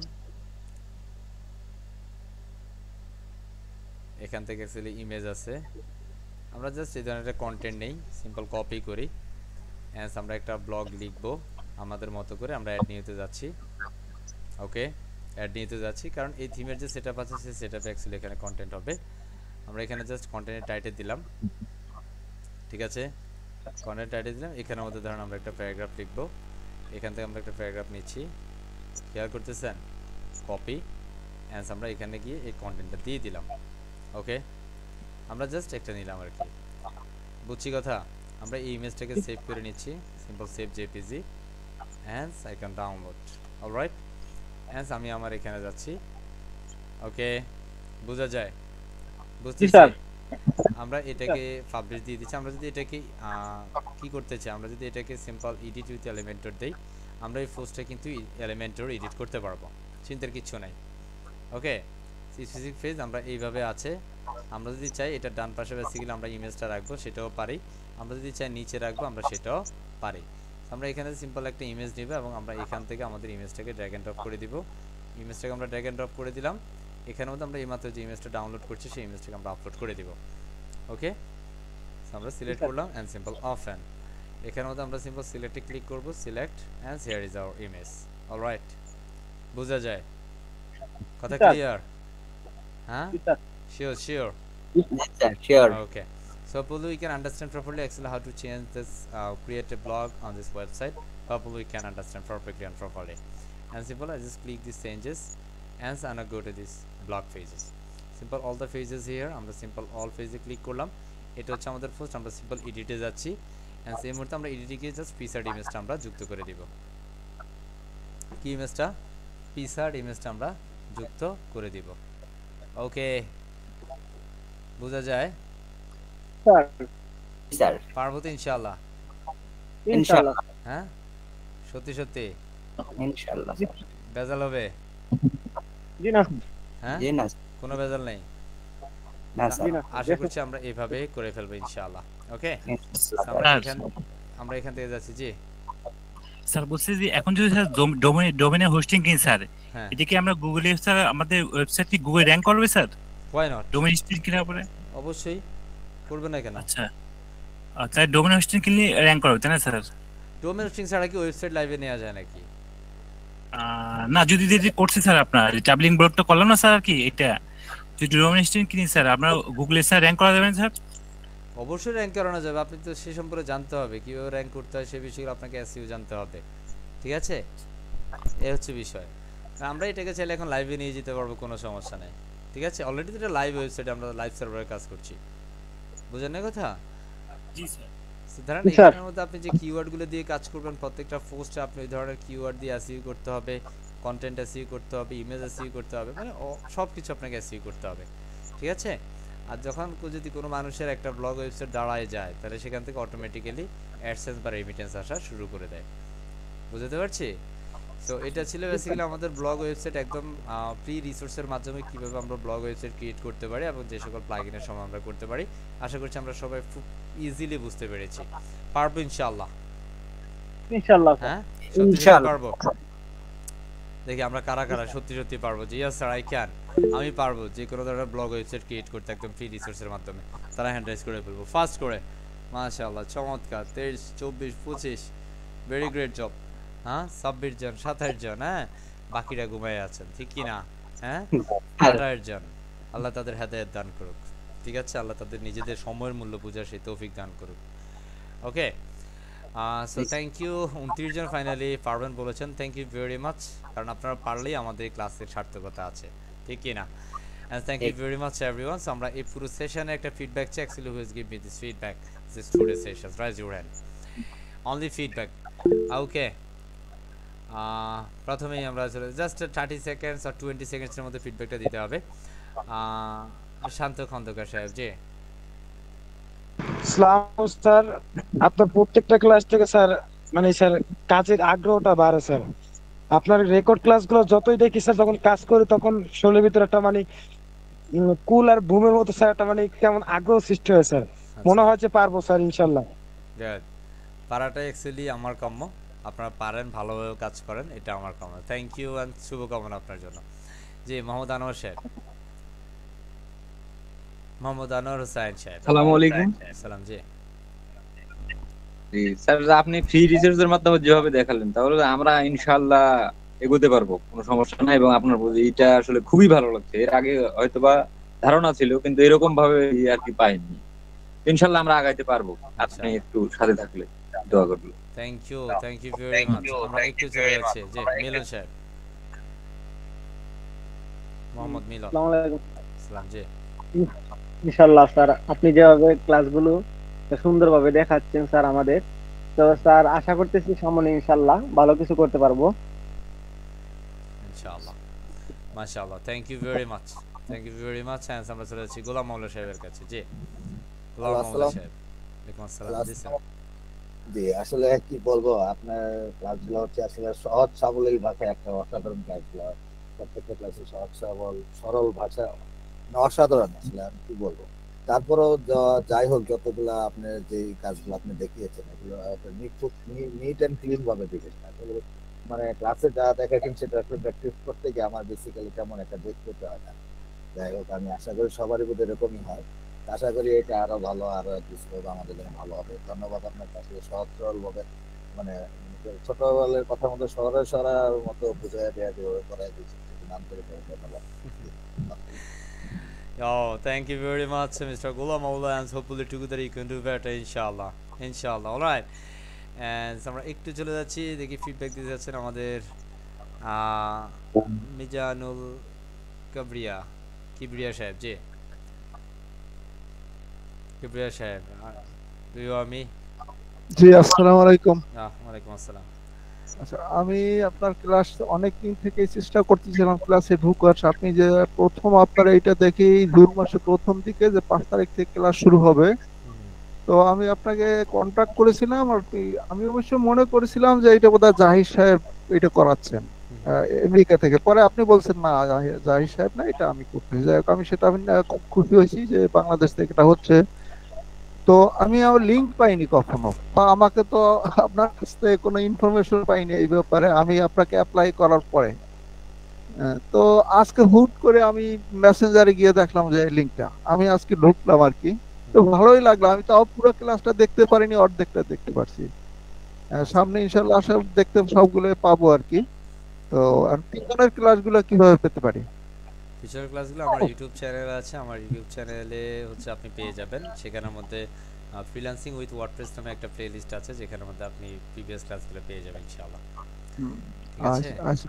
এখান থেকে অ্যাকচুয়ালি ইমেজ আছে, আমরা জাস্ট এই ধরনের একটা কন্টেন্ট নেই, সিম্পল কপি করি, হ্যাঁ আমরা একটা ব্লগ লিখবো আমাদের মতো করে, আমরা অ্যাড নিতে যাচ্ছি। ওকে, অ্যাড নিতে যাচ্ছি কারণ এই থিমের যে সেটআপ আছে সেই সেটআপে অ্যাকচুয়ালি এখানে কন্টেন্ট হবে। আমরা এখানে জাস্ট কন্টেন্টের টাইটেল দিলাম, ঠিক আছে, কন্টেন্ট টাইটেল দিলাম। এখানের মধ্যে ধরুন আমরা একটা প্যারাগ্রাফ লিখবো, এখান থেকে আমরা একটা প্যারাগ্রাফ নিচ্ছি, খেয়াল করতেছেন, কপি অ্যান্ড আমরা এখানে গিয়ে এই কন্টেন্টটা দিয়ে দিলাম। ওকে, আমরা জাস্ট একটা নিলাম আর কি, বুঝছি কথা। আমরা এই ইমেজটাকে সেভ করে নিচ্ছি, simple save JPG and I can download. Alright, and আমি আমার এখানে যাচ্ছি। ওকে, বোঝা যায়, জি বুঝতেছি। স্যার। আমরা এটাকে পাবলিশ দিয়ে দিচ্ছি। আমরা যদি এটাকে কি করতে চাই, আমরা যদি এটাকে সিম্পল এডিট উইথ এলিমেন্টর দেই, আমরা এই পোস্টটা কিন্তু এলিমেন্টর এডিট করতে পারবো, চিন্তার কিছু নাই। ওকে, স্পেসিফিক ফেজ আমরা এইভাবে আছে। আমরা যদি চাই এটা ডান পাশে বেসিক্যালি আমরা ইমেজটা রাখবো, সেটাও পারি। আমরা যদি চাই নিচে রাখবো, আমরা সেটাও পারি। আমরা এখানে সিম্পল একটা ইমেজ নিব এবং আমরা এখান থেকে আমাদের ইমেজটাকে ড্র্যাগ এন্ড ড্রপ করে দিব। ইমেজটাকে আমরা ড্র্যাগ এন্ড ড্রপ করে দিলাম। এখানের মধ্যে আমরা এইমাত্র যে ইমেজটা ডাউনলোড করছি সেই ইমেজটাকে আমরা আপলোড করে দিব। ওকে, আমরা সিলেক্ট করলাম অ্যান্ড সিম্পল ওপেন। এখানের মধ্যে আমরা সিম্পল সিলেক্টে ক্লিক করব, select and here is our image. Alright, বোঝা যায় কথা, ক্লিয়ার? হ্যাঁ, জি sir. sure sure Yes, sir. Sure. okay. So Pulu, we can understand properly actually how to change this, create a blog on this website. Pulu, we can understand perfectly and properly. And simple, I just click these changes and I go to this blog pages. Simple all the pages here, আমরা simple all page এ click করলাম। এটা হচ্ছে আমাদের post, আমরা simple এডিটে যাচ্ছি and সেই মুহূর্তে আমরা এডিটে গিয়ে জাস্ট পিসার্ড ইমেজটা আমরা যুক্ত করে দিব। কি ইমেজটা? পিসার্ড ইমেজটা আমরা যুক্ত করে দিব। ওকে, বোঝা যায়? স্যার। Sir. পারবো তো ইনশাআল্লাহ? ইনশাআল্লাহ। হ্যাঁ, সত্যি সত্যি Inshallah. ভেজাল হবে? জি না। হ্যাঁ, জি না, কোনো ভেজাল নেই। না স্যার। জি না। আশা করছি আমরা এইভাবে করে ফেলবো ইনশাআল্লাহ। ওকে, আমরা এখান থেকে যাচ্ছি। জি স্যার বলছি যে এখন যদি স্যার ডোমেইনের হোস্টিং কিনি স্যার, হ্যাঁ, এটা কি আমরা গুগলে স্যার আমাদের ওয়েবসাইট কি গুগল র্যাঙ্ক করবে sir why not, domain hosting কেনার পরে? অবশ্যই করবে না কেন? আচ্ছা, তাই ডোমেইন হোস্টিং কিনলে র্যাঙ্ক করবে তাই না স্যার? ডোমেন হোস্টিং ছাড়া কি ওয়েবসাইট লাইভে নেওয়া যায় নাকি? না, যদি যদি করছে স্যার আপনার ট্রাভেলিং ব্লগটা করলাম না স্যার আর কি, এটা যদি ডোমেইন হোস্টিং কিনি স্যার আপনার গুগলে স্যার র্যাঙ্ক করা যাবে না স্যার? অবশ্যই র্যাঙ্ক করানো যাবে। আপনি তো সে সম্পর্কে জানতে হবে, কিভাবে র্যাঙ্ক করতে হয় সে বিষয়ে আপনাকে এসইও জানতে হবে, ঠিক আছে? এই হচ্ছে বিষয়। আমরা এটাকে চাইলে এখন লাইভে নিয়ে যেতে পারবো, কোনো সমস্যা নেই, ঠিক আছে? অলরেডি তো এটা লাইভ ওয়েবসাইটে, আমরা লাইভ সার্ভারে কাজ করছি, বুঝেন না কথা? জি স্যার। ধরেন জি, স্যার। এখানের মধ্যে আপনি যে কিওয়ার্ডগুলো দিয়ে কাজ করবেন, প্রত্যেকটা পোস্টে আপনি ওই ধরনের কিওয়ার্ড দিয়ে এসইও করতে হবে, কন্টেন্ট এসইও করতে হবে, ইমেজ এসইও করতে হবে, মানে সব কিছু আপনাকে এসইও করতে হবে, ঠিক আছে? আর যখন যদি কোনো মানুষের একটা ব্লগ ওয়েবসাইট দাঁড়ায় যায়, তাহলে সেখান থেকে অটোমেটিক্যালি অ্যাডসেন্স বা রেমিটেন্স আসা শুরু করে দেয়, বুঝতে পারছি? সো এটা ছিল বেসিক্যালি আমাদের ব্লগ ওয়েবসাইট একদম ফ্রি রিসোর্সের মাধ্যমে কীভাবে আমরা ব্লগ ওয়েবসাইট ক্রিয়েট করতে পারি এবং যে সকল প্লাগইনের সময় আমরা করতে পারি। আশা করছি আমরা সবাই খুব ইজিলি বুঝতে পেরেছি। পারবো ইনশাআল্লাহ? ইনশাআল্লাহ। হ্যাঁ, সত্যি সত্যি পারবো? দেখি আমরা কারা কারা সত্যি সত্যি পারবো। জি ইয়েস স্যার, আই ক্যান, আমি পারবো যে কোনো ধরনের ব্লগ ওয়েবসাইট ক্রিয়েট করতে একদম ফ্রি রিসোর্সের মাধ্যমে। তারা হ্যান্ড রাইজ করে ফেলবো ফাস্ট করে। মাশাআল্লাহ, চমৎকার। 23, 24, 25, ভেরি গ্রেট জব। হ্যাঁ, 26 জন, 27 জন, হ্যাঁ, বাকিরা ঘুমায় আছেন, ঠিক কি না? হ্যাঁ, 28 জন। আল্লাহ তাদের হেদায়েত দান করুক, ঠিক আছে? আল্লাহ তাদের নিজেদের সময়ের মূল্য বোঝার সেই তৌফিক দান করুক। Okay, so thank you. 29 জন ফাইনালি পারবেন বলেছেন, থ্যাংক ইউ ভেরি মাচ, কারণ আপনারা পারলেই আমাদের ক্লাসের সার্থকতা আছে, ঠিক কি না? And thank you very much everyone. So আমরা এই পুরো সেশনে একটা ফিডব্যাক চাই, actually who has given me this feedback this today's session, raise your hand, only feedback. Okay, প্রথমেই আমরা জাস্ট 30 সেকেন্ডস আর 20 সেকেন্ডসের মধ্যে ফিডব্যাকটা দিতে হবে। শান্ত খন্দকার সাহেব, জি। সালাম স্যার, আপনার প্রত্যেকটা ক্লাস থেকে স্যার মানে স্যার কাজের আগ্রহটা বাড়ে স্যার। আপনার রেকর্ড ক্লাসগুলো যতই দেখি স্যার, যখন কাজ করি তখন শরীরের ভিতরে একটা মানে কুল আর বুমের মতো স্যার একটা মানে কেমন আগ্রহ সৃষ্টি হয় স্যার। মনে হয় যে পারবো স্যার ইনশাল্লাহ। গুড, পারাটা অ্যাকচুয়ালি আমার কাম্য, আপনারা পারেন, ভালোভাবে কাজ করেন, এটা আমার কাম্য। থ্যাংক ইউ অ্যান্ড শুভকামনা আপনার জন্য। জি, মোহাম্মদ আনোয়ার সাহেব। মোহাম্মদ আনোয়ার হোসেন সাহেব। আসসালামু আলাইকুম। সালাম। জি জি স্যার, আপনি ফ্রি রিসার্চের মাধ্যমে যেভাবে দেখালেন তাহলে আমরা ইনশাআল্লাহ এগোতে পারবো, কোনো সমস্যা নাই। এবং আপনার এটা আসলে খুবই ভালো লাগছে। এর আগে হয়তোবা ধারণা ছিল কিন্তু এরকম ভাবে আর কি পাইনি। ইনশাআল্লাহ আমরা আগাইতে পারবো আপনি একটু সাথে থাকলে, দোয়া করবেন। Thank you very much. আমরা একটু চলে যাচ্ছি যে মিলন সাহেব, মোহাম্মদ মিলন। আসসালামু আলাইকুম। সালাম জি। ইনশাআল্লাহ স্যার, আপনি যেভাবে ক্লাসগুলো সুন্দরভাবে দেখাচ্ছেন স্যার আমাদের, তো স্যার আশা করতেছি সামনে ইনশাআল্লাহ ভালো কিছু করতে পারবো। ইনশাআল্লাহ, মাশাআল্লাহ। Thank you very much, and আমরা চলে যাচ্ছি গোলাম মাওলা সাহেবের কাছে। জি গোলাম মাওলা সাহেব। ওয়ালাইকুম আসসালাম। জি স্যার। জি, আসলে কি বলবো, আপনার ক্লাসগুলো হচ্ছে আসলে সহজ সাবলীল ভাষায় একটা অসাধারণ ক্লাসগুলো। প্রত্যেকটা ক্লাসে সহজ সরল ভাষা, অসাধারণ আসলে আমি কি বলবো। তারপরেও যাই হোক, যতগুলা আপনার যে কাজগুলো আপনি দেখিয়েছেন এগুলো নিট অ্যান্ড ক্লিন ভাবে দেখেছেন। আসলে মানে ক্লাসে যা দেখাচ্ছেন সেটা আসলে প্র্যাকটিস করতে গিয়ে আমার বেসিক্যালি তেমন একটা দেখতে হয় না। যাই হোক, আমি আশা করি সবারই বোধ এরকমই হয়। আশা করি এটা আরো ভালো, আরো কিছু আমাদের জন্য ভালো হবে। ধন্যবাদ আপনার কাছে, সহজ সরল ভাবে মানে ছোটবেলার কথা মতো সরার মতো বুঝাই দেওয়া যেভাবে করাই দিয়েছে, নাম করে ধন্যবাদ। Oh, thank you very much, Mr. Ghulam Maula, and hopefully together you can do better, inshallah. All right. And আমরা একটু চলে যাচ্ছি, দেখি ফিডব্যাক দিতে যাচ্ছেন আমাদের মিজানুল কিবরিয়া সাহেব। জি কিবরিয়া সাহেব, do you hear me? জি, আসসালামু আলাইকুম। ওয়ালাইকুম আসসালাম। আচ্ছা, আমি আপনার ক্লাস অনেক দিন থেকে চেষ্টা করতেছিলাম ক্লাসে ঢুকার। আপনি যে প্রথম আপনার এইটা দেখি জুন মাসের প্রথম দিকে যে 5 তারিখ থেকে ক্লাস শুরু হবে, তো আমি আপনাকে কন্টাক্ট করেছিলাম আর কি। আমি অবশ্য মনে করেছিলাম যে এটা বোধহয় জাহির সাহেব এটা করাচ্ছেন আমেরিকা থেকে। পরে আপনি বলছেন না, জাহির সাহেব না, এটা আমি করতেছি। যাই হোক, আমি সেটা খুব খুশি হয়েছি যে বাংলাদেশ থেকে এটা হচ্ছে। তো আমি আমার লিংক পাইনি কখনো, বা আমাকে তো আপনার কাছ থেকে কোনো ইনফরমেশন পাইনি এই ব্যাপারে। আমি আপনাকে অ্যাপ্লাই করার পরে তো আজকে হুট করে আমি মেসেঞ্জারে গিয়ে দেখলাম যে লিংকটা, আমি আজকে ঢুকলাম আর কি। তো ভালোই লাগলো। আমি তাও পুরো ক্লাসটা দেখতে পারিনি, অর্ধেকটা দেখতে পারছি। সামনে ইনশাল্লাহ সব দেখতে সবগুলো পাবো আর কি। তো আর পিছনের ক্লাসগুলো কিভাবে পেতে পারি? ফিচার ক্লাসগুলো আমার ইউটিউব চ্যানেল আছে, আমার ইউটিউব চ্যানেলে হচ্ছে আপনি পেয়ে যাবেন। সেখানের মধ্যে ফ্রিল্যান্সিং উইথ ওয়ার্ডপ্রেস নামে একটা প্লেলিস্ট আছে, যেখানের মধ্যে আপনি প্রিভিয়াস ক্লাসগুলো পেয়ে যাবেন ইনশাআল্লাহ। আচ্ছা,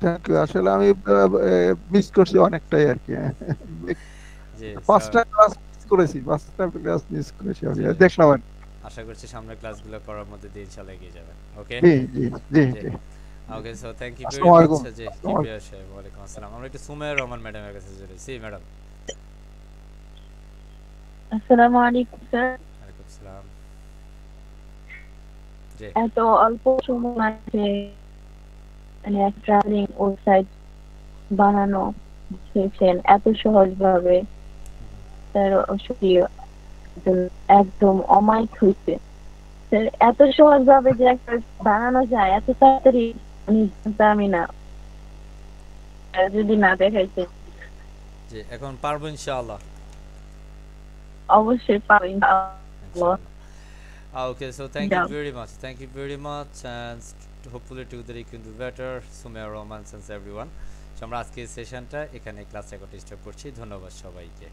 থ্যাংক ইউ। আসলে আমি মিস করছি অনেকটাই আর কি। জি, 5টা ক্লাস মিস করেছি, আমি দেখলাম। আশা করছি সামনের ক্লাসগুলো করার মধ্যে দিয়ে ইনশাআল্লাহ এগিয়ে যাবেন। ওকে জি। ওকে, সো থ্যাংক ইউ ভেরি আসসালামু মাচ। জি কিবরিয়া সাহেব, ওয়ালাইকুম আসসালাম। আমরা একটু সুমাইয়া রহমান ম্যাডামের কাছে চলে যাচ্ছি। ম্যাডাম। আসসালামু আলাইকুম স্যার। ওয়ালাইকুম আসসালাম। জি, এত অল্প সময় মাঝে মানে ট্রাভেলিং ওয়েবসাইট বানানো শিখেছেন এত সহজভাবে, স্যার আসলে একদম অমায়িক হয়েছে স্যার। এত সহজভাবে যে একটা বানানো যায় এত তাড়াতাড়ি আমি জানতামই না, যদি না দেখাইছে। জি এখন পারবো ইনশাআল্লাহ। অবশ্যই পাবো ইনশাআল্লাহ। Okay, so thank you very much, and hopefully together you can do better. Sumaya Roman, and everyone. So আমরা আজকে সেশনটা এখানে ক্লাস রেকর্ড স্টপ করছি। ধন্যবাদ সবাইকে।